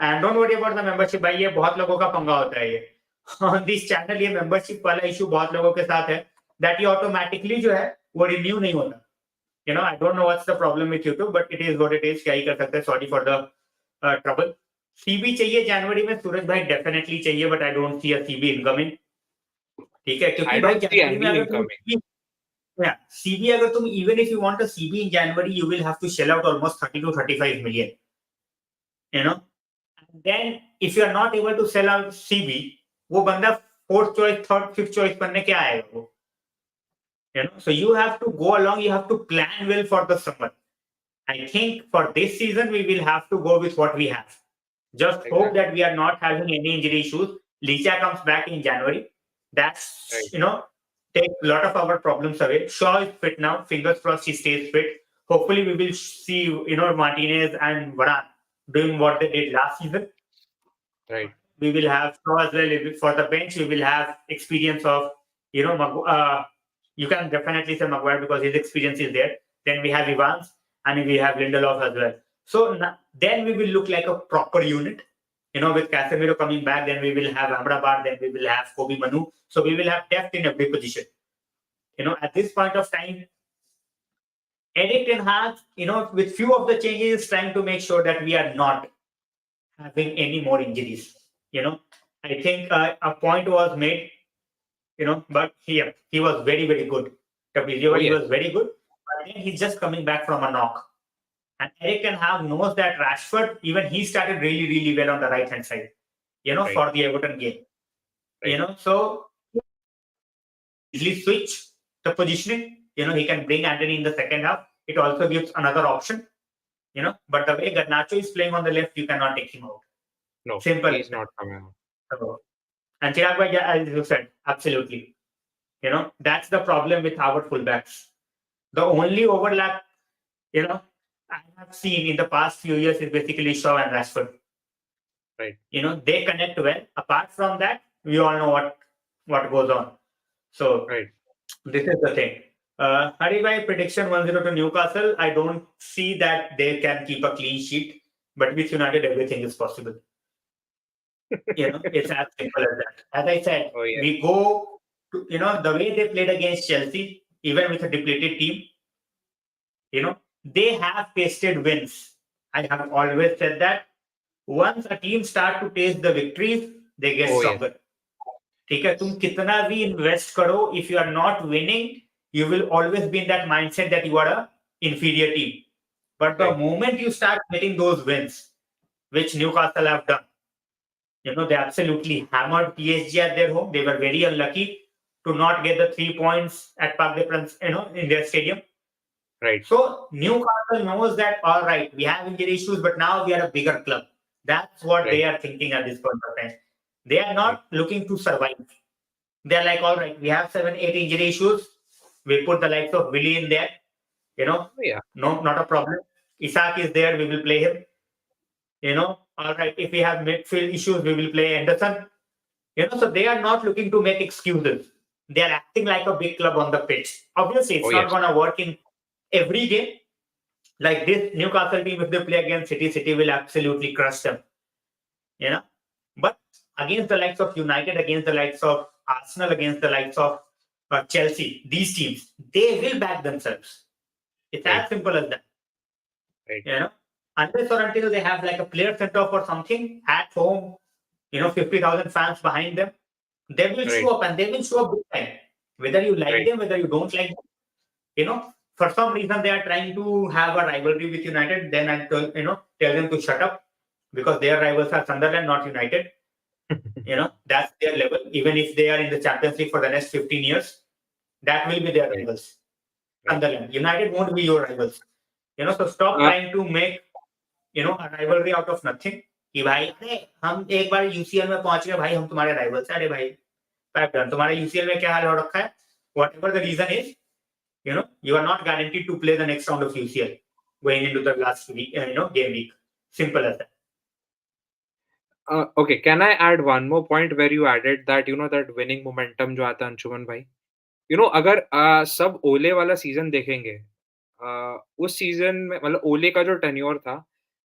and don't worry about the membership भाई, ये बहुत लोगों का पंगा होता है ये. On this channel ये membership वाला इशू बहुत लोगों के साथ है, that ये automatically जो है वो renew नहीं होता. I don't know what's the problem with YouTube, but it is what it is. क्या ही कर सकते हैं. Sorry for the trouble. CB चाहिए जनवरी में सूरज भाई, डेफिनेटली चाहिए, but I don't see a CB incoming. ठीक है, क्योंकि भाई जनवरी में अगर तुम CB अगर तुम even if you want a CB in January, you will have to shell out almost 30 to 35 million. And then if you are not able to sell out CB, वो बंदा fourth choice, third, fifth choice बनने क्या आएगा वो? So you have to go along, you have to plan well for the summer. I think for this season we will have to go with what we have. Just hope that we are not having any injury issues. Licha comes back in January. That's take a lot of our problems away. Shaw is fit now. Fingers crossed he stays fit. Hopefully we will see Martinez and Varane doing what they did last season. Right. We will have Shaw as well. For the bench, we will have experience of you can definitely say Maguire because his experience is there. Then we have Evans and we have Lindelof as well. So then we will look like a proper unit. With Casemiro coming back, then we will have Amrabat, then we will have Kobe Manu. So we will have depth in every position. At this point of time, Eric Ten Hag, with few of the changes, trying to make sure that we are not having any more injuries. I think a point was made, but he was very, very good. He was very good, but then he's just coming back from a knock. And Eric Ten Hag knows that Rashford, even he started really, really well on the right-hand side, Right. for the Everton game. Right. So easily switch the positioning. He can bring Anthony in the second half. It also gives another option. But the way Garnacho is playing on the left, you cannot take him out. No, Simple. he's not coming out. And Chirag bhai, as you said, absolutely. That's the problem with our fullbacks. The only overlap, I have seen in the past few years is basically Shaw and Rashford. Right. They connect well. Apart from that, we all know what goes on. So Right. This is the thing. Hari bhai, prediction 1-0 to Newcastle. I don't see that they can keep a clean sheet, but with United, everything is possible. It's as simple as that. As I said, we go to, the way they played against Chelsea, even with a depleted team, they have tasted wins. I have always said that once a team start to taste the victories, they get stronger. ठीक है, तुम कितना भी invest करो, if you are not winning, you will always be in that mindset that you are a inferior team. But the moment you start getting those wins, which Newcastle have done, they absolutely hammered PSG at their home. They were very unlucky to not get the 3 points at Parc des Princes, in their stadium. Right. So Newcastle knows that, all right, we have injury issues, but now we are a bigger club. That's what they are thinking at this point of time. They are not looking to survive. They're like, all right, we have 7, 8 injury issues. We put the likes of Willie in there. Yeah. No, not a problem. Isaac is there, we will play him. All right, if we have midfield issues, we will play Anderson. So they are not looking to make excuses. They are acting like a big club on the pitch. Obviously, it's not going to work in every game. Like this Newcastle team, if they play against City will absolutely crush them. But against the likes of United, against the likes of Arsenal, against the likes of Chelsea, these teams, they will back themselves. It's as simple as that. Right. Unless or until they have like a player sent off or something at home, 50,000 fans behind them, they will show up, and they will show up big time. Whether you like them, whether you don't like them, for some reason they are trying to have a rivalry with United. Then I tell them to shut up, because their rivals are Sunderland, not United. That's their level. Even if they are in the Champions League for the next 15 years, that will be their rivals. Sunderland, United won't be your rivals. So stop trying to make a rivalry out of nothing. कि भाई अरे हम एक बार UCL में पहुंच गए भाई, हम तुम्हारे राइवल्स। अरे भाई तुम्हारे यूसीएल में क्या हाल हो रखा है? Whatever the reason is, you are not guaranteed to play the next round of UCL going into the last week, game week. Simple as that. Okay, can I add one more point where you added that that winning momentum जो आता है अंशुमन भाई, अगर सब ओले वाला season देखेंगे, उस सीजन में मतलब ओले का जो टेन्योर था,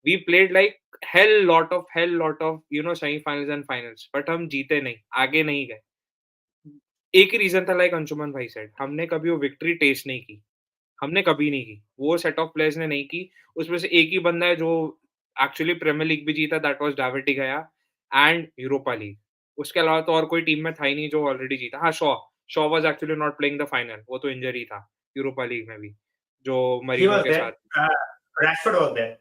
we played like hell lot of semi-finals and finals, but हम जीते नहीं, आगे नहीं गए। एक ही रीजन था, लाइक अंशुमन भाई सेड, हमने कभी वो विक्ट्री टेस्ट नहीं की, हमने कभी नहीं की, वो सेट ऑफ प्लेयर्स ने नहीं की। उसमें से एक ही बंदा है जो एक्चुअली प्रीमियर लीग भी जीता, दैट वाज डेविड डी गया एंड यूरोपा लीग। उसके अलावा तो और कोई टीम में था ही नहीं जो ऑलरेडी जीता। हाँ, Shaw was actually not playing the final, वो तो इंजरी था यूरोपा लीग में भी, जो मरीनो के साथ। Rashford was there.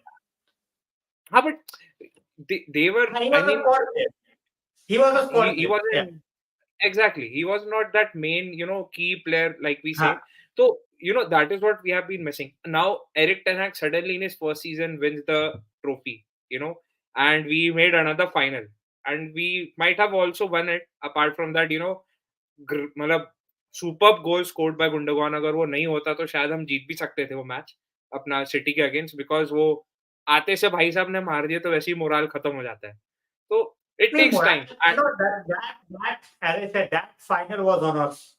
हाँ, but they were, I mean, he was a squad he wasn't, yeah. Exactly, he was not that main key player like we say. So that is what we have been missing. Now Eric Ten Hag suddenly in his first season wins the trophy, and we made another final, and we might have also won it. Apart from that, मतलब superb goal scored by Gundogan, अगर वो नहीं होता तो शायद हम जीत भी सकते थे वो मैच अपना सिटी के अगेंस्ट, बिकॉज वो आते से भाई साहब ने मार दिया तो वैसे ही मोरल खत्म हो जाता है। तो it takes time. That, as I said, that final was on us.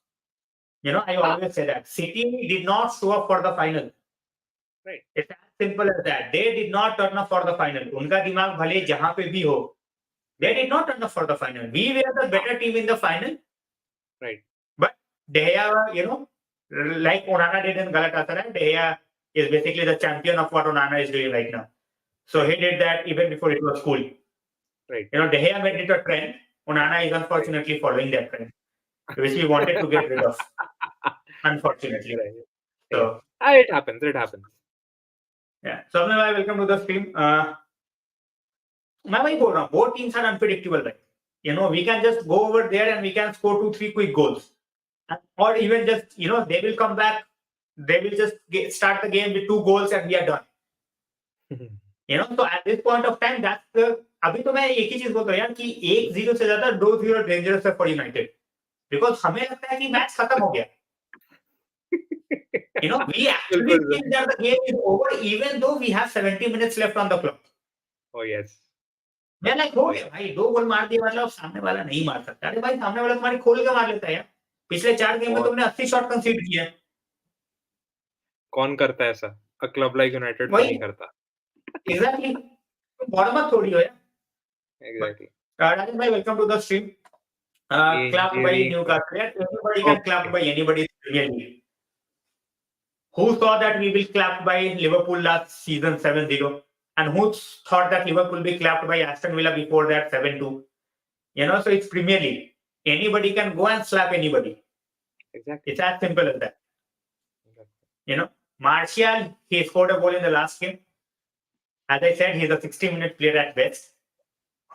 I always say that City did not show up for the final. Right. It's as simple as that. They did not turn up for the final. उनका दिमाग भले जहाँ पे भी हो, they did not turn up for the final. We were the better team in the final. Right. But De Gea, like Onana did in Galatasaray, De Gea is basically the champion of what Onana is doing right now. So he did that even before it was cool. Right. De Gea made it a trend. Onana is unfortunately following that trend, which we wanted to get rid of. Unfortunately. Right. So it happens. It happens. Yeah. So Abhinay, welcome to the stream. मैं वही बोल रहा हूँ, both teams are unpredictable, right? We can just go over there and we can score 2-3 quick goals, or even just they will come back, they will just start the game with 2 goals and we are done. So at this point of time, that's the अभी तो मैं एक ही चीज बोल रहा हूँ यार कि 1-0 से ज्यादा 2-0 डेंजरस है फॉर यूनाइटेड, बिकॉज हमें लगता है कि मैच खत्म हो गया। we actually think that the game is over even though we have 70 minutes left on the clock. Oh yes. मैं लाइक हो गया भाई, 2 गोल मार दिए, मतलब सामने वाला नहीं मार सकता। अरे भाई सामने वाला तुम्हारी खोल के मार लेता है यार। पिछले 4 गेम में तुमने 80 शॉट कंसीड किए हैं। कौन करता है ऐसा? अ क्लब लाइक यूनाइटेड तो नहीं करता। एग्जैक्टली, बॉर्डर मत थोड़ी हो यार। Exactly. Rajesh bhai, welcome to the stream. Clapped by Newcastle. Anybody can clap by anybody. Really. Who saw that we will clap by Liverpool last season 7-0, and who thought that Liverpool will be clapped by Aston Villa before that 7-2? So it's Premier League. Anybody can go and slap anybody. Exactly. It's as simple as that. Exactly. Martial, he scored a goal in the last game. As I said, he's a 60-minute player at best.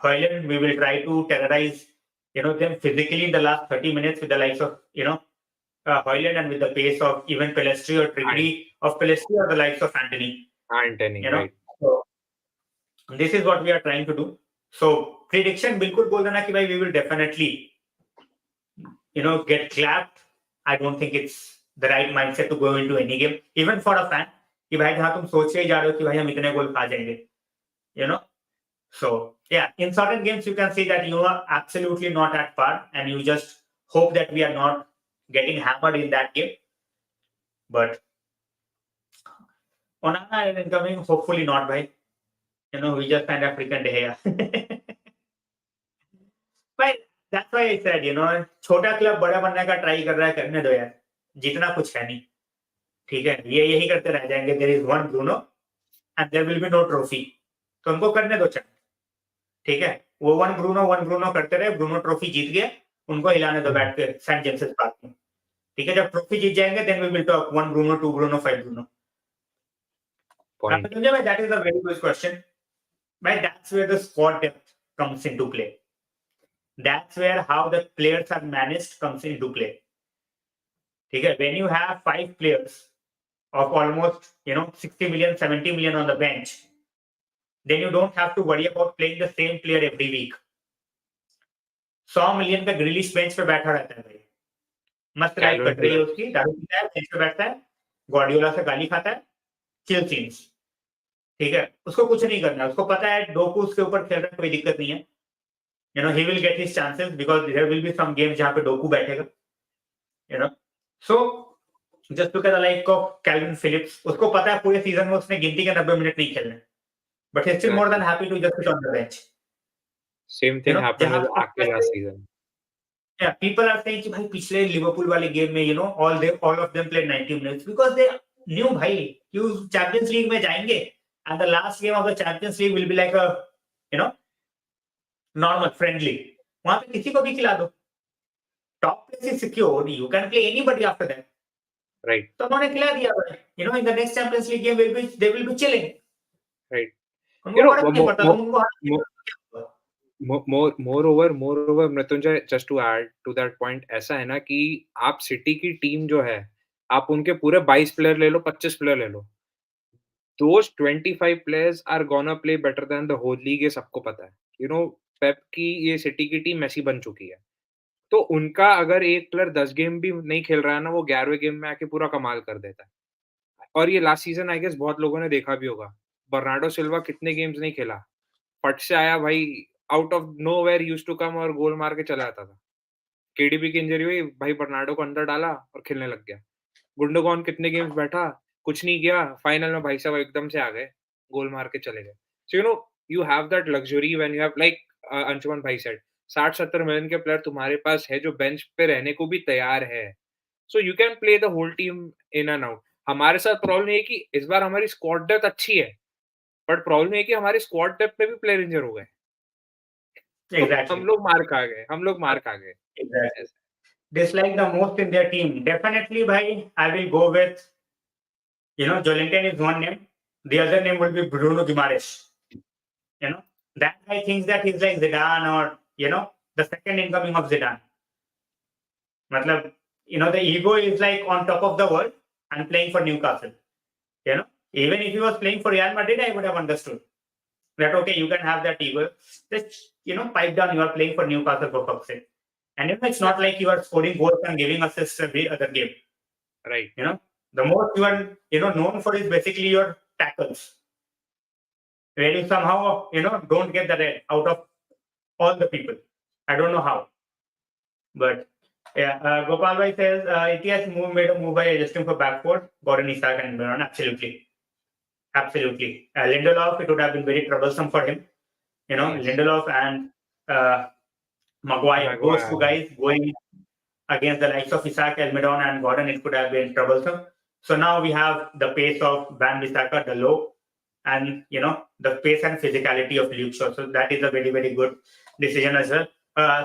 Højlund, we will try to terrorize them physically in the last 30 minutes with the likes of, Hoyland, and with the pace of even Pelestri or Trippier of Pelestri or the likes of Anthony. Right. So this is what we are trying to do. So prediction, बिल्कुल बोल देना कि भाई we will definitely, get clapped. I don't think it's the right mindset to go into any game, even for a fan. कि भाई जहाँ तुम सोच के ही जा रहे हो कि भाई हम इतने गोल खा जाएंगे, So yeah, in certain games you can see that you are absolutely not at par, and you just hope that we are not getting hammered in that game. But Onana is incoming, hopefully not, bhai. We just kind of freaking here. But that's why I said, छोटा club बड़ा बनने का try कर रहा है, करने दो यार, जितना कुछ है नहीं, ठीक है, ये यही करते रह जाएंगे. There is one Bruno and there will be no trophy. तो उनको करने दो चल, ठीक है, वो वन ब्रूनो करते रहे. ब्रूनो ट्रॉफी जीत गया, उनको हिलाने दो बैठ के सेंट जेम्सेस पार्क में, ठीक है. जब ट्रॉफी जीत जाएंगे then we will talk one Bruno, two Bruno, five Bruno. That is a very good question. But that's where the squad depth comes into play. That's where how the players are managed comes into play. Okay, when you have 5 players of almost 60 million, 70 million on the bench, then you don't have to worry about playing the same player every week. 100 million का ग्रिलिश bench पे बैठा रहता है भाई, मस्त life cut रही है उसकी, दारू पीता है, बेंच पे बैठता है, गार्डियोला से गाली खाता है, चिल सीन्स, ठीक है. उसको कुछ नहीं करना है, उसको पता है डोकू उसके ऊपर खेल रहा है, कोई दिक्कत नहीं है. He will get his chances because there will be some games जहाँ पे डोकू बैठेगा. So just look at the like of Calvin Phillips. उसको पता है पूरे सीजन में उसने गिनती के 90 मिनट नहीं खेलने, but he's still more than happy to just sit on the bench. Same thing happened with Ake last season. Yeah, people are saying कि भाई पिछले लिवरपूल वाले गेम में all of them played 90 minutes because they knew भाई कि champions league में जाएंगे, and the last game of the Champions League will be like a normal friendly. वहां पे किसी को भी खिला दो, top place is secure, you can play anybody after that. Right. तो उन्होंने खिला दिया भाई. in the next Champions League game they will be chilling. Right. Moreover, Mrityunjay, just to add to that point, ऐसा है ना कि आप सिटी की टीम जो है, आप उनके पूरे 22 प्लेयर ले लो, 25 प्लेयर ले लो, those 25 players are gonna play better than the whole league, ये सबको पता है. पेप की ये सिटी की टीम मैसी बन चुकी है, तो उनका अगर एक प्लेयर 10 गेम भी नहीं खेल रहा है ना, वो 11वें गेम में आके पूरा कमाल कर देता है. और ये लास्ट सीजन आई गेस बहुत लोगों ने देखा भी होगा, बर्नार्डो सिल्वा कितने गेम्स नहीं खेला, फट से आया भाई, out of nowhere used to come और गोल मार के चला जाता था. केडीबी की इंजरी हुई, भाई बर्नार्डो को अंदर डाला और खेलने लग गया. गुंडोगॉन कितने गेम्स बैठा, कुछ नहीं किया, फाइनल में भाई साहब एकदम से आ गए, गोल मार के चले गए. सो you have that luxury when you have like Anshuman भाई said, 60-70 मिलियन के प्लेयर तुम्हारे पास है जो बेंच पे रहने को भी तैयार है. So you can play the whole team in and out. हमारे साथ प्रॉब्लम ये है कि इस बार हमारी स्क्वाड डेप्थ अच्छी है, बट प्रॉब्लम ये है कि हमारी स्क्वाड डेप्थ पे भी प्लेयर इंजर हो गए. Exactly. हम लोग मार खा गए. Exactly. Dislike the most in their team. Definitely, bhai, I will go with, Jolinton is one name. The other name will be Bruno Guimaraes. That guy thinks that he's like Zidane or, the second incoming of Zidane. Matlab, the ego is like on top of the world and playing for Newcastle. Even if he was playing for Real Madrid, I would have understood that, okay, you can have that ego. Just, pipe down, you are playing for Newcastle for fuck's sake. And it's not like you are scoring goals and giving assists every other game. Right. The most you are, known for is basically your tackles, where you somehow, don't get the red out of all the people. I don't know how. But yeah, Gopal Bhai says ETS made a move by adjusting for backboard, Gordon Isak and Miron. Absolutely. Lindelof, it would have been very troublesome for him. Yes. Lindelof and Maguire, those two guys going against the likes of Isak, Almiron and Gordon, it could have been troublesome. So now we have the pace of Wan-Bissaka, the low, and the pace and physicality of Luke Shaw. So that is a very, very good decision as well.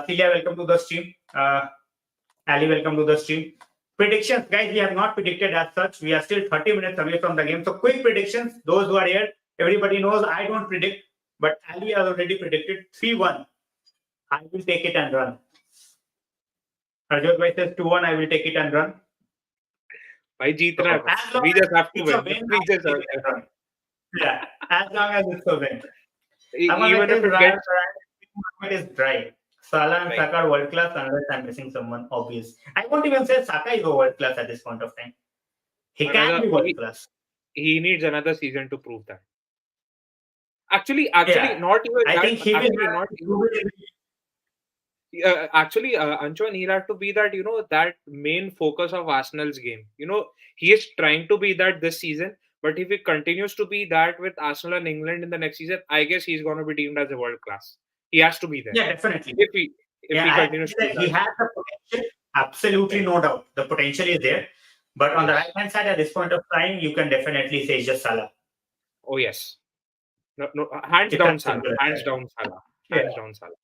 Celia, welcome to the stream. Ali, welcome to the stream. Predictions, guys, we have not predicted as such. We are still 30 minutes away from the game. So quick predictions, those who are here, everybody knows I don't predict, but Ali has already predicted 3-1. I will take it and run. Harjot Bhai says 2-1, I will take it and run. भाई जीतना So है as बस. long We as just have to it's a win. win, We I will just take have it to. and run. Yeah, as long as it's a win. I'm Even like if this it gets market is dry. Salah and right. Saka are world class unless I'm missing someone obvious. I won't even say Saka is a world class at this point of time. He can Another be world class. he needs another season to prove that. Actually, Yeah, not even I that. think he will Actually, have not to even. prove it. Actually, Anshul, he'll have to be that, that main focus of Arsenal's game. He is trying to be that this season, but if he continues to be that with Arsenal and England in the next season, I guess he's going to be deemed as a world class. He has to be there Yeah, definitely. if he if Yeah, he I agree continues to do that he that. has the potential. Absolutely, Right. no doubt. The potential is there. But on the right Yes. hand side, at this point of time, you can definitely say it's just Salah. Oh yes. No, no. Hands It's down, as Salah. simple as Hands that. down, Salah. Yeah, Hands down, Salah.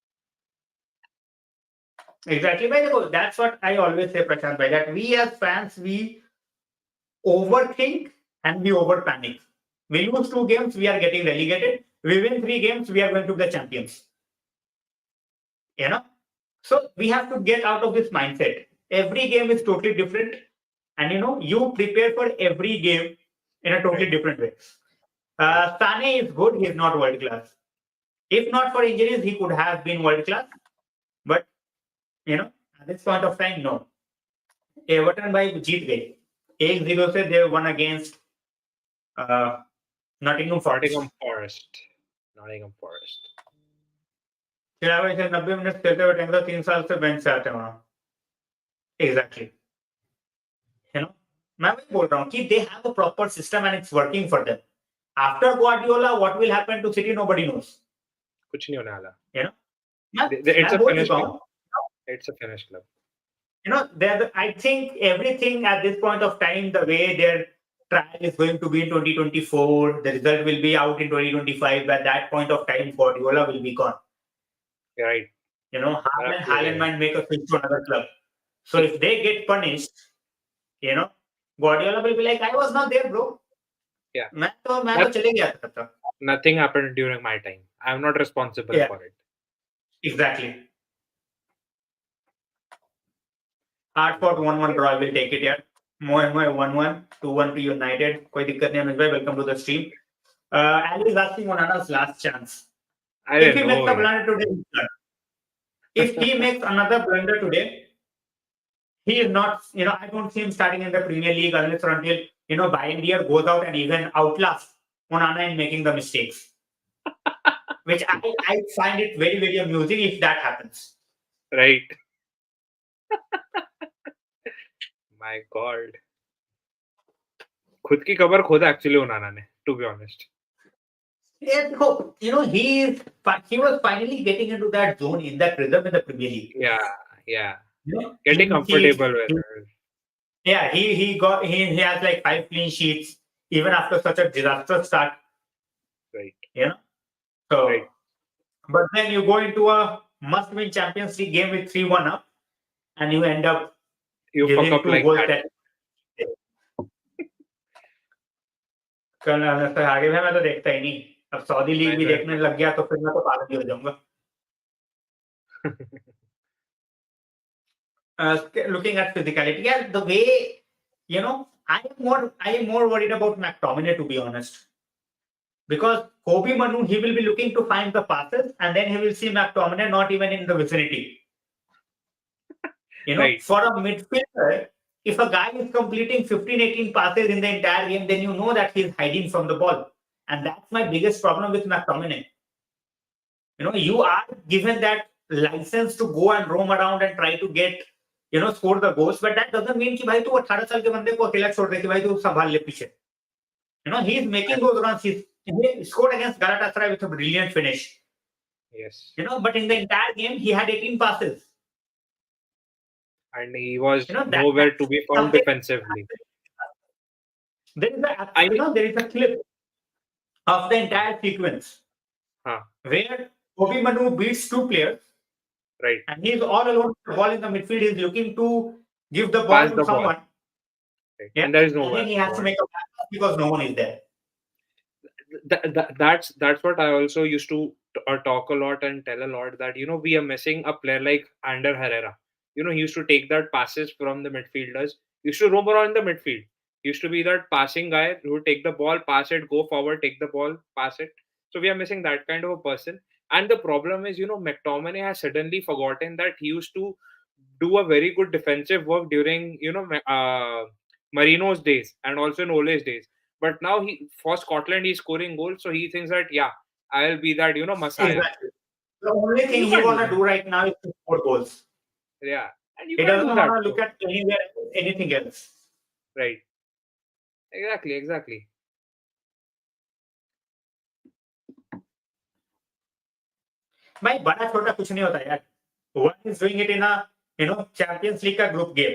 exactly. By the way, that's what I always say, Prashant, by that we as fans, we overthink and we over panic. We lose 2 games, we are getting relegated. We win 3 games, we are going to be the champions. You know? So we have to get out of this mindset. Every game is totally different. And you prepare for every game in a totally Right. different way. Right. Sane is good, he is not world class. If not for injuries, he could have been world class. But at this point of time, no. Everton by जीत गई 1-0 से they won against uh, Nottingham Forest. Nottingham Forest. Nottingham Forest. चिराग भाई से 90 minute खेलते हुए tank 3 साल से bench से आते हैं वहां एग्जैक्टली मैं वही बोल रहा हूँ कि they have a proper system and it's working for them after Guardiola what will happen to City nobody knows कुछ नहीं होने वाला. you know मैं It's मैं a बोल finished चुका club. हूँ It's a finished club. I think everything at this point of time the way their trial is going to be in 2024 the result will be out in 2025 at that point of time Guardiola will be gone. You're right. You're Haaland absolutely right. might make a switch to another club. So if they get punished, Guardiola will be like, I was not there, bro. Yeah. मैं तो चले गया था. Nothing happened during my time. I'm not responsible Yeah, for it. exactly. Hard fought 1-1 draw. I will take it here. More 1-1, 2-1 to United. कोई दिक्कत नहीं अनुज भाई. Welcome to the stream. Ali is asking Onana's last chance. I If don't he makes know. a Yeah. blunder today, he's done. If he makes another blunder today, he is not. I don't see him starting in the Premier League unless or until Bayern goes out and even outlasts Onana in making the mistakes. Which I find it very very amusing if that happens. Right. My God. खुद की cover खोदा actually ओनाना ने, to be honest. Yeah, he was finally getting into that zone in that rhythm in the Premier League. Yeah. Getting comfortable with it. Yeah, he has like 5 clean sheets even after such a disastrous start. Right. So, Right. but then you go into a must-win Champions League game with 3-1 up, and you end up You fuck giving up 2 like goals that. कल आगे मैं तो देखता ही नहीं. अब Saudi league भी मैं- देखने लग गया तो फिर मैं तो पागल ही हो जाऊंगा. Looking at physicality, yeah, the way I am more worried about McTominay, to be honest, because Kobe Manu he will be looking to find the passes, and then he will see McTominay not even in the vicinity. Right. For a midfielder, if a guy is completing 15, 18 passes in the entire game, then you know that he's hiding from the ball, and that's my biggest problem with McTominay. You are given that license to go and roam around and try to get score the goals, but that doesn't mean कि भाई तू 18 साल के बंदे को अकेला छोड़ दे कि भाई तू संभाल ले पीछे. He is making those runs. He scored against Galatasaray with a brilliant finish. Yes. But in the entire game he had 18 passes. And he was That- nowhere to that's be found something- defensively. There is a clip of the entire sequence where Kobe Manu beats 2 players. Right. And he's all alone with the ball in the midfield. He's looking to give the ball Pass to the ball. someone. Right. Yeah. And there is no And one. then he has to make a pass because no one is there. That's what I also used to talk a lot and tell a lot that we are missing a player like Ander Herrera. he used to take that passes from the midfielders. He used to roam around the midfield. He used to be that passing guy who would take the ball, pass it, go forward, take the ball, pass it. So we are missing that kind of a person. And the problem is, McTominay has suddenly forgotten that he used to do a very good defensive work during, Marino's days and also in Ole's days. But now for Scotland, he's scoring goals. So he thinks that, yeah, I'll be that, messiah. Exactly. The only thing You he can't do wanna that. do right now is to score goals. Yeah. And you He can't doesn't do that. wanna look at anywhere anything else. Right. Exactly. भाई बड़ा छोटा कुछ नहीं होता यार. One is doing it in a champions league का group game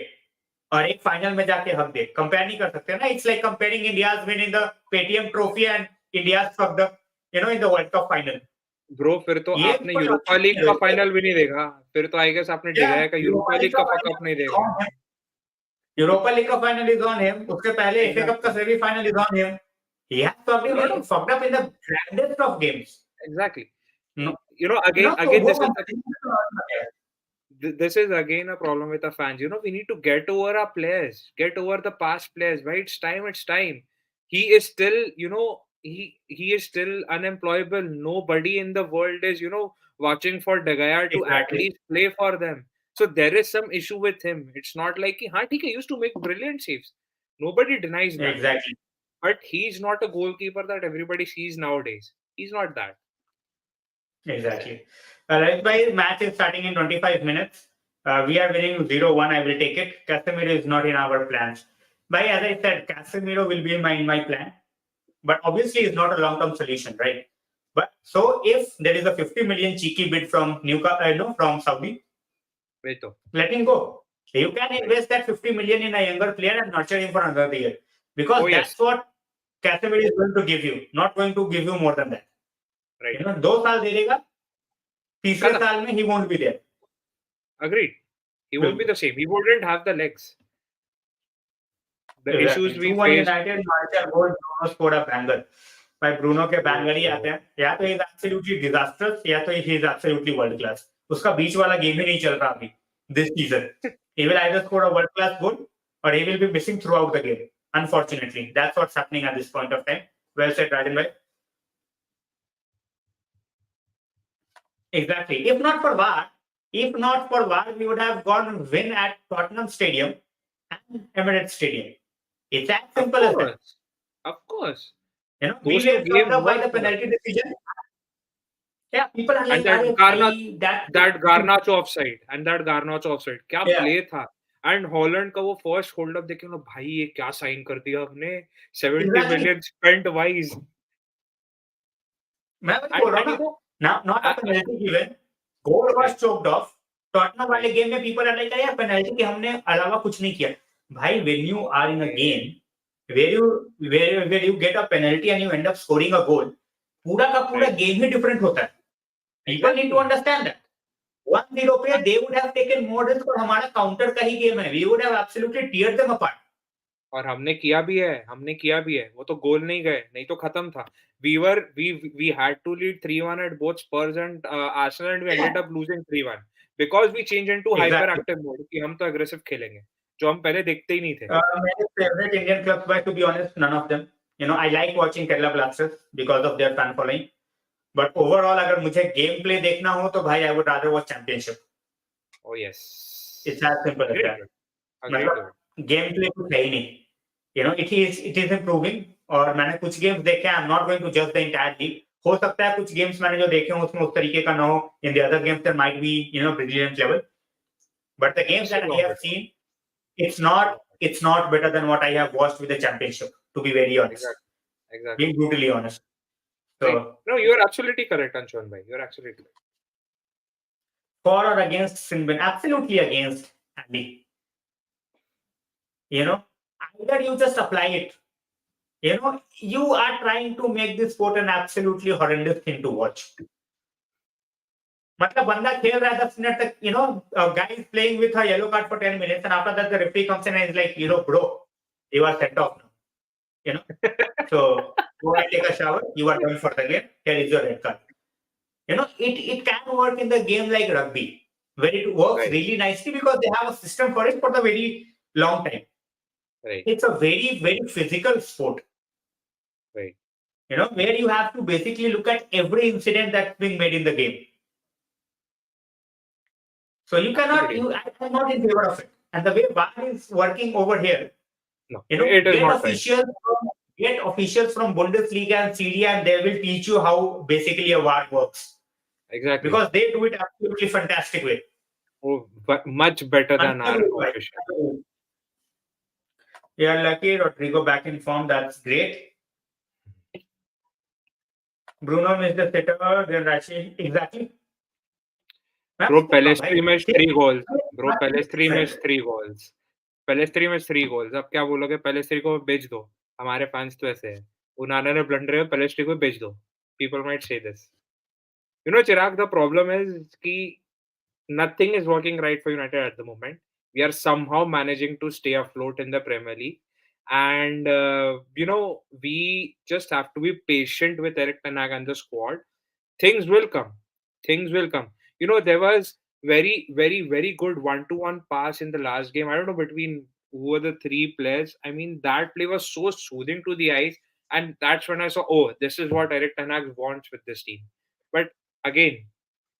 और एक फाइनल में जाके हक दे. कंपेयर नहीं कर सकते ना. It's like comparing India's win in the Paytm trophy and India's fuck the in the world cup final. Bro फिर तो ये आपने कुछ यूरोपा अच्छा लीग नहीं का है. फाइनल भी नहीं देखा. फिर तो आई गेस आपने डिगाया का यूरोपा लीग का फकअप नहीं देखा. यूरोपा लीग का फाइनल इज ऑन हिम. उसके पहले एफए कप का Exactly. Semifinal is on him. He has probably Lot of fucked up in the grandest of games. exactly. No, so Again, वो this is again a problem with the fans. We need to get over our players, get over the past players. Right? It's time. He is still, he is still unemployable. Nobody in the world is, watching for De Gea to at exactly, least play for them. So there is some issue with him. It's not like he used to make brilliant saves. Nobody denies that. exactly, But he's not a goalkeeper that everybody sees nowadays. He's not that. exactly. Right, by match is starting in 25 minutes. We are winning 0-1. I will take it. Casemiro is not in our plans. By as I said, Casemiro will be in my plan, but obviously is not a long-term solution, right? But so if there is a 50 million cheeky bid from Newcastle, from Saudi, Wait, though. let him go. You can invest that 50 million in a younger player and nurture him for another year, because Oh, yes. that's what Casemiro is going to give you. Not going to give you more than that. Right. 2 साल दे देगा. तीसरे Kada. साल में he won't be there. Agreed. He won't be the same. He wouldn't have the legs. The issues we 2-1 face. United, Martial goal, Bruno scored a banger. भाई Bruno के banger ही आते हैं. या तो he is absolutely disastrous, या तो he is absolutely world class. उसका बीच वाला गेम ही नहीं चल रहा अभी this season. He will either score a world class goal or he will be missing throughout the game. Unfortunately, that's what's happening at this point of time. Well said, Rajan bhai. Exactly. If not for VAR, we would have gone win at Tottenham Stadium and Emirates Stadium. It's as simple as that. Of course. We Those were two games fucked up by were the penalty decision. Yeah, people are like, and that that Garnacho offside and that Garnacho offside. क्या Yeah. play था. And Holland का वो first hold up देखे ना भाई ये क्या sign कर दिया आपने 70 Exactly. million spent wise. मैं वही बोल रहा हूँ ना. Not a penalty given. Goal was choked off. Tottenham वाले game में people are like, यार penalty के हमने अलावा कुछ नहीं किया. भाई, when you are in a game where you get a penalty and you end up scoring a goal, पूरा का पूरा game ही different होता है. People need to understand that. 1-0 पे they would have taken more risk और हमारा counter का ही game है. We would have absolutely teared them apart. और हमने किया भी है. वो तो गोल नहीं गए, नहीं तो खत्म था. We had to lead 3-1 at both Spurs and Arsenal and we ended up losing 3-1 because we changed into hyperactive mode कि हम तो aggressive खेलेंगे, जो हम पहले देखते ही नहीं थे. My favorite Indian clubs, but to be honest, none of them. I like watching Kerala Blasters because of their fan following. But overall, अगर मुझे game play देखना हो तो भाई I would rather watch Championship. Oh yes. It's as simple as that. मतलब game play कुछ है ही नहीं. It is improving. और मैंने कुछ games देखे. I'm not going to judge the entire league. हो सकता है कुछ games मैंने जो देखे हो उसमें उस तरीके का ना हो. In the other games there might be brilliant level. But the games that I have seen, it's not better than what I have watched with the Championship. To be very honest. Exactly. Being brutally honest. So no, you are absolutely correct, Anshuman bhai. You are absolutely correct. For or against Sinbin? Absolutely against, Andy. Either you just apply it. You are trying to make this sport an absolutely horrendous thing to watch. मतलब बंदा खेल रहा है 10 minute तक, a guy is playing with a yellow card for 10 minutes and after that the referee comes in and is like, bro, you are sent off now. So go and take a shower. You are done for the game. Here is your red card. It can work in the game like rugby, where it works Right. really nicely because they have a system for it for the very long time. Right. It's a very, very physical sport, Right. where you have to basically look at every incident that's being made in the game. So you cannot, Absolutely. I'm not in favor of it. And the way VAR is working over here, No, it is get not right. officials from Bundesliga and Serie A, and they will teach you how basically a VAR works Exactly. because they do it absolutely fantastic way. Oh, but much better than our Unbelievable. official. Yeah, lucky Rodrigo back in form. That's great. Bruno missed the sitter. Then Rashi. Exactly. मैं Bro, आपसे बोल रहा हूँ भाई, Pelestri missed 3 goals. Bro, बात Pelestri different. missed 3 goals. Pelestri missed 3 goals. अब क्या बोलोगे? Pelestri को बेच दो. हमारे फैंस तो ऐसे हैं. उनाना ने ब्लंडर है, Pelestri को बेच दो. People might say this. You know, Chirag, the problem is कि nothing is working right for United at the moment. We are somehow managing to stay afloat in the Premier League. And, we just have to be patient with Eric Ten Hag and the squad. Things will come. Things will come. There was very, very, very good one-to-one pass in the last game. I don't know between who were the three players. I mean, that play was so soothing to the eyes. And that's when I saw, oh, this is what Eric Ten Hag wants with this team. But again,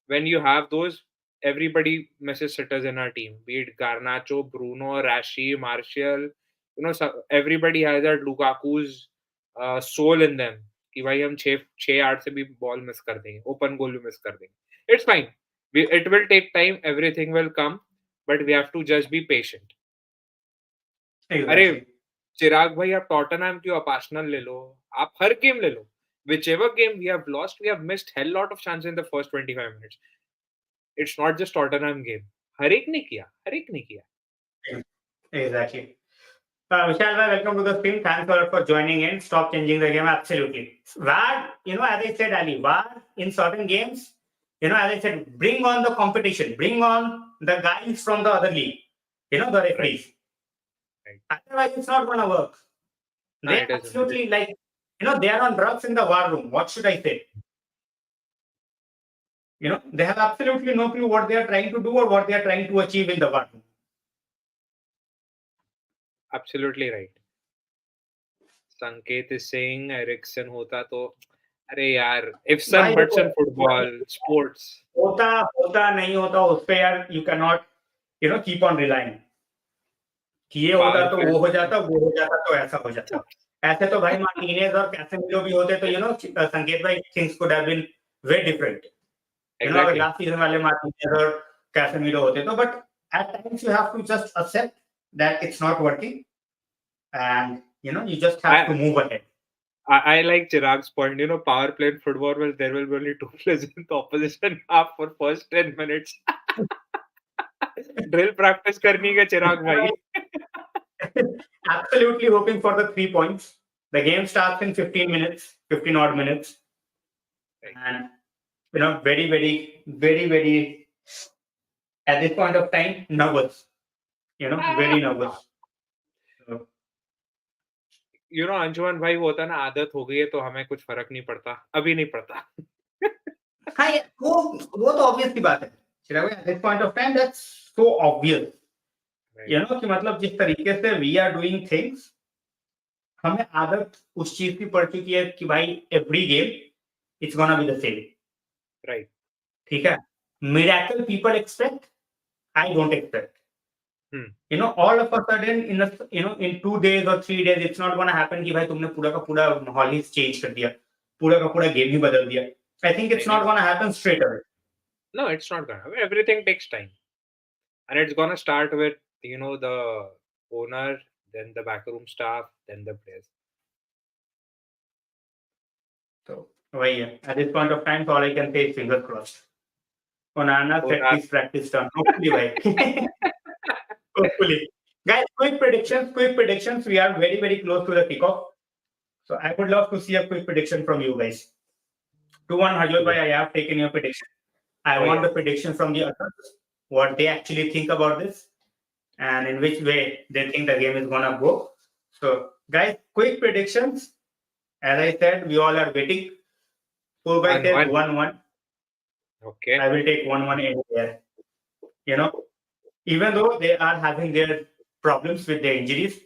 when you have those, everybody misses sitters in our team. Be it Garnacho, Bruno, Rashi, Martial. Everybody has that Lukaku's soul in them. कि भाई हम 6-8 से भी ball miss कर देंगे, open गोल भी miss कर देंगे. It's fine. It will take time. Everything will come, but we have to just be patient. अरे Exactly. चिराग भाई आप टॉटनहम क्यों, आप आर्सेनल ले लो, आप हर गेम ले लो. Whichever game we have lost, we have missed hell lot of chances in the first 25 minutes. It's not just Tottenham game. हर एक ने किया. Exactly. Vishal, welcome to the stream. Thanks a lot for joining in. Stop changing the game. Absolutely. VAR, as I said, Ali, VAR in certain games, as I said, bring on the competition, bring on the guys from the other league, the referees. Right. Otherwise, it's not going to work. No, They it isn't. absolutely they are on drugs in the war room. What should I say? They have absolutely no clue what they are trying to do or what they are trying to achieve in the war room. Absolutely right. Sanket is saying Ericsson होता तो अरे यार, if son but son football sports होता नहीं होता उस पे यार you cannot keep on relying कि ये होता तो वो हो जाता तो ऐसा हो जाता. ऐसे तो भाई मार्टिनेज और कैसेमिरो भी होते तो संकेत भाई things could have been very different. अगर लास्ट सीजन वाले मार्टिनेज और कैसेमिरो होते तो, but at times you have to just accept that it's not working and you just have to move ahead. I like Chirag's point. Power play in football, well, there will be only 2 players in the opposition half for first 10 minutes. Drill practice करनी है Chirag भाई. Absolutely hoping for the 3 points. The game starts in 15 odd minutes. And, very, very, very, very, at this point of time, nervous. Very nervous. So, Anshuman भाई वो होता ना, आदत हो गई है तो हमें कुछ फर्क नहीं पड़ता, अभी नहीं पड़ता. हाँ, वो तो obvious की बात है. At this point of time, that's so obvious. कि मतलब जिस तरीके से we are doing things, हमें आदत उस चीज की पड़ चुकी है कि भाई every game it's gonna be the same. Right. ठीक है. Miracle people expect, I don't expect. All of a sudden in 2 days or 3 days it's not gonna happen कि भाई तुमने पूरा का पूरा माहौल ही चेंज कर दिया, पूरा का पूरा गेम ही बदल दिया. I think it's not gonna happen straight away. No, it's not gonna. Everything takes time, and it's gonna start with the owner, then the backroom staff, then the players. So वही है. At this point of time, so all I can say is fingers crossed. Onana set this practice done. Hopefully, bhai. Hopefully. Guys, quick predictions. We are very, very close to the kickoff. So I would love to see a quick prediction from you guys. 2-1 Harjot bhai, I have taken your prediction. I want the prediction from the others, what they actually think about this and in which way they think the game is gonna go. So guys, quick predictions. As I said, we all are waiting. Pool guy says 1-1. Okay. I will take 1-1 in here. you know, even though they are having their problems with their injuries.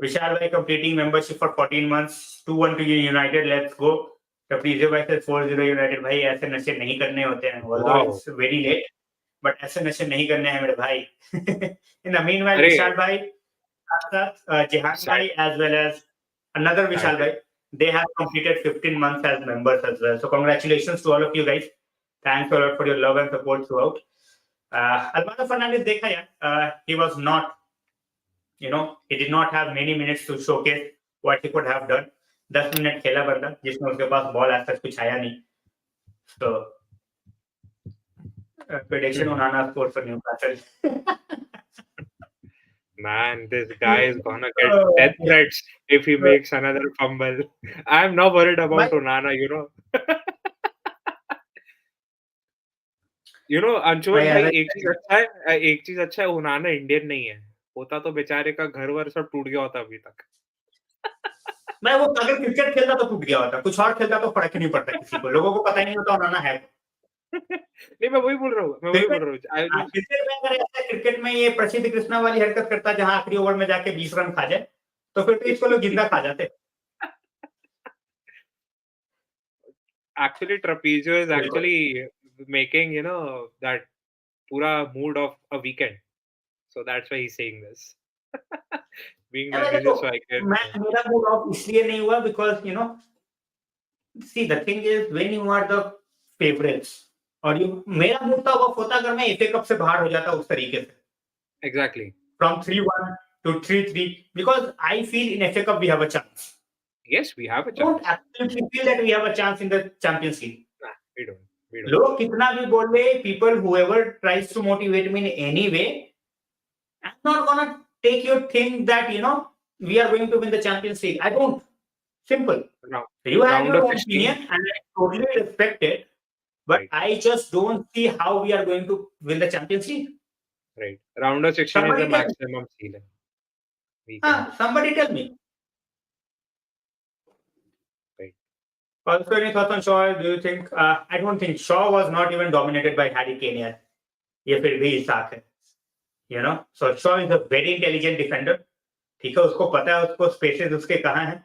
Vishal Bhai completing membership for 14 months, 2-1 to United, let's go. Caprizo Bhai says 4-0 United. भाई ऐसे नशे नहीं करने होते हैं, although Wow. it's very late, but ऐसे नशे नहीं करने हैं मेरे भाई. In the meanwhile, अरे Vishal Bhai, Jihan sad, Bhai, as well as another sad. Vishal Bhai, they have completed 15 months as members as well. So congratulations to all of you guys. Thanks a lot for your love and support throughout. Alvaro Fernandez देखा यार, he was not, he did not have many minutes to showcase what he could have done. 10 minute खेला बंदा जिसमें उसके पास ball आज तक कुछ आया नहीं. So prediction Onana scores for Newcastle. Man, this guy is gonna get Oh, death threats if he makes another fumble. I'm not worried about भाई Onana, you know. You know, Anshuman भाई भाई ऐसा एक चीज अच्छा है ओनाना इंडियन नहीं है. होता तो बेचारे का घर वर सब टूट गया होता अभी तक. मैं वो अगर क्रिकेट खेलता तो टूट गया होता, कुछ और खेलता तो फर्क ही नहीं पड़ता किसी को, लोगों को पता ही नहीं होता ओनाना है. नहीं मैं वही बोल रहा हूँ क्रिकेट में अगर ऐसा क्रिकेट में ये प्रसिद्ध कृष्णा वाली हरकत करता जहां आखिरी ओवर में जाके 20 रन खा जाए, तो फिर तो इसको लोग जिंदा खा जाते. actually Trapezio is actually making that pura mood of a weekend, so that's why he's saying this. Being manager so I can मेरा मूड ऑफ इसलिए नहीं हुआ because see the thing is when you are the favourites और मेरा mood तब of होता अगर मैं एफए कप से बाहर हो जाता उस तरीके से. exactly From 3-1 to 3-3 because I feel in FA Cup we have a chance. yes we have a I don't chance. absolutely feel that we have a chance in the Champions League. Nah, we don't. लोग कितना भी बोल ले, people whoever tries to motivate me in any way, I'm not gonna take your thing that we are going to win the Champions League. I don't. Simple. Now, You have round your of own 16 opinion and I totally respect it, but right. I just don't see how we are going to win the Champions League. Right. Round of 16 Somebody is the tell me. maximum ceiling. We can Somebody tell me. right. Also, any thoughts on Shaw? Do you think? I don't think Shaw was not even dominated by Harry Kane yet. ये फिर भी साथ है. So Shaw is a very intelligent defender. ठीक है, उसको पता है उसको spaces उसके कहाँ हैं.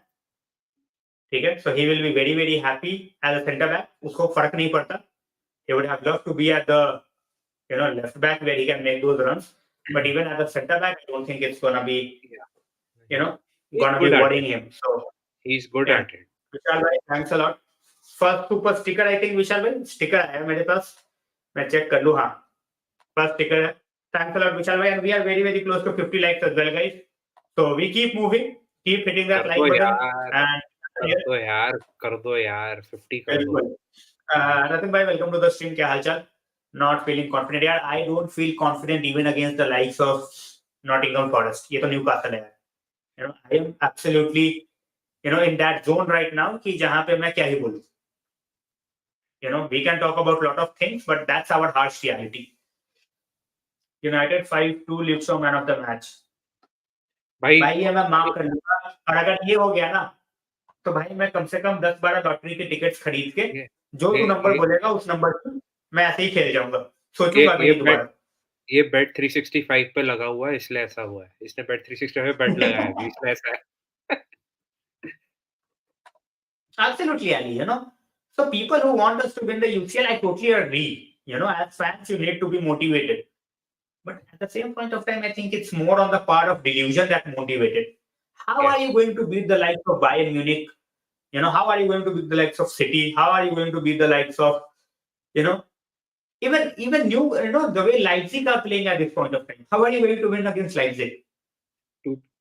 ठीक है, so he will be very very happy as a centre back. उसको फर्क नहीं पड़ता. He would have loved to be at the left back where he can make those runs. But even as a centre back, I don't think it's gonna be gonna be worrying him. So he's good yeah. at it. Vishal भाई thanks a lot. First super sticker I think Vishal भाई sticker आया मेरे पास, मैं check कर लूं. हाँ first sticker है. Thanks a lot Vishal भाई and we are very very close to 50 likes as well guys. So we keep moving, keep hitting that like button and कर दो यार 50 कर दो. नथिंग भाई वेलकम टू द स्ट्रीम. क्या हालचाल? नॉट फीलिंग कॉन्फिडेंट यार. I don't feel confident even against the likes of Nottingham forest. ये तो न्यूकासल है यार. I am absolutely in that zone right now कि जहां पे मैं क्या ही बोलूं. We can talk about a lot of things, but that's our harsh reality. United 5-2 lives on man of the match. भाई ये मैं माफ कर लूंगा, और अगर ये हो गया ना तो भाई मैं कम से कम 10-12 लॉटरी के टिकट्स खरीद के जो तू नंबर बोलेगा उस नंबर पे मैं ऐसे ही खेल जाऊंगा. सोचूंगा भी दोबारा. ये bet 365 पे लगा हुआ है इसलिए ऐसा हुआ है. इसने bet 365 पे bet लगाया है इसलिए ऐसा है. Absolutely, Ali. So people who want us to win the UCL, I totally agree. As fans, you need to be motivated. But at the same point of time, I think it's more on the part of delusion that motivated. How are you going to beat the likes of Bayern Munich? How are you going to beat the likes of City? How are you going to beat the likes of, even new, the way Leipzig are playing at this point of time? How are you going to win against Leipzig?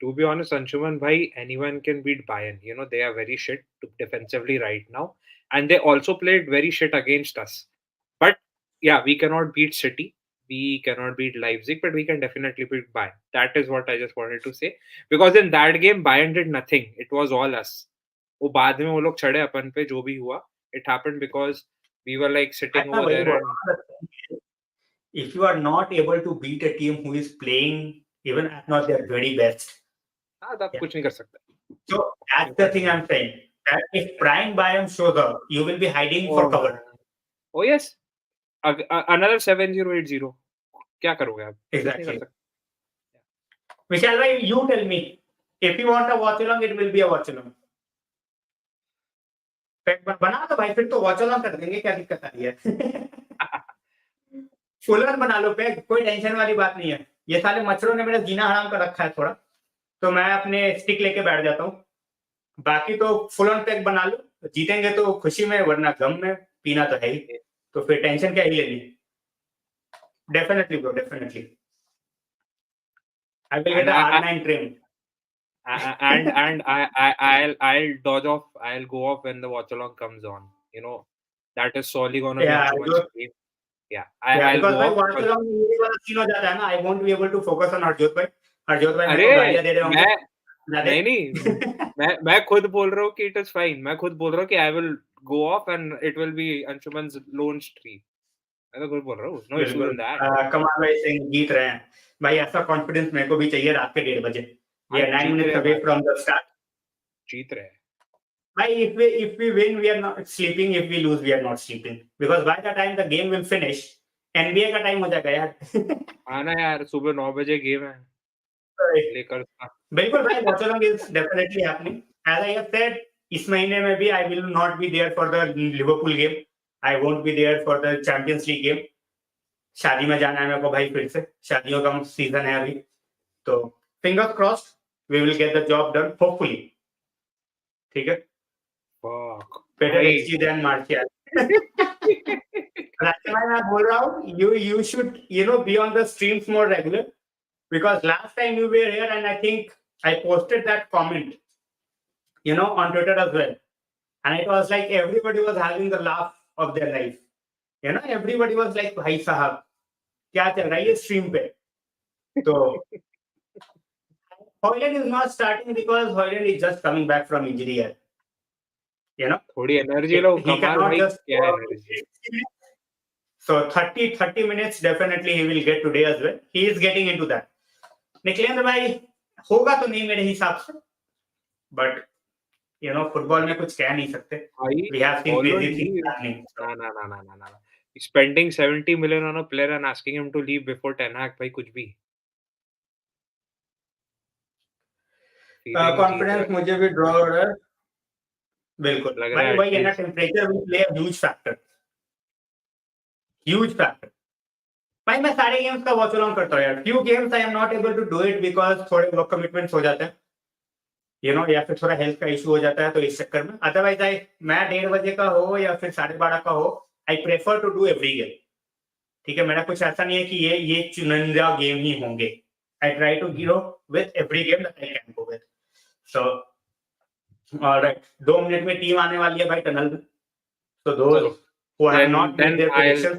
To be honest, Anshuman bhai, anyone can beat Bayern. They are very shit defensively right now, and they also played very shit against us. But yeah, we cannot beat City, we cannot beat Leipzig, but we can definitely beat Bayern. That is what I just wanted to say. Because in that game, Bayern did nothing. It was all us. वो बाद में वो लोग चढ़े अपन पे जो भी हुआ. It happened because we were like sitting over there. And if you are not able to beat a team who is playing even at not their very best, आप कुछ नहीं कर सकते. So that's the thing I'm saying. That if Prime Bayern shows up, you will be hiding for cover. Oh yes, another 7-0, 8-0. क्या करोगे आप? कुछ नहीं कर Exactly. सकते. Vishal bhai, you tell me. If you want a watch along, it will be a watch along. बना दो भाई, फिर तो वॉच along कर देंगे, क्या दिक्कत आ रही है? फुल ऑन बना लो पैक, कोई टेंशन वाली बात नहीं है. ये साले मच्छरों ने मेरा जीना हराम कर रखा है थोड़ा, तो मैं अपने स्टिक लेके बैठ जाता हूँ. बाकी तो फुल ऑन पैक बना लो. जीतेंगे तो खुशी में, वरना गम में. पीना तो है ही, तो फिर टेंशन क्या ही लेनी. Definitely bro, definitely. I will get And a I, R9 train. and I'll dodge off. I'll go off when the watch along comes on. You know, that is solely gonna be Yeah, Anshuman's stream. Yeah, yeah, I'll because go भाई off watch because along में ये वाला scene हो जाता है ना, I won't be able to focus on Harjot भाई. हरजोत भाई मेरे अरे को गालियां दे रहे होंगे. मैं ज्यादा. नहीं मैं खुद बोल रहा हूँ कि इट इज फाइन. मैं खुद बोल रहा हूँ कि I will go off and it will be Anshuman's lone stream. मैं तो खुद बोल रहा हूँ. नो इशू बिल्कुल. In that. कमाल भाई सिंह जीत रहे हैं. भाई ऐसा कॉन्फिडेंस मेरे को भी चाहिए रात के 1:30 बजे. वी हाँ, आर 9 जीत रहे minutes हैं away भाई. from the start. जीत रहे हैं. भाई if we win we are not sleeping, if we lose we are not sleeping, because by the time the game will finish NBA का टाइम हो जाएगा यार. हाँ ना यार, सुबह 9 बजे गेम है लेकर का. बिल्कुल भाई, watch along is definitely happening. As I have said, इस महीने में भी I will not be there for the Liverpool game. I won't be there for the champions league game. शादी में जाना है मेरे को भाई, फिर से शादियों का सीजन है अभी, तो fingers crossed we will get the job done hopefully. ठीक है. Fuck, बेटर भाई. HG then Martial. That's why मैं बोल रहा हूँ, you should be on the streams more regular, because last time you were here and I think I posted that comment on Twitter as well, and it was like everybody was having the laugh of their life. Everybody was like, भाई साहब क्या चल रहा है ये stream पे. तो Hoyland is not starting because Hoyland is just coming back from injury here. थोड़ी एनर्जी लो He कमाल cannot भाई. just क्या go out to energy. 60 minutes. So 30 minutes definitely he will get today as well. He is getting into that. निखिलेंद्र भाई होगा तो नहीं मेरे हिसाब से, बट फुटबॉल में कुछ कह नहीं सकते. भाई We have seen crazy already. things happening. ना ना ना ना ना ना. Spending 70 million on a player and asking him to leave before Ten Hag, भाई कुछ भी. फीलिंग जीत रहा कॉन्फिडेंस है. मुझे भी ड्रॉ हो रहा है. बिल्कुल लग रहा भाई, है वही है ना, at least. Temperature will play a huge factor. Huge factor. भाई मैं सारे गेम्स का वॉच अलोंग करता हूँ यार. Few games I am not able to do it because थोड़े वर्क कमिटमेंट्स हो जाते हैं, या फिर थोड़ा हेल्थ का इशू हो जाता है, तो इस चक्कर में. अदरवाइज मैं 1:30 बजे का हो या फिर 12:30 का हो, I prefer to do every game. ठीक है, मेरा कुछ ऐसा नहीं है कि ये चुनिंदा गेम ही होंगे. I try to go with every game that I can go with. So alright, 2 minute में टीम आने वाली है भाई टनल में. सो दोज चलो. Who have Then not made then there I'll predictions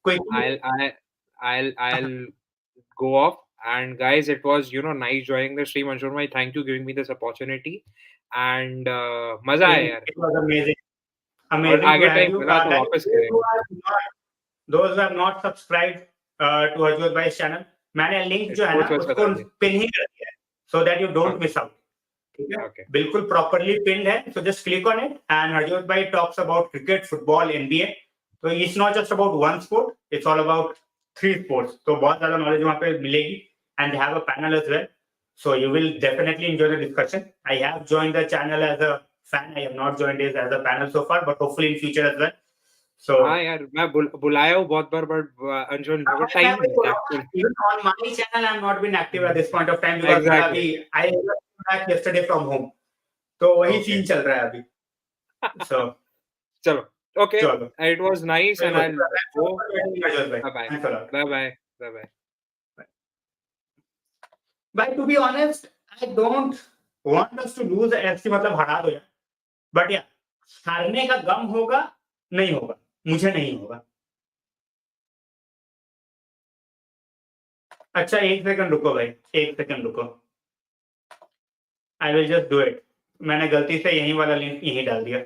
quickly. I'll I I'll go off. And guys, it was nice joining the stream. Anshul bhai, thank you giving me this opportunity. And मजा आया यार. It was amazing. और Amazing to आगे have time you मिला तो guys. वापस Those who करेंगे. have not subscribed to Harjot Bhai's channel, मैंने लिंक जो है ना स्पोर्ट्स बस उसको बता दे. पिन ही कर दिया है, so that you don't Okay. miss out. ठीक है, Okay. बिल्कुल प्रॉपरली पिन्ड है. So just click on it and Harjot Bhai talks about cricket, football, NBA. So it's not just about one sport, it's all about 3 sports. तो बहुत ज्यादा knowledge वहाँ पे मिलेगी, and they have a panel as well. So you will definitely enjoy the discussion. I have joined the channel as a fan. I have not joined it as a panel so far, but hopefully in future as well. So हाँ यार, मैं बुलाया हूँ बहुत बार, but Anshul मेरे को time नहीं मिलता actually. even on my channel I'm not been active at this point of time because मैं Exactly. अभी I came back yesterday from home, तो वही Okay. सीन चल रहा है अभी. So चलो. Okay. चलो, It was nice and I'll go. Bye bye. Thanks a lot. Bye bye. Bye bye. But to be honest, I don't want us to lose ऐसे मतलब हरा दो यार, but yeah, हारने का गम होगा नहीं होगा, मुझे नहीं होगा. अच्छा 1 सेकंड रुको भाई, 1 सेकंड रुको. I will just do it. मैंने गलती से यही वाला लिंक यहीं डाल दिया.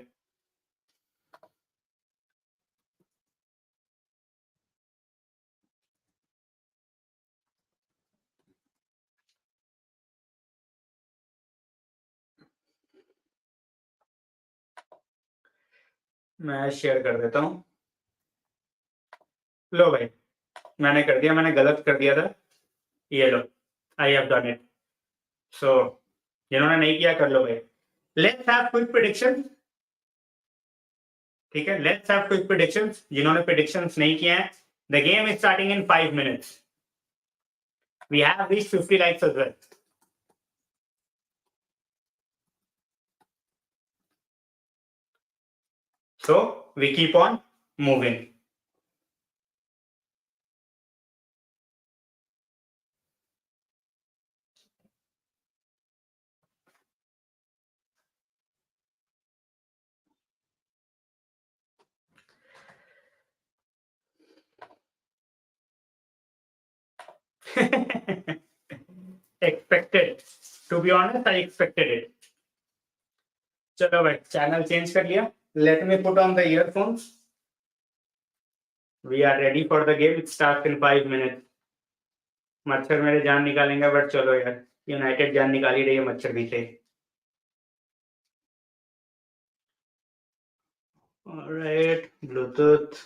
मैं शेयर कर देता हूँ. लो भाई, मैंने कर दिया, मैंने गलत कर दिया था, ये लो, आई हैव डन इट। सो जिन्होंने नहीं किया कर लो भाई। Let's have quick prediction. ठीक है, लेट्स हैव क्विक प्रेडिक्शंस। जिन्होंने प्रेडिक्शंस नहीं किए हैं, the game is starting in 5 minutes. We have reached 50 likes as well. So we keep on moving. Expected. To be honest, I expected it. चलो भाई, channel change कर लिया. Let me put on the earphones. We are ready for the game. It starts in 5 minutes. मच्छर मेरे जान निकालेंगे, but चलो यार, यूनाइटेड जान निकाल ही रही है मच्छर भी से. Alright, Bluetooth.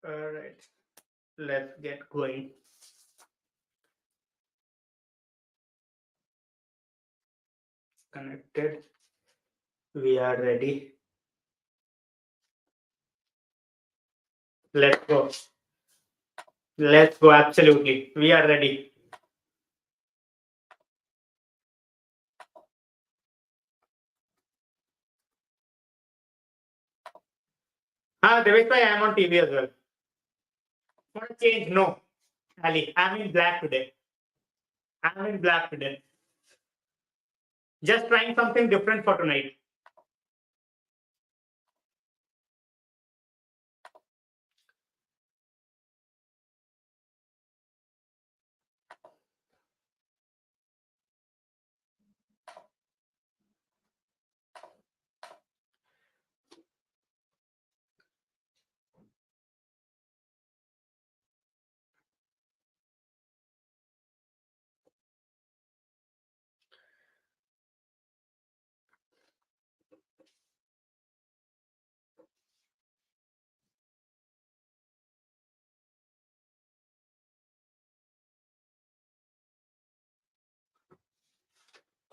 Alright, let's get going. Connected. We are ready. Let's go. Let's go. Absolutely. We are ready. Devesh bhai, I am on TV as well. For a change, no. Ali, I'm in black today. I'm in black today. Just trying something different for tonight.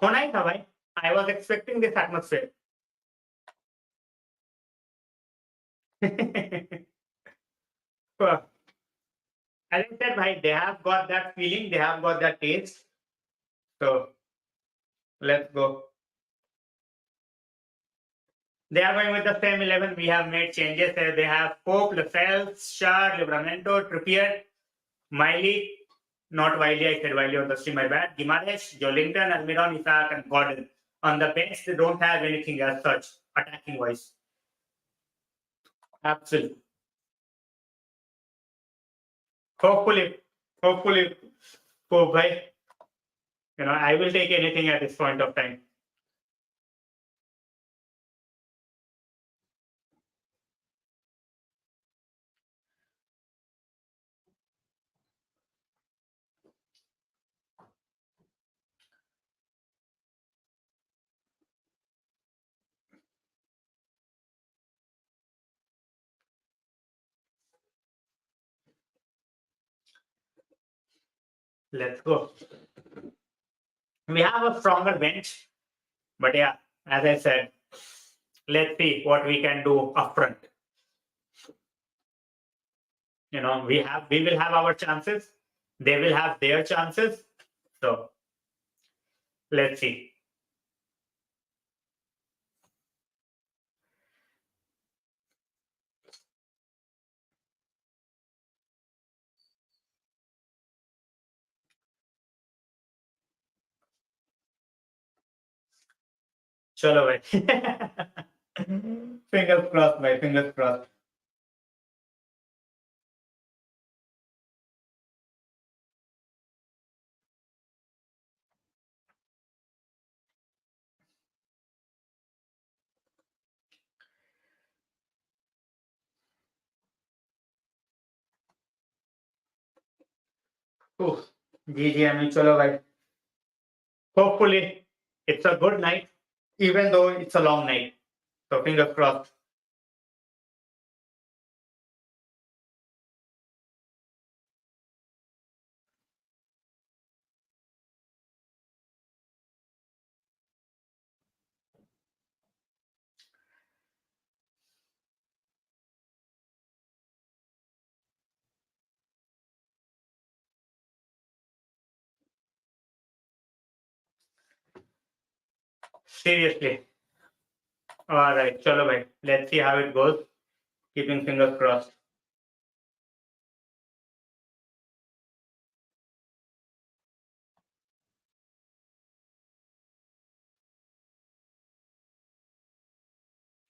होना ही था भाई. I was expecting this atmosphere. As I said, bhai, they have got that feeling, they have got that taste. So let's go. They are going with the same 11. We have made changes there. They have Pope, Lascelles, Shah, Livramento, Trippier, Miley, not Wiley, I said Wiley on the stream, my bad. Gimaresh, Jolinton, Almiron, Isaac, and Gordon. On the bench, they don't have anything as such, attacking wise. Absolutely. Hopefully, Pope, bhai, I will take anything at this point of time. Let's go. We have a stronger bench, but yeah, as I said, let's see what we can do upfront. We will have our chances. They will have their chances. So let's see. चलो भाई. Fingers crossed भाई, fingers crossed. GG, चलो भाई. Hopefully, it's a good night, even though it's a long night. So fingers crossed. Seriously. All right, chalo bhai. Let's see how it goes. Keeping fingers crossed.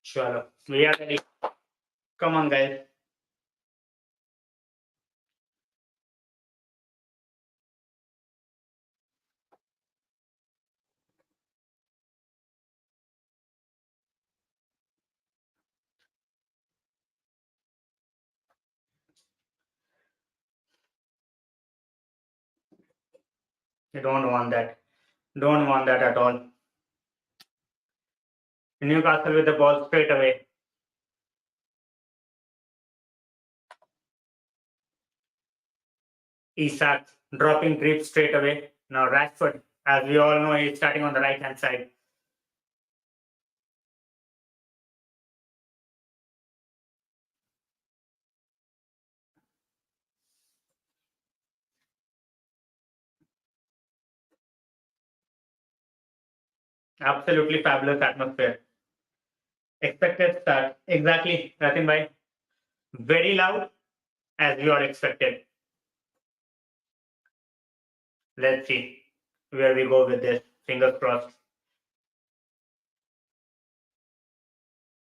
Chalo. We are ready. Come on, guys. You don't want that. Don't want that at all. Newcastle with the ball straight away. Isak dropping deep straight away. Now Rashford, as we all know, he's starting on the right hand side. Absolutely fabulous atmosphere. Expected start. Exactly, Ratin bhai. Very loud, as we all expected. Let's see where we go with this. Fingers crossed.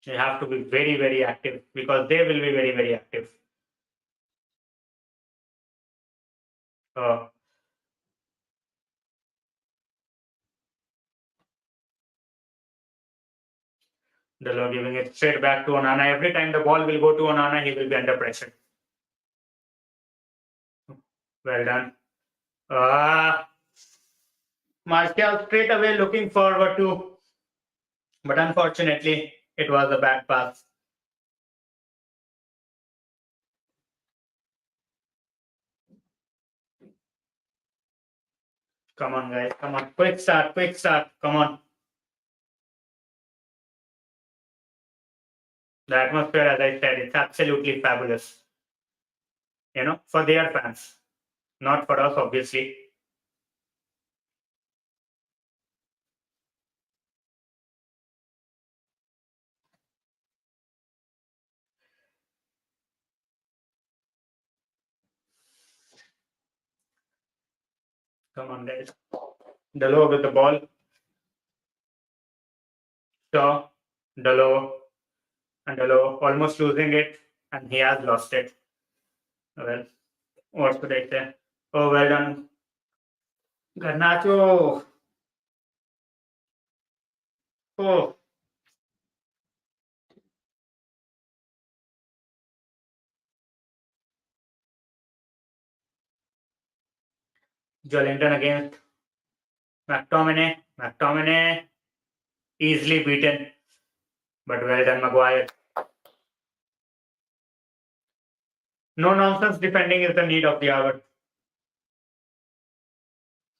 You have to be very, very active because they will be very, very active. Uh, Delo giving it straight back to Onana. Every time the ball will go to Onana, he will be under pressure. Well done. Martial straight away looking forward to, but unfortunately, it was a bad pass. Come on, guys. Come on. Quick start. Quick start. Come on. The atmosphere, as I said, it's absolutely fabulous. You know, for their fans, not for us, obviously. Come on, guys. Delo with the ball. So, Delo and Delo almost losing it, and he has lost it. Well, what should I say? Oh, well done. Garnacho. Oh, Jolinton against McTominay. McTominay easily beaten, but well done, Maguire. No nonsense defending is the need of the hour.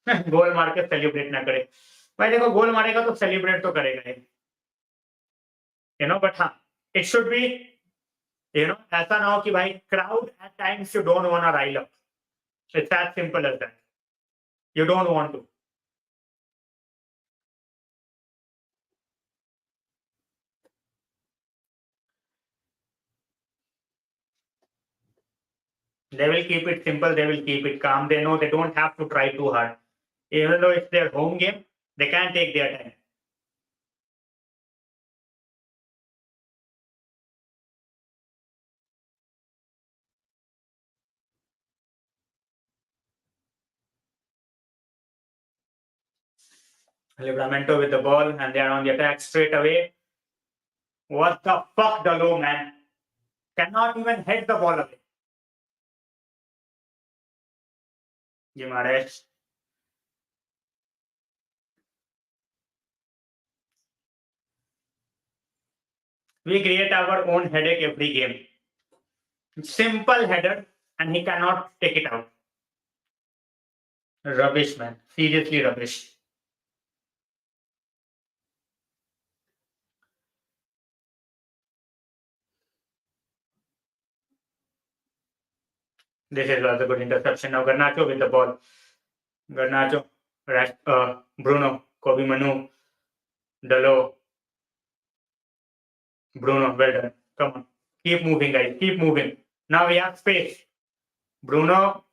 गोल मार के celebrate ना करे भाई देखो गोल मारेगा तो celebrate तो करेगा ही यू नो बट हाँ it should be you know ऐसा ना हो कि भाई crowd at times you don't want to rile up it's as simple as that you don't want to they will keep it simple, they will keep it calm, they know they don't have to try too hard even though it's their home game they can take their time. Livramento with the ball and they are on the attack straight away. What the fuck, Dalo, man? Cannot even head the ball away. Gimares. We create our own headache every game. Simple header, and he cannot take it out. Rubbish, man. Seriously rubbish. This is also a good interception. Now Garnacho with the ball. Garnacho, Bruno, Kobe Manu. Delo, Bruno, well done. Come on. Keep moving, guys. Keep moving. Now we have space. Bruno,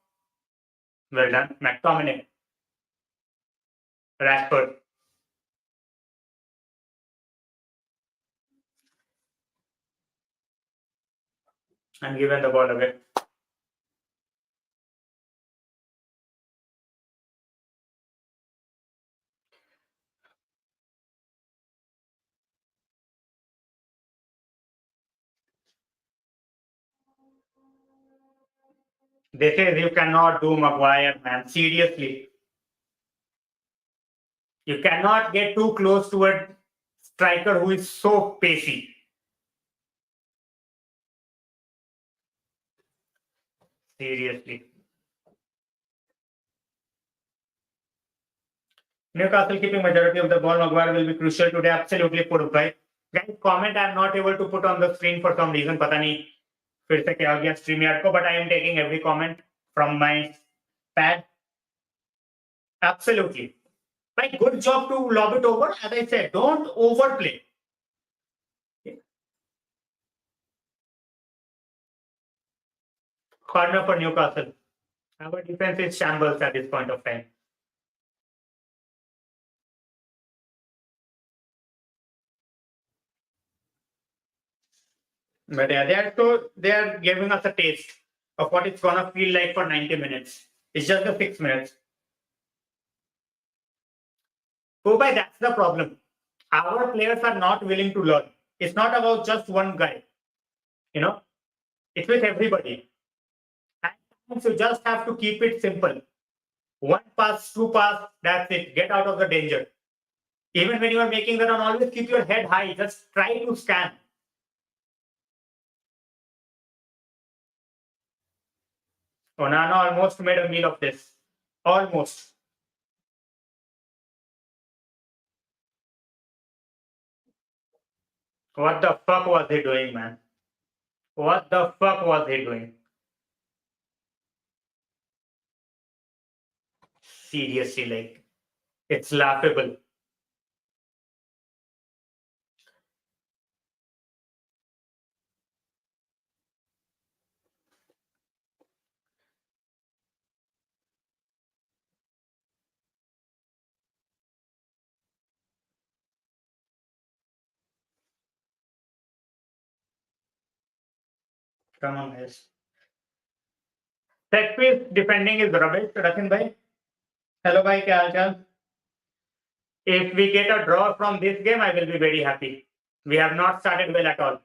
well done. McTominay, Rashford. And given the ball away. This is you cannot do Maguire, man. Seriously. You cannot get too close to a striker who is so pacey. Seriously. Newcastle keeping majority of the ball. Maguire will be crucial today. Absolutely put right. Guys, comment I'm not able to put on the screen for some reason. पता नहीं फिर से क्या हो गया StreamYard को. But I am taking every comment from my pad. Absolutely. Like, good job to lob it over. As I said, don't overplay. Corner for Newcastle. Our defense is shambles at this point of time. But yeah, they are giving us a taste of what it's gonna feel like for 90 minutes. It's just the 6 minutes. So by that's the problem. Our players are not willing to learn. It's not about just one guy. You know, it's with everybody. At times you just have to keep it simple. One pass, two pass, that's it. Get out of the danger. Even when you are making the run, always keep your head high. Just try to scan. Onana almost made a meal of this. Almost. What the fuck was he doing, man? What the fuck was he doing? Seriously, like, it's laughable. Come on, guys. Set piece defending is rubbish. Rakin bhai. Hello, bhai. Kya haal chal? If we get a draw from this game, I will be very happy. We have not started well at all.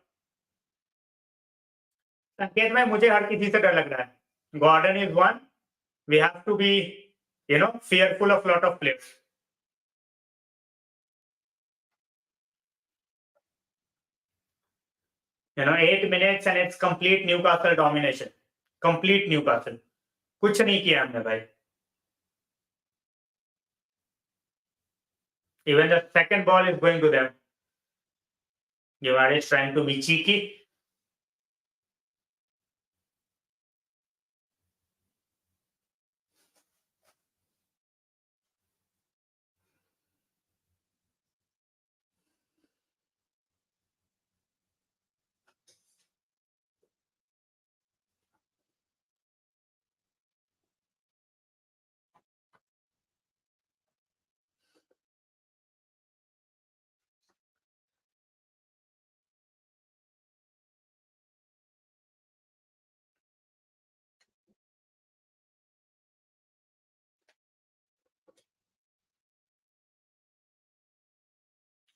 संकेत में मुझे हर किसी से डर लग रहा है. Gordon is one. We have to be, fearful of lot of players. 8 minutes and it's complete Newcastle domination. Complete Newcastle. कुछ नहीं किया हमने भाई. Even the second ball is going to them. Givar is trying to be cheeky.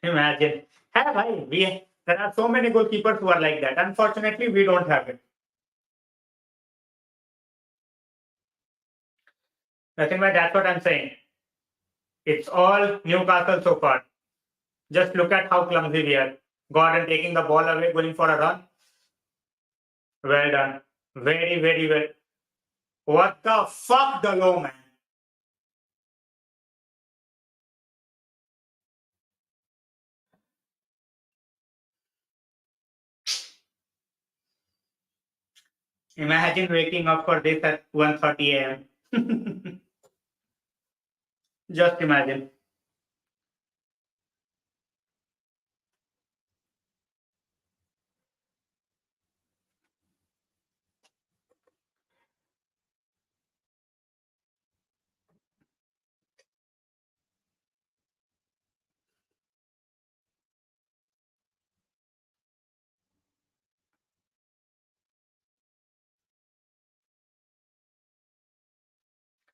Imagine. Hey, bhai, there are so many goalkeepers who are like that. Unfortunately, we don't have it. Nothing but that's what I'm saying. It's all Newcastle so far. Just look at how clumsy we are. Gordon taking the ball away, going for a run. Well done. Very, very well. What the fuck, the low man? Imagine waking up for this at 1:30 a.m. Just imagine.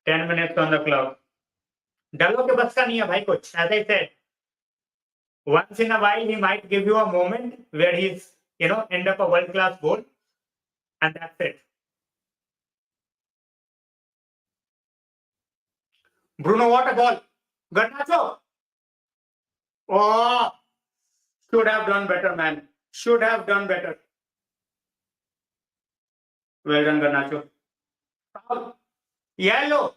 10 minutes on the clock. डलो के बस का नहीं है भाई कुछ. As I said, once in a while he might give you a moment where he's end up a world class goal, and that's it. Bruno, what a ball! Garnacho! Oh, should have done better, man. Should have done better. Well done, Garnacho. Foul. Yellow.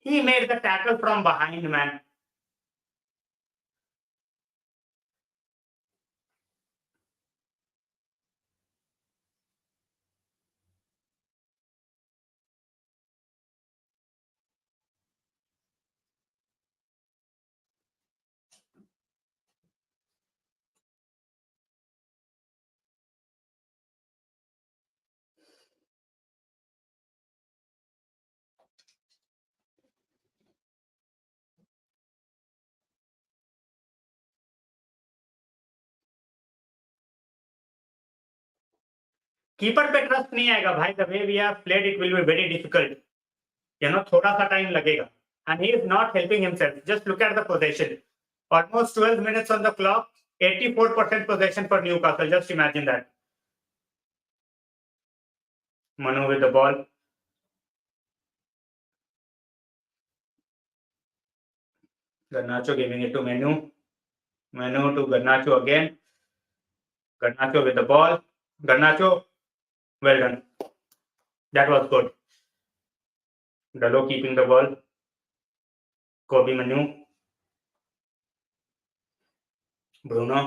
He made the tackle from behind, man. Keeper पे trust नहीं आएगा भाई. The way we have played it will be very difficult. थोड़ा सा time लगेगा. And he is not helping himself. Just look at the possession. Almost 12 minutes on the clock. 84% possession for Newcastle. Just imagine that. Manu with the ball. Garnacho giving it to Manu. Manu to Garnacho again. Garnacho with the ball. Garnacho. Well done. That was good. Dalo keeping the ball. Kobe Manu. Bruno.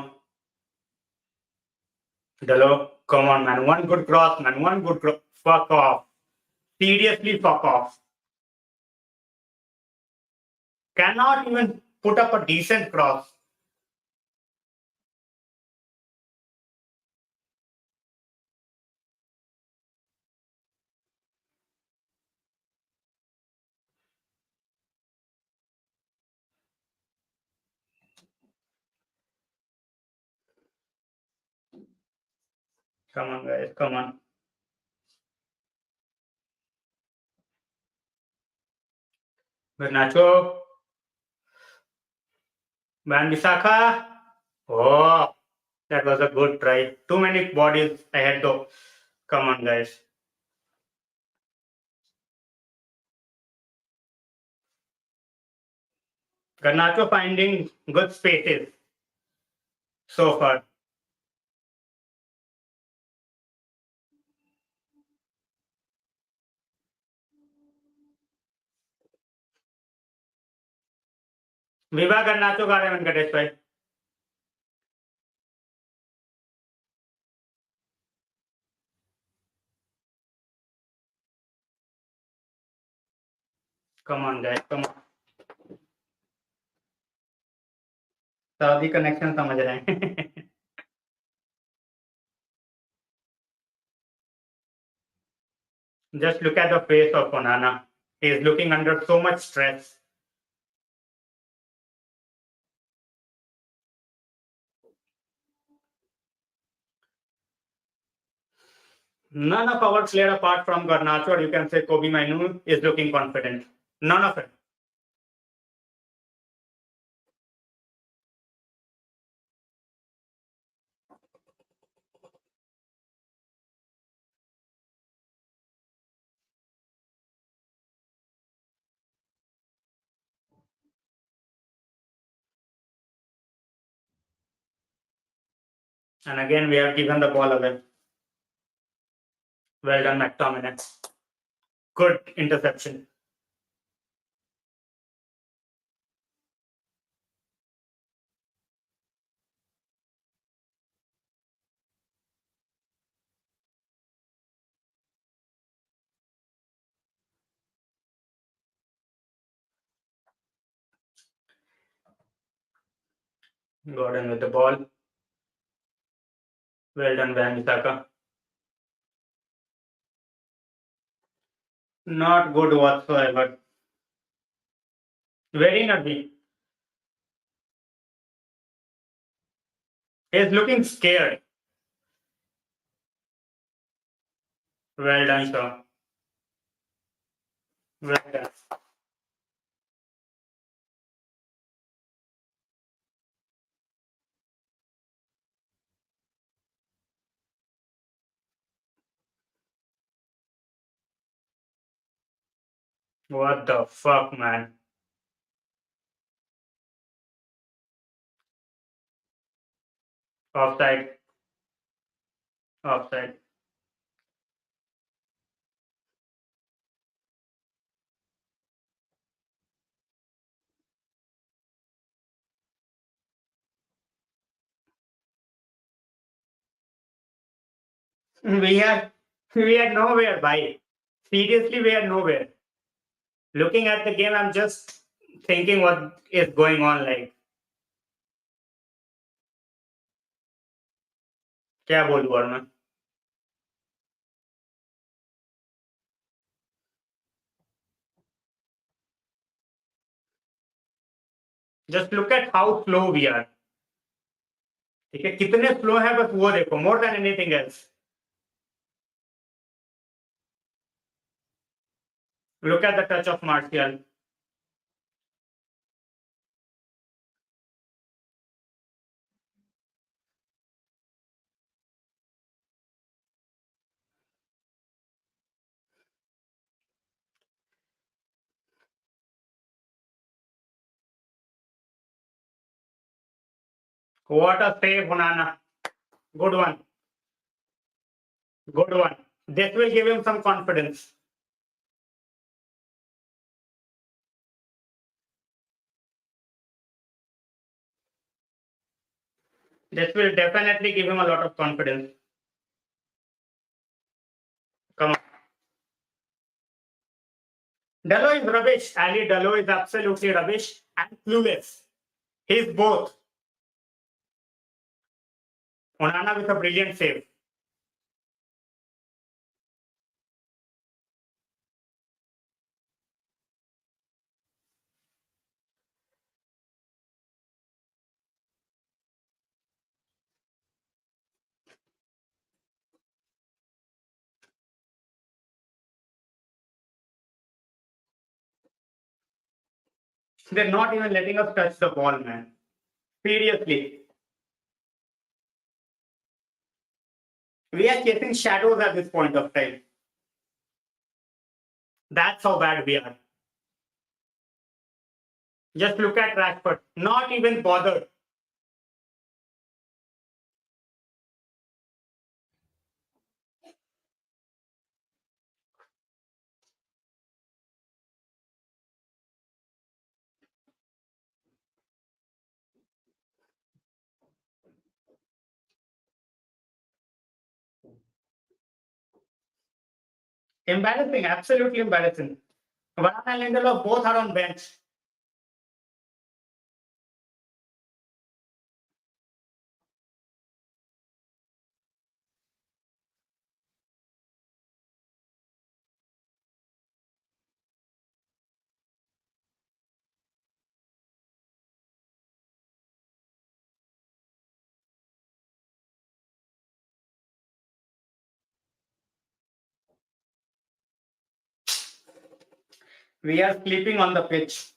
Dalo. Come on, man. One good cross, man. One good cross. Fuck off. Seriously, fuck off. Cannot even put up a decent cross. Come on, guys. Come on. Garnacho. Van Bissaka. Oh, that was a good try. Too many bodies ahead though. Come on, guys. Garnacho finding good spaces so far. Viva Garnacho got him, Venkatesh bhai. Come on, guys. Come on. Saudi connection समझ रहे हैं. Just look at the face of Onana. He is looking under so much stress. None of our player apart from Garnacho, or you can say Kobe Mainu, is looking confident. None of it. And again, we have given the ball away. Well done, McTominay. Good interception. Gordon with the ball. Well done, Van Bissaka. Not good whatsoever. Very nervy. He's looking scared. Well done, sir. Well done. What the fuck, man? Offside. Offside. We are we are nowhere, bhai. Seriously, we are nowhere. Looking at the game, I'm just thinking what is going on. Like, क्या बोलूं और मैं? Just look at how slow we are. ठीक है, कितने slow है बस वो देखो. More than anything else. Look at the touch of Martial. What a save, Onana. Good one. Good one. This will give him some confidence. This will definitely give him a lot of confidence. Come on. Dallo is rubbish. Ali Dallo is absolutely rubbish and clueless. He's both. Onana with a brilliant save. They're not even letting us touch the ball, man. Seriously. We are chasing shadows at this point of time. That's how bad we are. Just look at Rashford. Not even bothered. Embarrassing. Absolutely embarrassing. Varane and Lindelof both are on bench. We are sleeping on the pitch.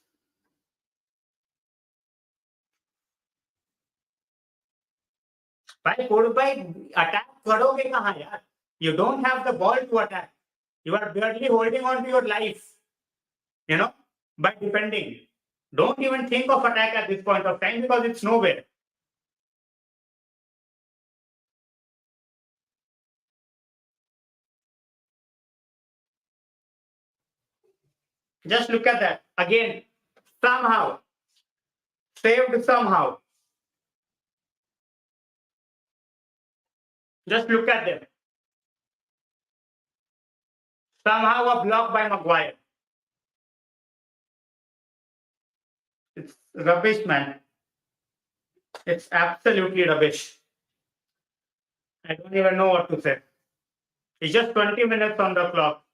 भाई attack करोगे कहाँ यार? You don't have the ball to attack. You are barely holding on to your life, you know, by defending. Don't even think of attack at this point of time because it's nowhere. Just look at that. Again, somehow, saved somehow. Just look at them. Somehow a block by Maguire. It's rubbish, man. It's absolutely rubbish. I don't even know what to say. It's just 20 minutes on the clock.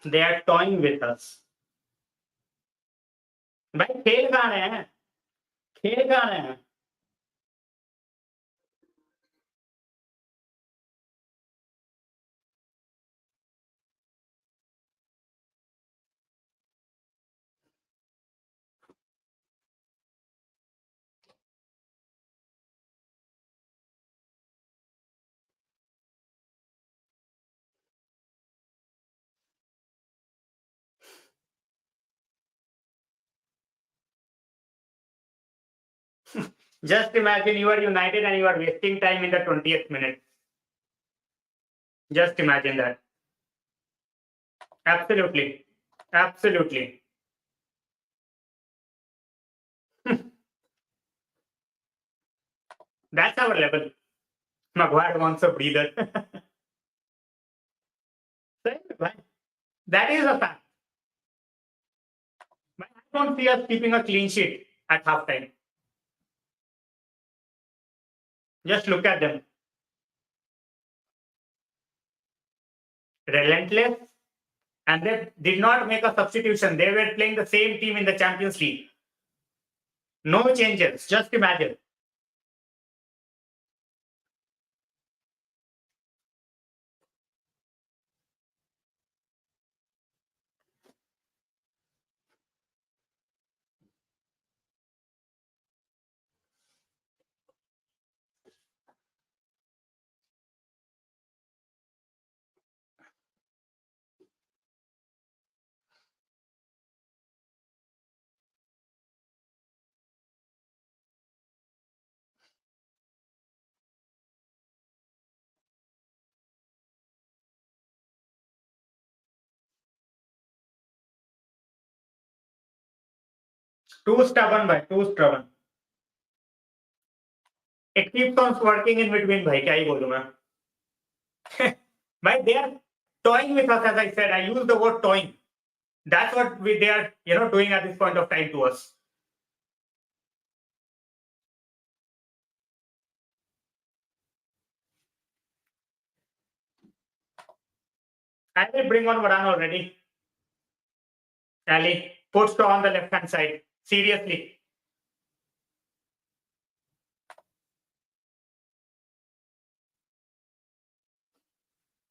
They are toying with us. भाई खेल कहाँ रहे हैं? खेल कहाँ रहे हैं? Just imagine you are United and you are wasting time in the 20th minute. Just imagine that. Absolutely. Absolutely. That's our level. Maguire wants a breather. That is a fact. But I don't see us keeping a clean sheet at halftime. Just look at them. Relentless. And they did not make a substitution. They were playing the same team in the Champions League. No changes. Just imagine. Too stubborn, bhai. Too stubborn. It keeps on working in between, bhai. क्या ही बोलूं मैं? Bhai, they are toying with us, as I said. I use the word toying. That's what they are, doing at this point of time to us. I will bring on Varane already. Ali puts on the left hand side. Seriously.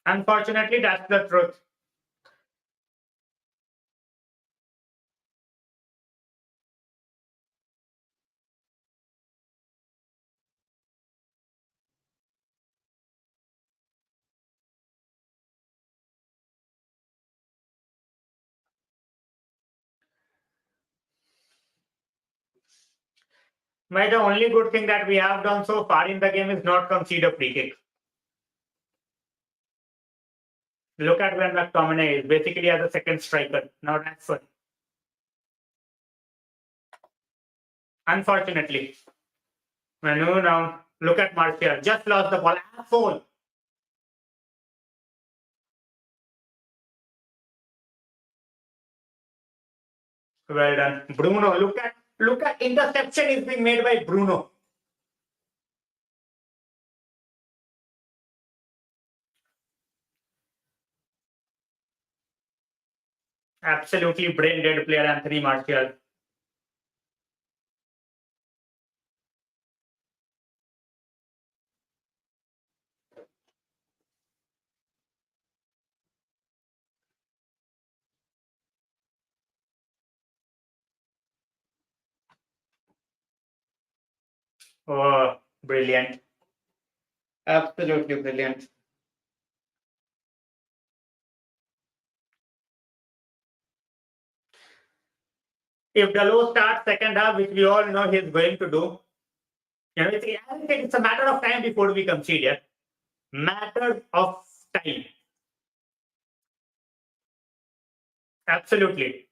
Unfortunately, that's the truth. The only good thing that we have done so far in the game is not concede a free kick. Look at where McTominay is, basically as a second striker. Now that's fun. Unfortunately. Manu now, look at Martial. Just lost the ball. Asshole. Well done. Bruno, look at interception is being made by Bruno. Absolutely brain dead player, Anthony Martial. Oh, brilliant. Absolutely brilliant. If Dalot starts second half, which we all know he's going to do, it's a matter of time before we concede. Yeah? Matter of time. Absolutely.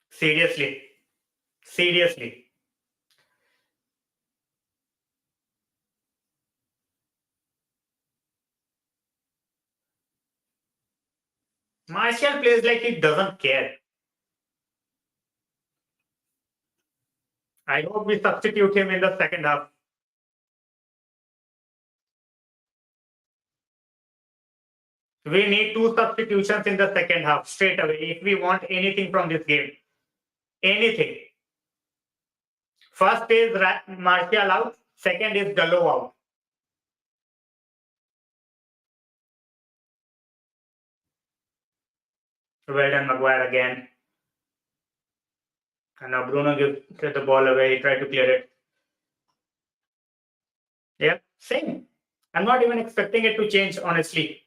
Seriously. Seriously. Martial plays like he doesn't care. I hope we substitute him in the second half. We need two substitutions in the second half straight away if we want anything from this game. Anything. First is Martial out, second is Gallo out. Well done, Maguire again. And now Bruno gives the ball away. He tried to clear it. Yeah, same. I'm not even expecting it to change, honestly.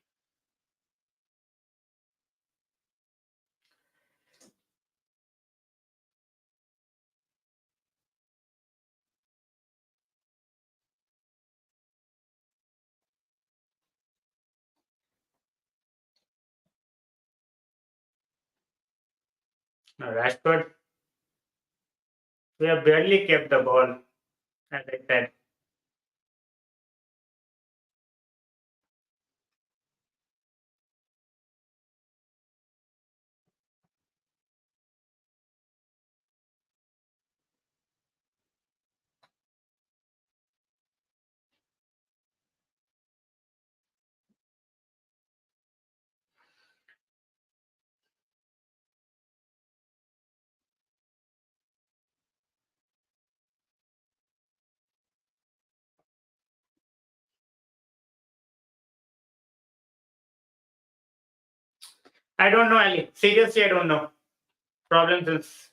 Now, Rashford, we have barely kept the ball, as I said. I don't know, Ali. Seriously, I don't know. Problems is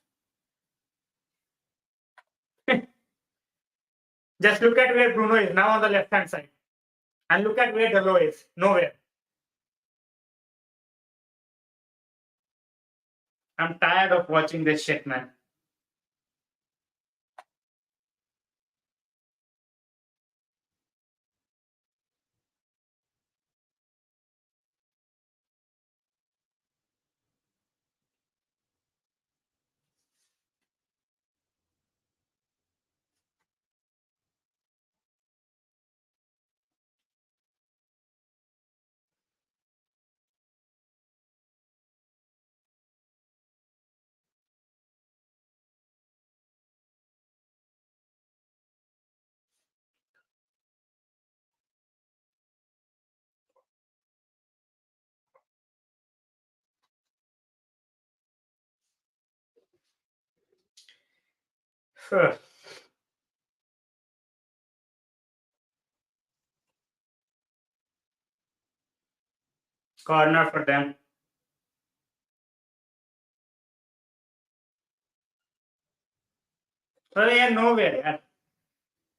just look at where Bruno is now on the left hand side. And look at where Dalot is. Nowhere. I'm tired of watching this shit, man. Corner for them. So they are nowhere.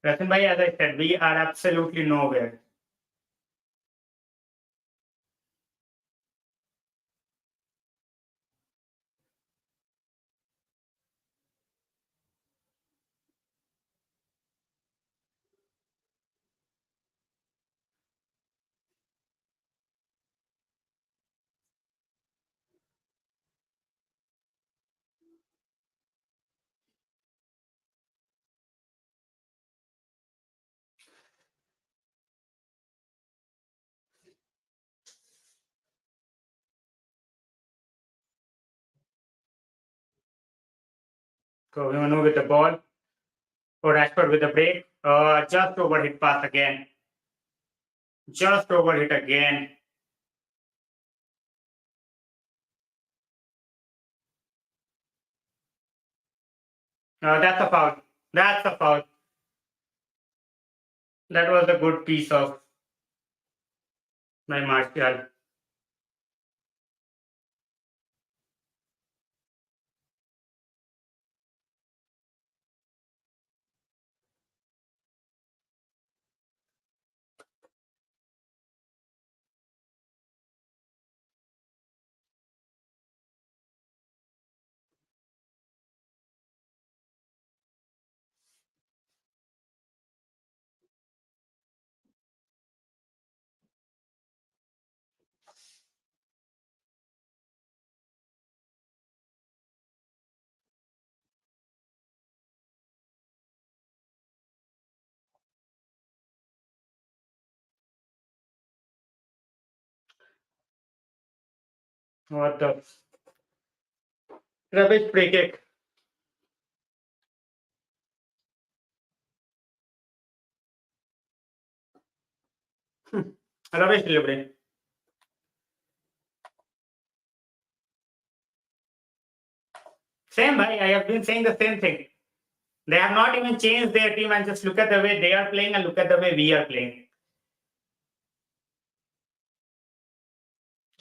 Rasan bhai, as I said, we are absolutely nowhere. So Manu with the ball. Or Rashford with the break. Just overhit pass again. Just overhit again. That's a foul. That's a foul. That was a good piece of my Martial. What the rubbish free kick. Rubbish delivery. Same, bhai. I have been saying the same thing. They have not even changed their team, and just look at the way they are playing and look at the way we are playing.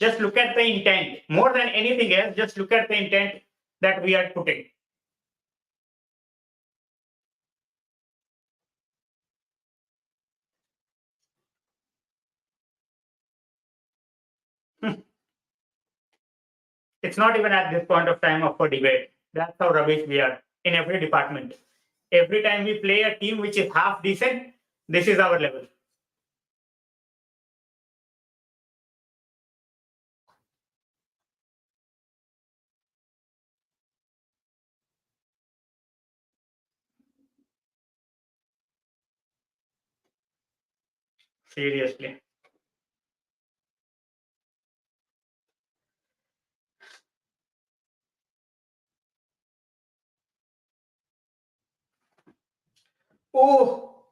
Just look at the intent. More than anything else, just look at the intent that we are putting. It's not even at this point of time of a debate. That's how rubbish we are in every department. Every time we play a team which is half decent, this is our level. Seriously. Oh,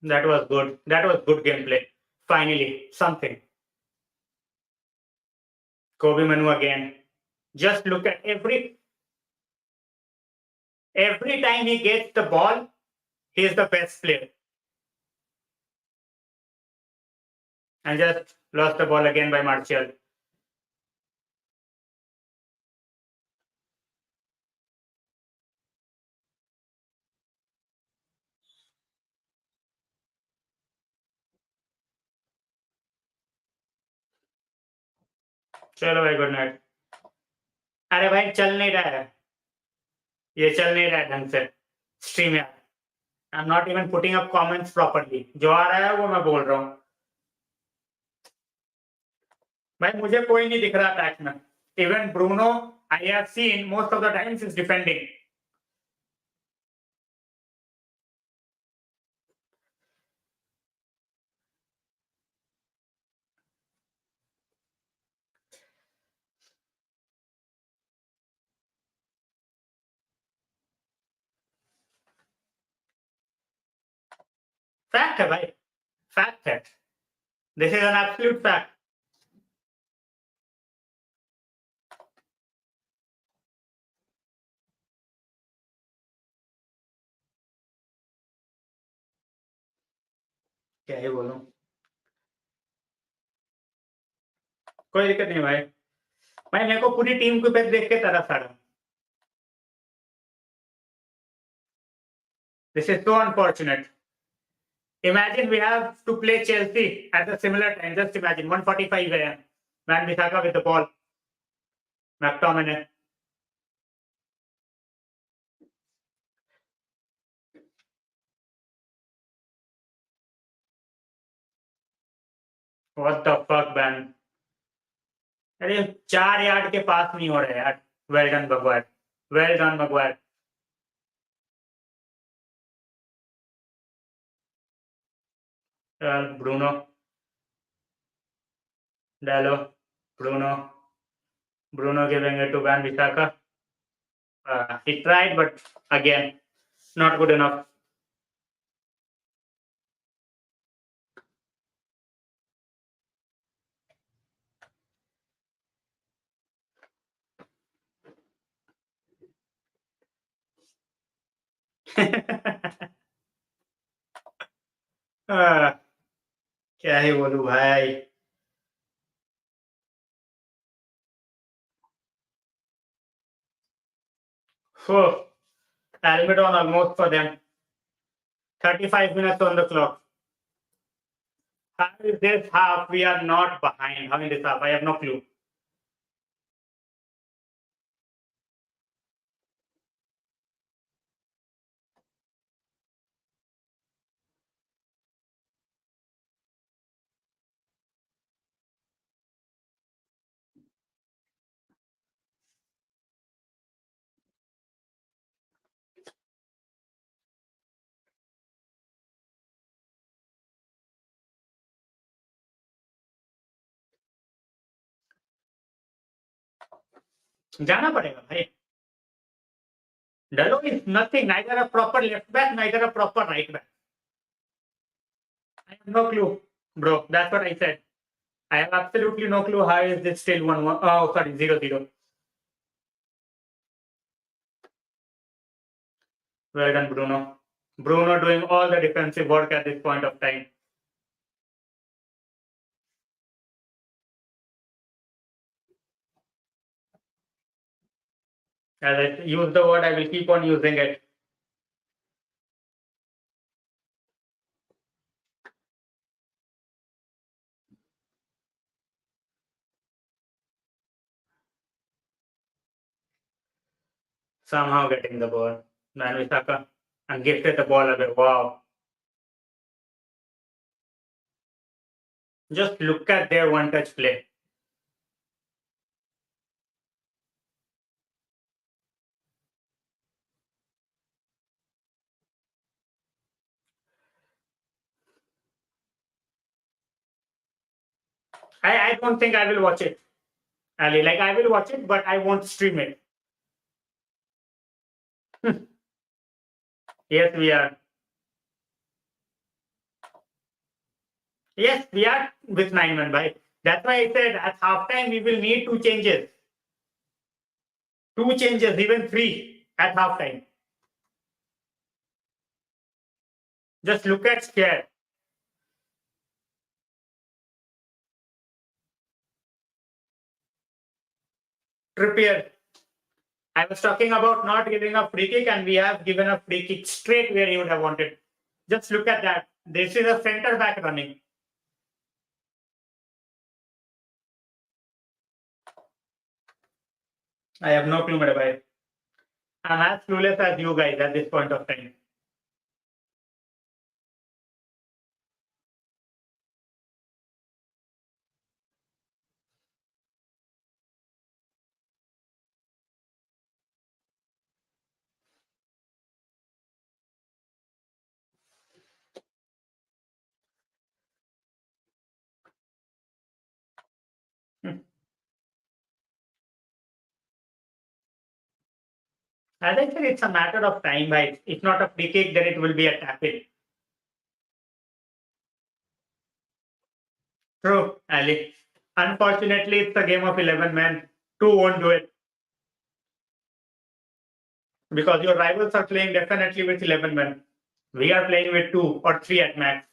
that was good. That was good gameplay. Finally, something. Kobe Manu again. Just look at every time he gets the ball, he is the best player. And just lost the ball again by Martial. चलो भाई good night. अरे भाई चल नहीं रहा है. ये चल नहीं रहा है ढंग से स्ट्रीम यार. आई am not even putting up comments properly. जो आ रहा है वो मैं बोल रहा हूँ. भाई मुझे कोई नहीं दिख रहा अटैक में. Even Bruno I have seen most of the times is defending. Fact है भाई. फैक्ट है. This is an absolute fact. क्या ही बोलूं. कोई दिक्कत नहीं भाई. भाई मेरे को पूरी टीम को देख के तरस आ रहा. This is so unfortunate. Imagine we have to play Chelsea at a similar time. Just imagine 1:45 a.m. Van Bissaka with the ball. McTominay. What the fuck, man? अरे 4 यार्ड के पास नहीं हो रहा यार. Well done, Maguire. Well done, Maguire. Bruno. Dallo. Bruno. Bruno giving it to Van Bissaka. He tried, but again, not good enough. क्या ही बोलूं भाई. Oh, Almidon almost for them. 35 minutes on the clock. How is this half we are not behind? How in this half? I have no clue. जाना पड़ेगा भाई. Dallo is nothing, neither a proper left back, neither a proper right back. I have no clue, bro. That's what I said. I have absolutely no clue how is this still 1-1. Oh, sorry, 0-0. Well done, Bruno. Bruno doing all the defensive work at this point of time. As I use the word, I will keep on using it. Somehow getting the ball. Man Visaka and gifted the ball away. Wow. Just look at their one touch play. I don't think I will watch it, Ali. Like, I will watch it, but I won't stream it. Yes, we are. Yes, we are with 9-1 by. That's why I said at halftime we will need two changes. Two changes, even three at halftime. Just look at Scare. Trippier. I was talking about not giving a free kick, and we have given a free kick straight where he would have wanted. Just look at that. This is a centre back running. I have no clue, Madabai. I'm as clueless as you guys at this point of time. As I said, it's a matter of time, right? If not a free kick, then it will be a tap in. True, Ali. Unfortunately, it's a game of 11 men. Two won't do it because your rivals are playing definitely with 11 men. We are playing with two or three at max.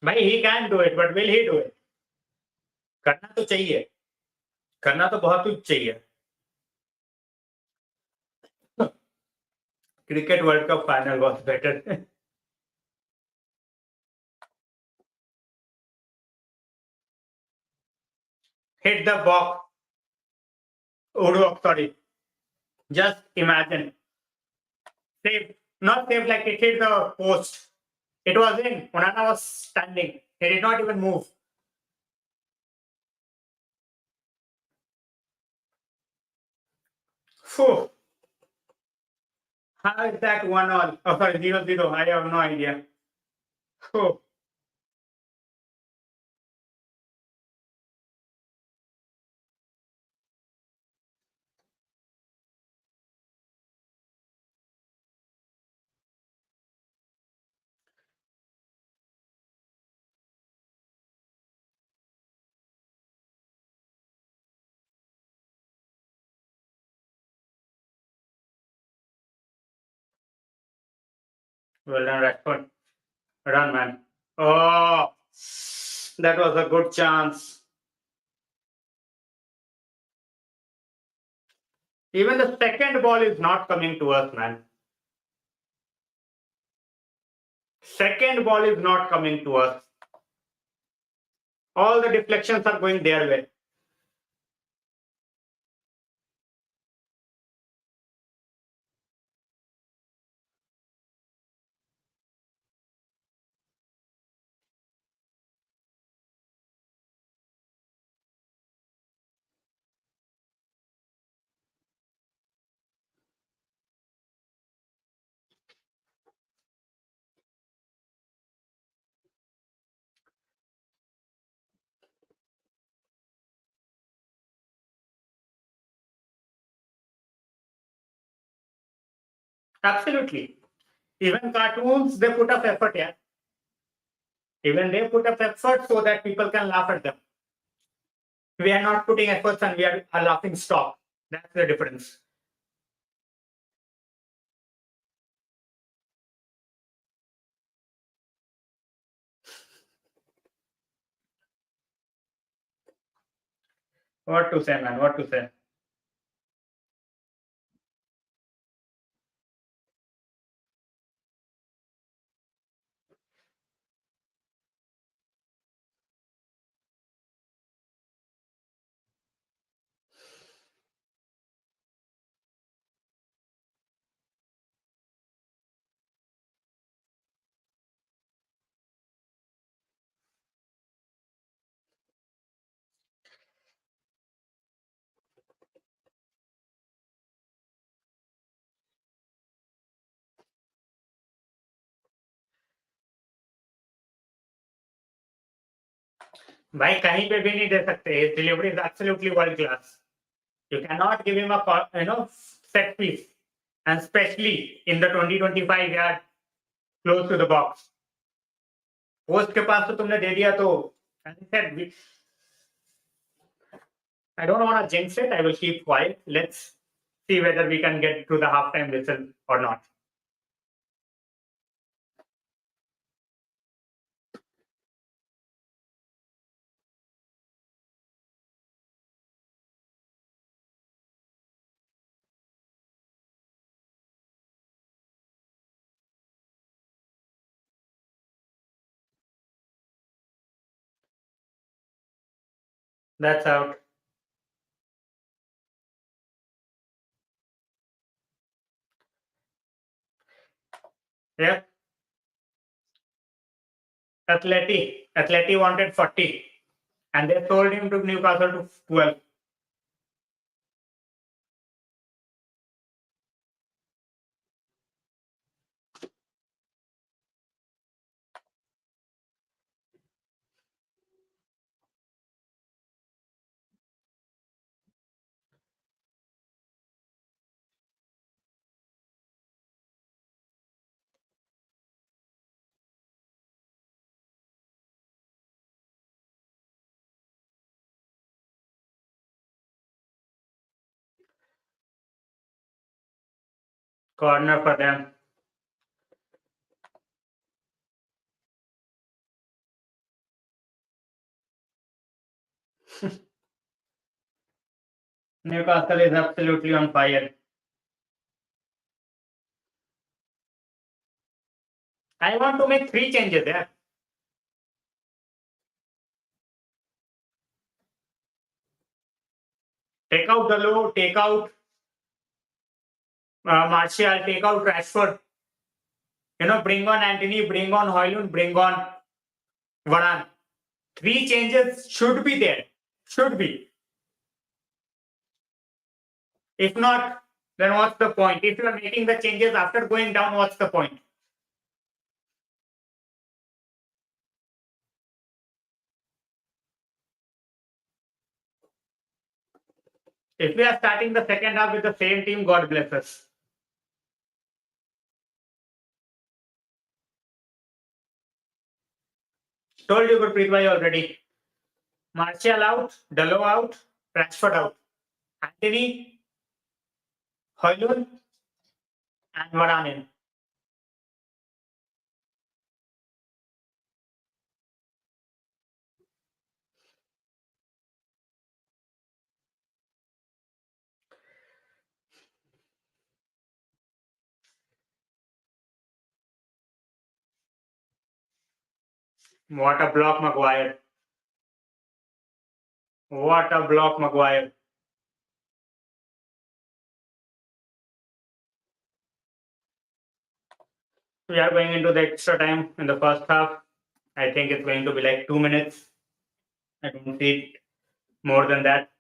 भाई he can do it, but will he do it? करना तो चाहिए. करना तो बहुत कुछ चाहिए. Cricket World Cup final was better. Hit the box. Udo, sorry. Just imagine. Save. Not save like it hit the post. It was in. Onana was standing. He did not even move. Phew. How is that 1-1? Oh, sorry, 0-0. I have no idea. Phew. Well done, Rashford. Run, man. Oh, that was a good chance. Even the second ball is not coming to us, man. Second ball is not coming to us. All the deflections are going their way. Absolutely. Even cartoons, they put up effort, yeah. Even they put up effort so that people can laugh at them. We are not putting efforts and we are a laughing stock. That's the difference. What to say, man? What to say? भाई कहीं पे भी नहीं दे सकते. His delivery is absolutely world class. You cannot give him a set piece, and especially in the 2025 yard close to the box. Post के पास तो तुमने दे दिया तो as I said, I don't want to jinx it. I will keep quiet. Let's see whether we can get to the halftime whistle or not. That's out. Yeah. Atleti wanted 40 and they sold him to Newcastle to 12. Corner for them. Newcastle is absolutely on fire. I want to make 3 changes there. Take out the low, take out Martial, take out Rashford. Bring on Anthony, bring on Højlund, bring on Varane. 3 changes should be there. Should be. If not, then what's the point? If you are making the changes after going down, what's the point? If we are starting the second half with the same team, God bless us. Told you, Gurpreet bhai, already. Martial out, Dalot out, Rashford out. Anthony, Højlund, and Varane in. What a block, Maguire. What a block, Maguire. We are going into the extra time in the first half. I think it's going to be like 2 minutes. I don't see it more than that.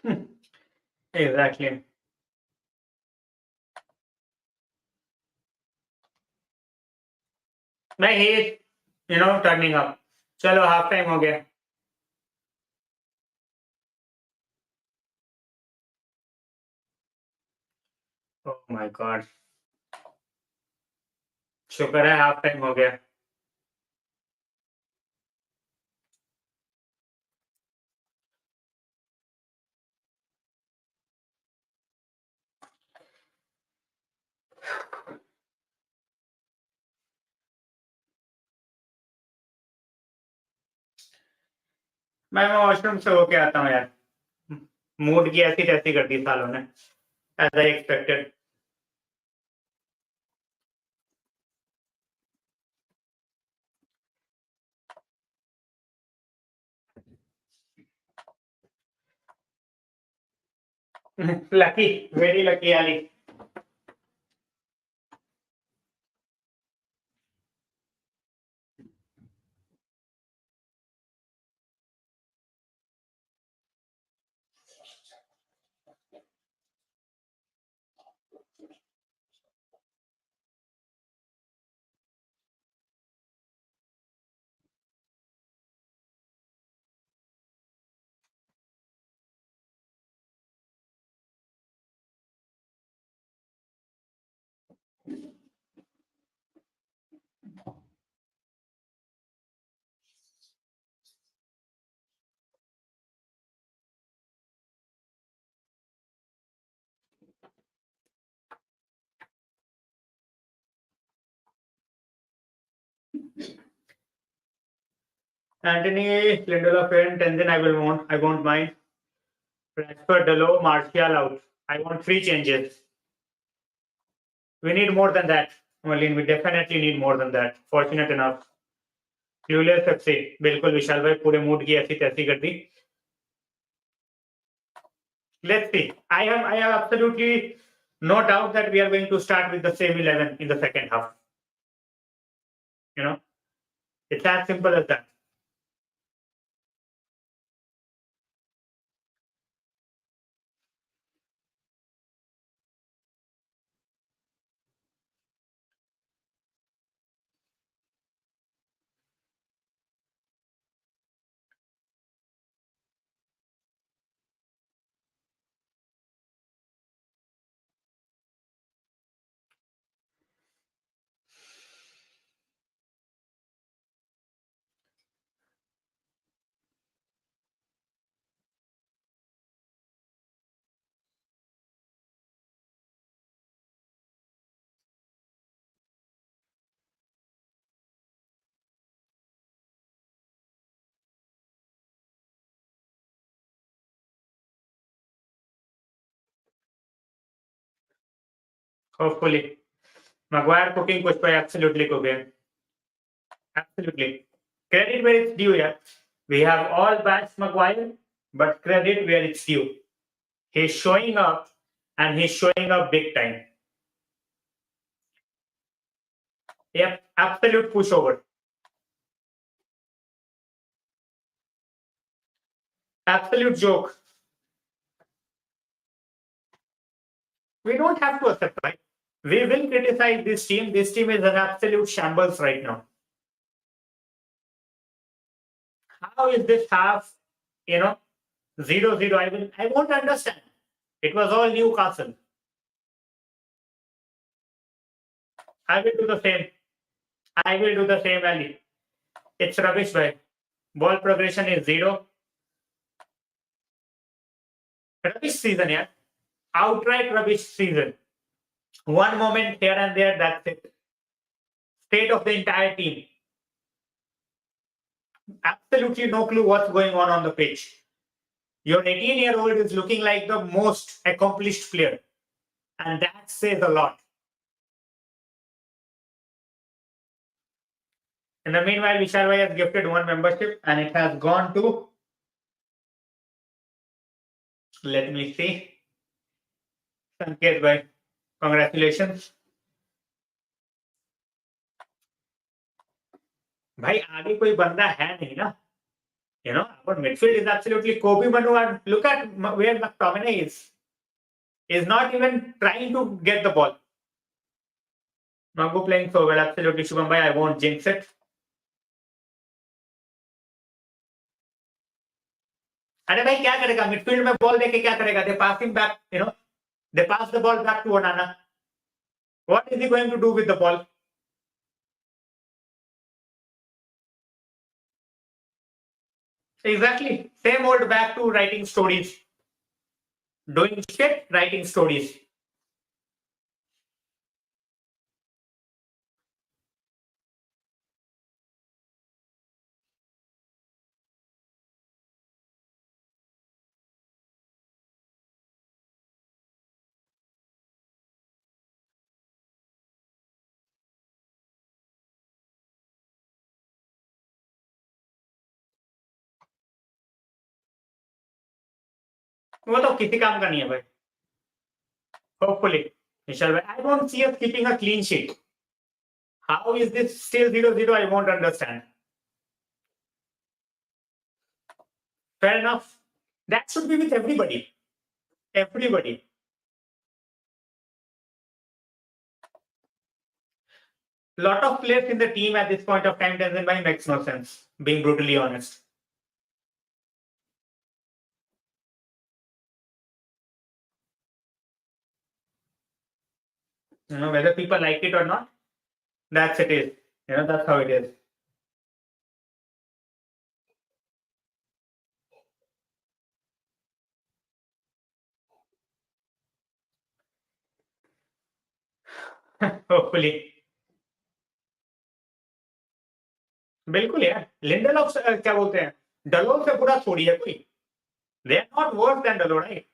Exactly. भाई he is, turning up. चलो half time हो गया. Oh my God. शुक्र है half time हो गया. मैं washroom से होके आता हूँ यार. मूड की ऐसी तैसी कर दी सालों ने. As I expected. Lucky, very lucky, Ali. Anthony, Lindelof in, Tenzin, I won't mind. Rashford, Delo, Martial out. I want 3 changes. We need more than that. Marlene, we definitely need more than that. Fortunate enough. Clueless FC. बिल्कुल विशाल भाई पूरे mood की ऐसी तैसी कर दी. Let's see. I have absolutely no doubt that we are going to start with the same 11 in the second half. It's as simple as that. Hopefully. Maguire cooking Pushpa absolutely cooking. Absolutely. Credit where it's due, yeah. We have all bashed Maguire, but credit where it's due. He's showing up and he's showing up big time. Yep, absolute pushover. Absolute joke. We don't have to accept, right? We will criticize this team. This team is an absolute shambles right now. How is this half, 0-0? I won't understand. It was all Newcastle. I will do the same. I will do the same, Ali. It's rubbish, bhai. Ball progression is 0. Rubbish season, yeah. Outright rubbish season. One moment here and there, that's it. State of the entire team. Absolutely no clue what's going on the pitch. Your 18-year-old is looking like the most accomplished player. And that says a lot. In the meanwhile, Vishal Bhai has gifted 1 membership and it has gone to, let me see, Sanket Bhai. Congratulations. भाई आगे कोई बंदा है नहीं ना. Our midfield is absolutely Kobe Manu, and look at where McTominay is. Is not even trying to get the ball. Magu playing so well, absolutely. Shubham bhai, I won't jinx it. अरे भाई क्या करेगा midfield में ball देके क्या करेगा they pass him back they pass the ball back to Onana what is he going to do with the ball exactly same old back to writing stories doing shit writing stories वो तो किसी काम का नहीं है भाई hopefully Vishal bhai, I don't see us keeping a clean sheet. How is this still 0-0? I won't understand. Fair enough. That should be with everybody. Everybody. Lot of players in the team at this point of time doesn't makes no sense, being brutally honest. Whether people like it or not, that's it is. That's how it is. Hopefully. बिल्कुल यार Lindelof क्या बोलते हैं डलो से पूरा छोड़ी है कोई they are not worse than Dalot right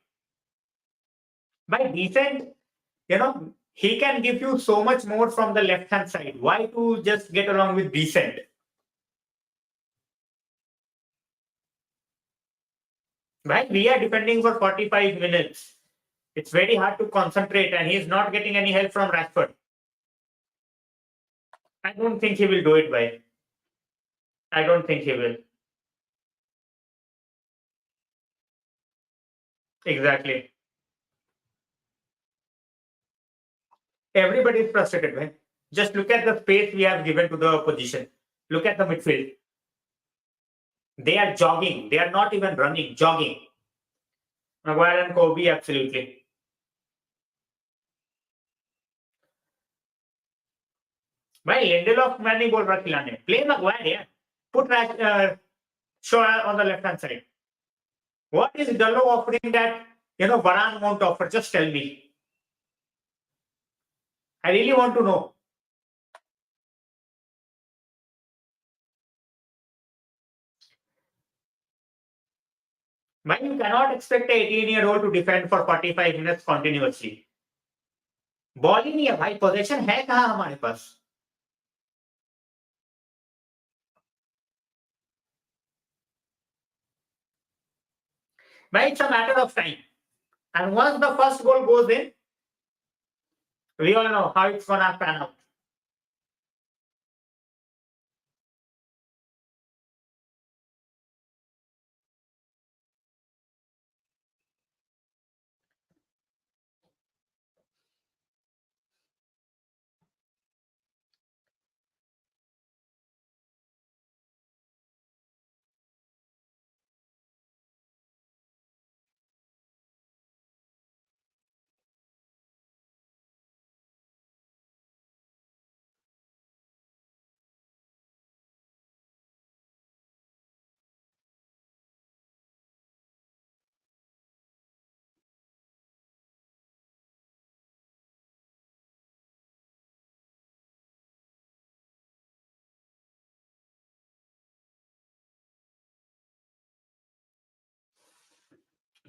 by decent he can give you so much more from the left hand side why to just get along with decent right we are defending for 45 minutes it's very hard to concentrate and he is not getting any help from Rashford I don't think he will do it by I don't think he will exactly everybody is frustrated, man. Just look at the space we have given to the opposition. Look at the midfield. They are jogging. They are not even running, jogging. Maguire and Kobe, absolutely. भाई Lindelof मैं नहीं बोल रहा खिलाने play Maguire यार put Shaw on the left hand side what is Dalot offering that Varane won't offer just tell me I really want to know man you cannot expect a 18-year-old to defend for 45 minutes continuously ball ही नहीं है भाई position है कहाँ हमारे पास But it's a matter of time. And once the first goal goes in, we all know how it's gonna pan out.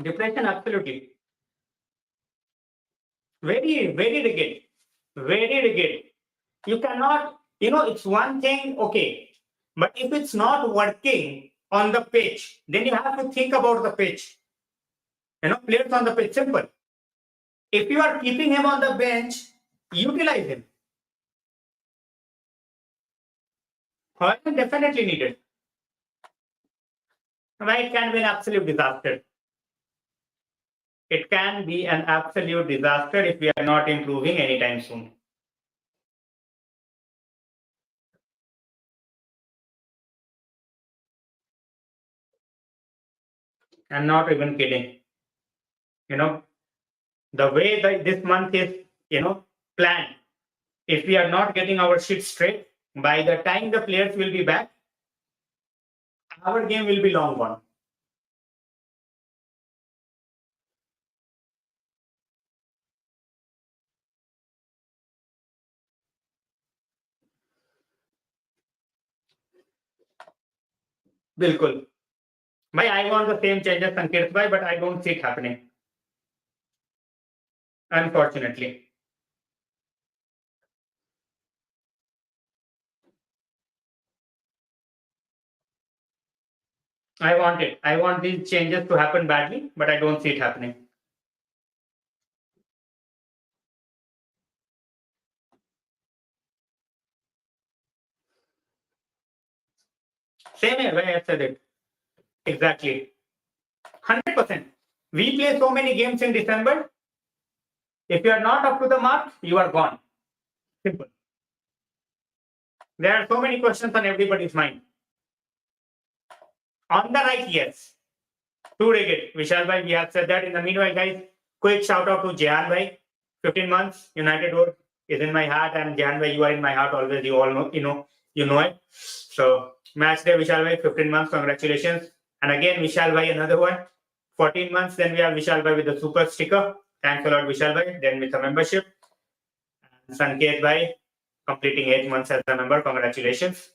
Depression, absolutely. Very, very rigid. Very rigid. You cannot, it's one thing, okay. But if it's not working on the pitch, then you have to think about the pitch. Players on the pitch, simple. If you are keeping him on the bench, utilize him. However, definitely needed. Right? It can be an absolute disaster. It can be an absolute disaster if we are not improving anytime soon. I'm not even kidding. You know, the way that this month is, planned, if we are not getting our shit straight, by the time the players will be back, our game will be long gone. बिल्कुल भाई I want the same changes Sanket bhai, but I don't see it happening, unfortunately. I want it. I want these changes to happen badly, but I don't see it happening. Same here, where I said it. Exactly. 100%. We play so many games in December. If you are not up to the mark, you are gone. Simple. There are so many questions on everybody's mind. On the right, yes. Too rigid. Vishal bhai, we have said that. In the meanwhile, guys, quick shout out to Jehan bhai. 15 months, United Road is in my heart, and Jehan bhai, you are in my heart always. You all know, you know it. So, match day, Vishal bhai, 15 months, congratulations. And again, Vishal bhai, another one. 14 months, then we have Vishal bhai with the super sticker. Thanks a lot, Vishal bhai. Then with a membership. And Sanket bhai, completing 8 months as a member. Congratulations.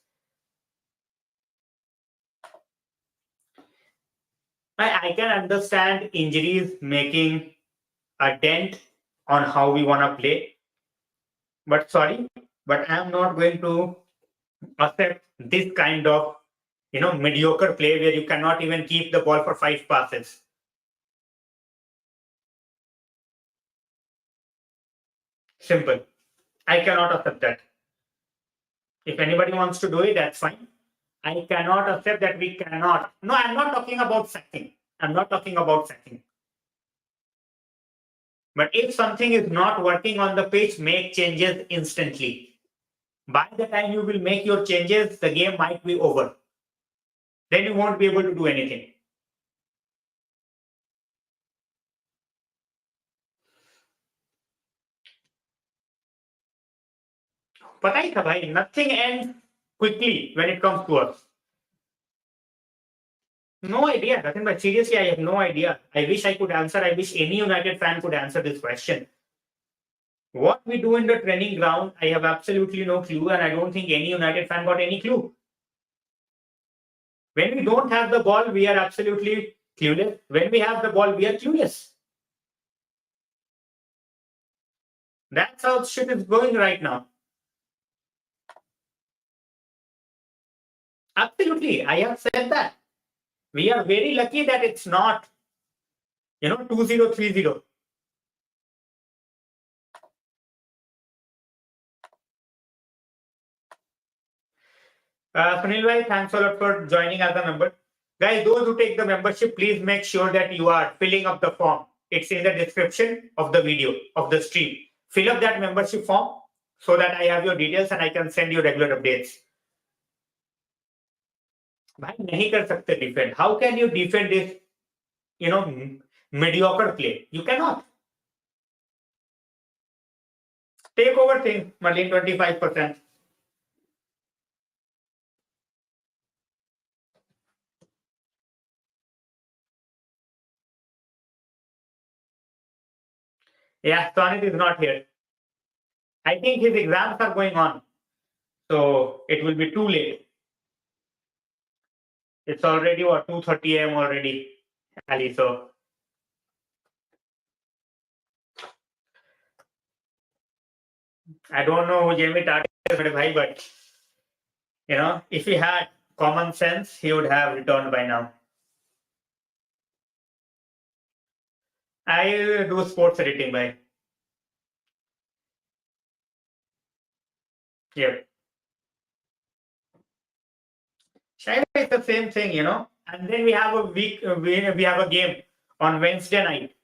I can understand injuries making a dent on how we want to play. But sorry, but I'm not going to accept this kind of mediocre play where you cannot even keep the ball for 5 passes. Simple. I cannot accept that. If anybody wants to do it, that's fine. I cannot accept that we cannot. No, I'm not talking about sacking. I'm not talking about sacking. But if something is not working on the pitch, make changes instantly. By the time you will make your changes, the game might be over. Then you won't be able to do anything. पता ही था भाई, nothing ends quickly when it comes to us. No idea, Ratin bhai. Seriously, I have no idea. I wish I could answer. I wish any United fan could answer this question. What we do in the training ground, I have absolutely no clue, and I don't think any United fan got any clue. When we don't have the ball, we are absolutely clueless. When we have the ball, we are clueless. That's how shit is going right now. Absolutely, I have said that. We are very lucky that it's not, 2030. Sunil bhai, thanks a lot for joining as a member. Guys, those who take the membership, please make sure that you are filling up the form. It's in the description of the video, of the stream. Fill up that membership form so that I have your details and I can send you regular updates. भाई नहीं कर सकते defend. How can you defend this, mediocre play? You cannot. Take over thing, Marlene, 25%. Yeah, Sonit is not here. I think his exams are going on. So it will be too late. It's already 2:30 a.m. already, Ali. So I don't know who Jamie Tata is, but if he had common sense, he would have returned by now. I do sports editing, bhai. Yep. China is the same thing, you know. And then we have a week, we have a game on Wednesday night.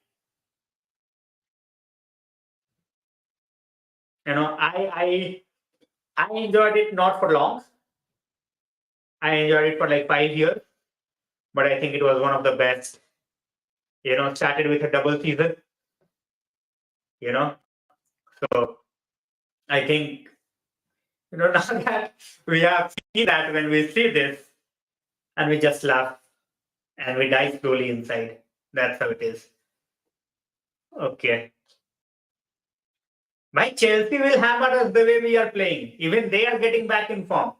You know, I enjoyed it not for long. I enjoyed it for like 5 years, but I think it was one of the best. You know, started with a double season. You know, so I think now that we have seen that when we see this, and we just laugh and we die slowly inside. That's how it is. Okay. My Chelsea will hammer us the way we are playing. Even they are getting back in form.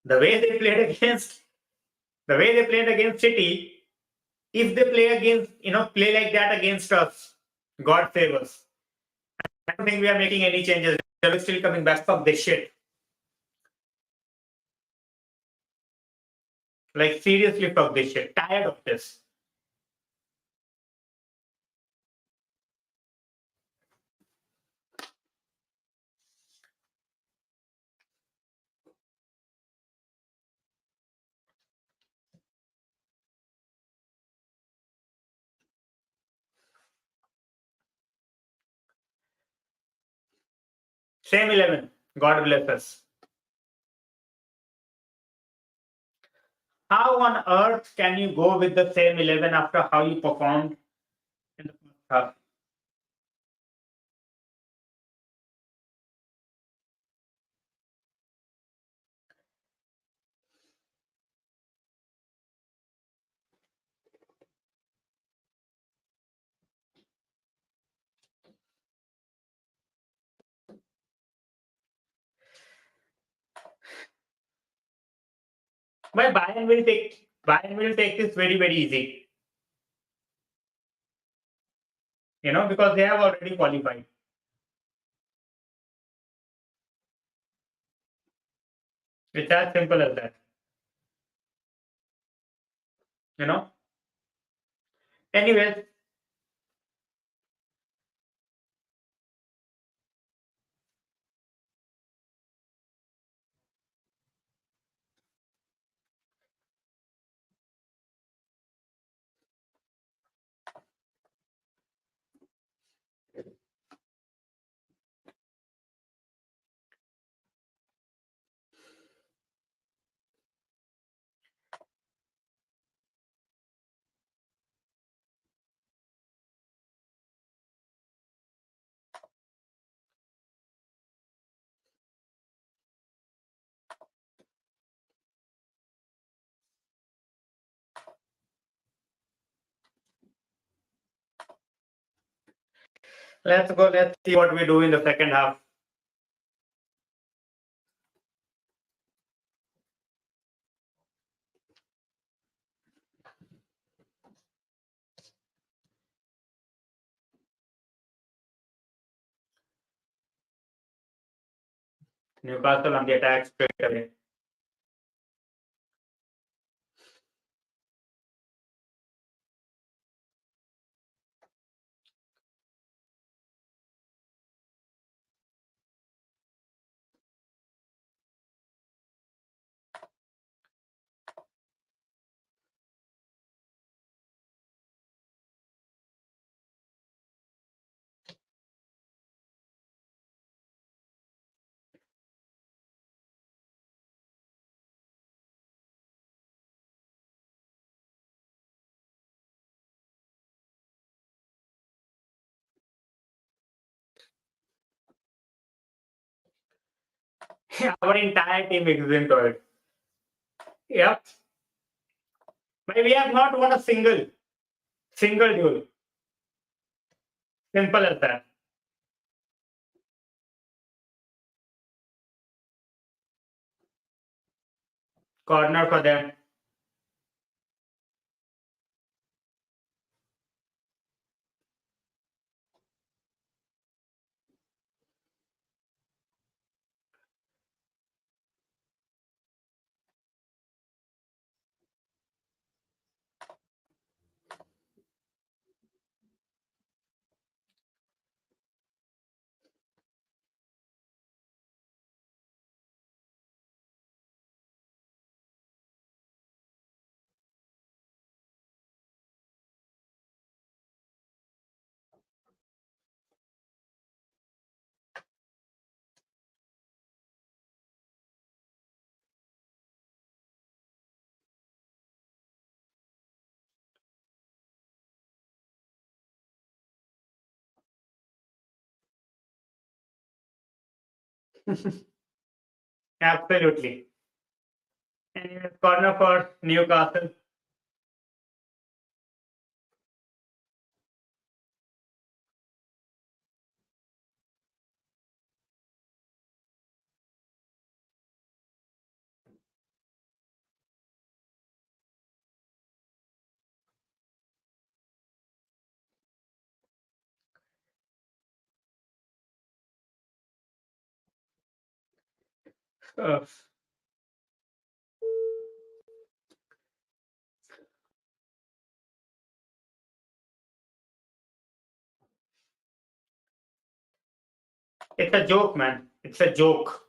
The way they played against the way they played against City, if they play against, play like that against us, God save us. I don't think we are making any changes. They're still coming back. Fuck this shit. Like seriously, fuck this shit. Tired of this. Same 11. God bless us. How on earth can you go with the same 11 after how you performed in the first half? But Bayern will take this very, very easy. Because they have already qualified. It's as simple as that. You know. Anyways, let's go. Let's see what we do in the second half. Newcastle on the attack straight away. Our entire team is into it. Yep. But we have not won a single duel. Simple as that. Corner for them. Absolutely. Anyways, corner for Newcastle. Uh, it's a joke, man. It's a joke.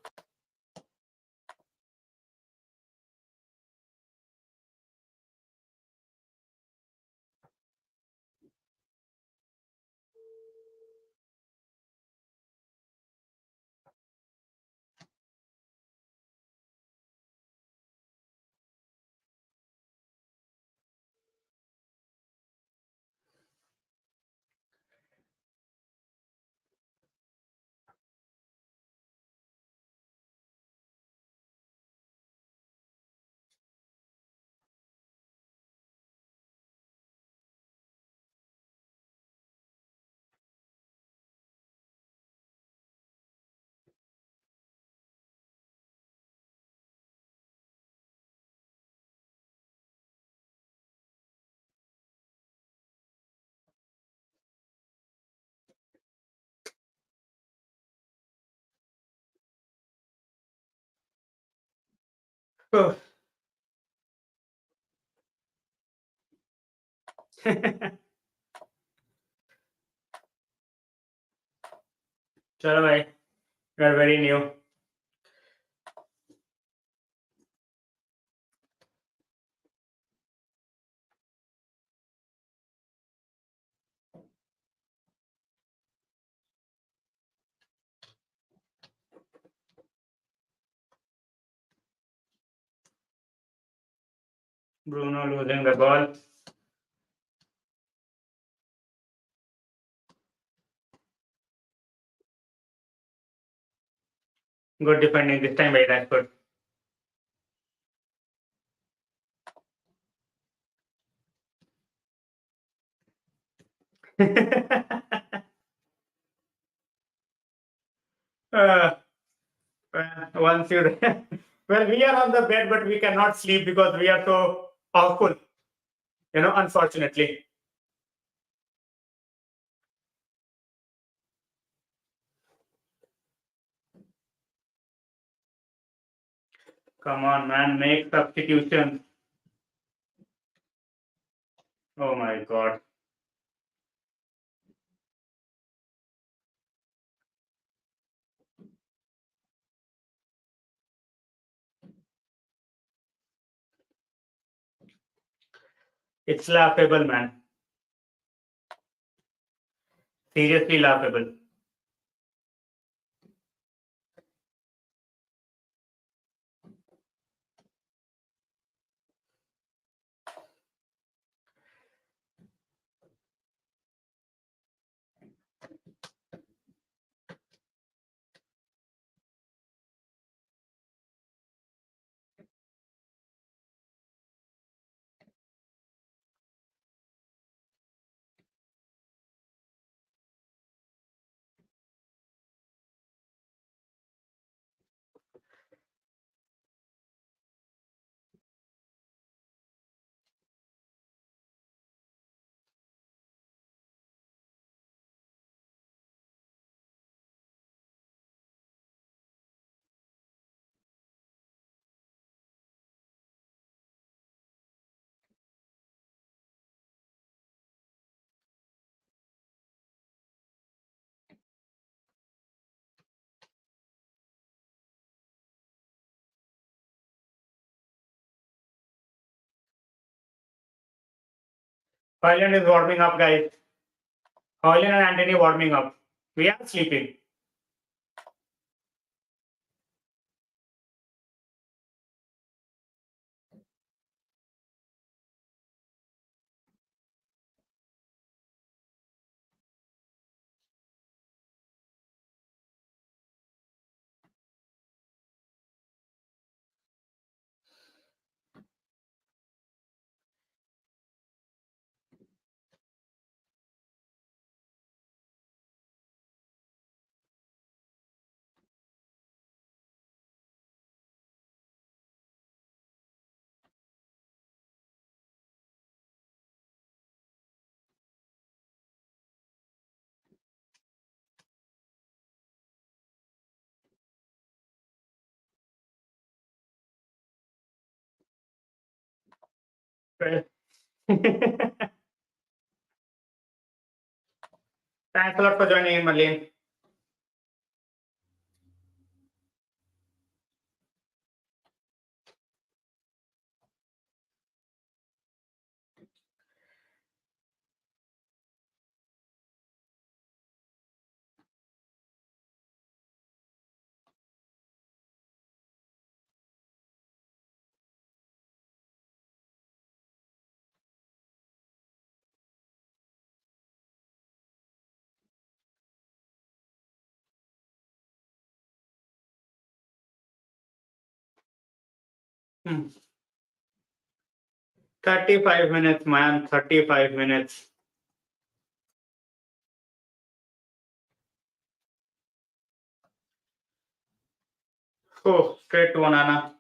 Oh. Chalo bhai, you are very new. Bruno losing the ball. Good defending this time by Rashford. uh, once you well, we are on the bed, but we cannot sleep because we are so awful. Unfortunately. Come on, man, make substitutions. Oh my god. It's laughable, man. Seriously laughable. Holland is warming up, guys. Holland and Anthony warming up. We are sleeping. Thanks a lot for joining in, Marlene. Hmm. 35 minutes, man. 35 minutes. Oh, straight to Onana.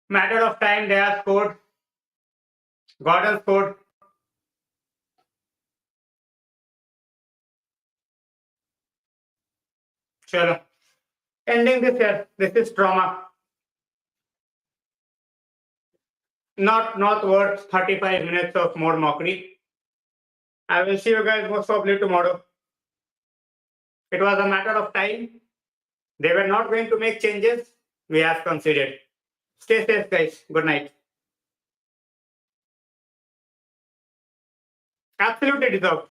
Matter of time, they have scored. Gordon scored. Chalo. Ending this here. This is trauma. Not worth 35 minutes of more mockery. I will see you guys most probably tomorrow. It was a matter of time. They were not going to make changes. We have considered. Stay safe, guys. Good night. Absolutely deserved.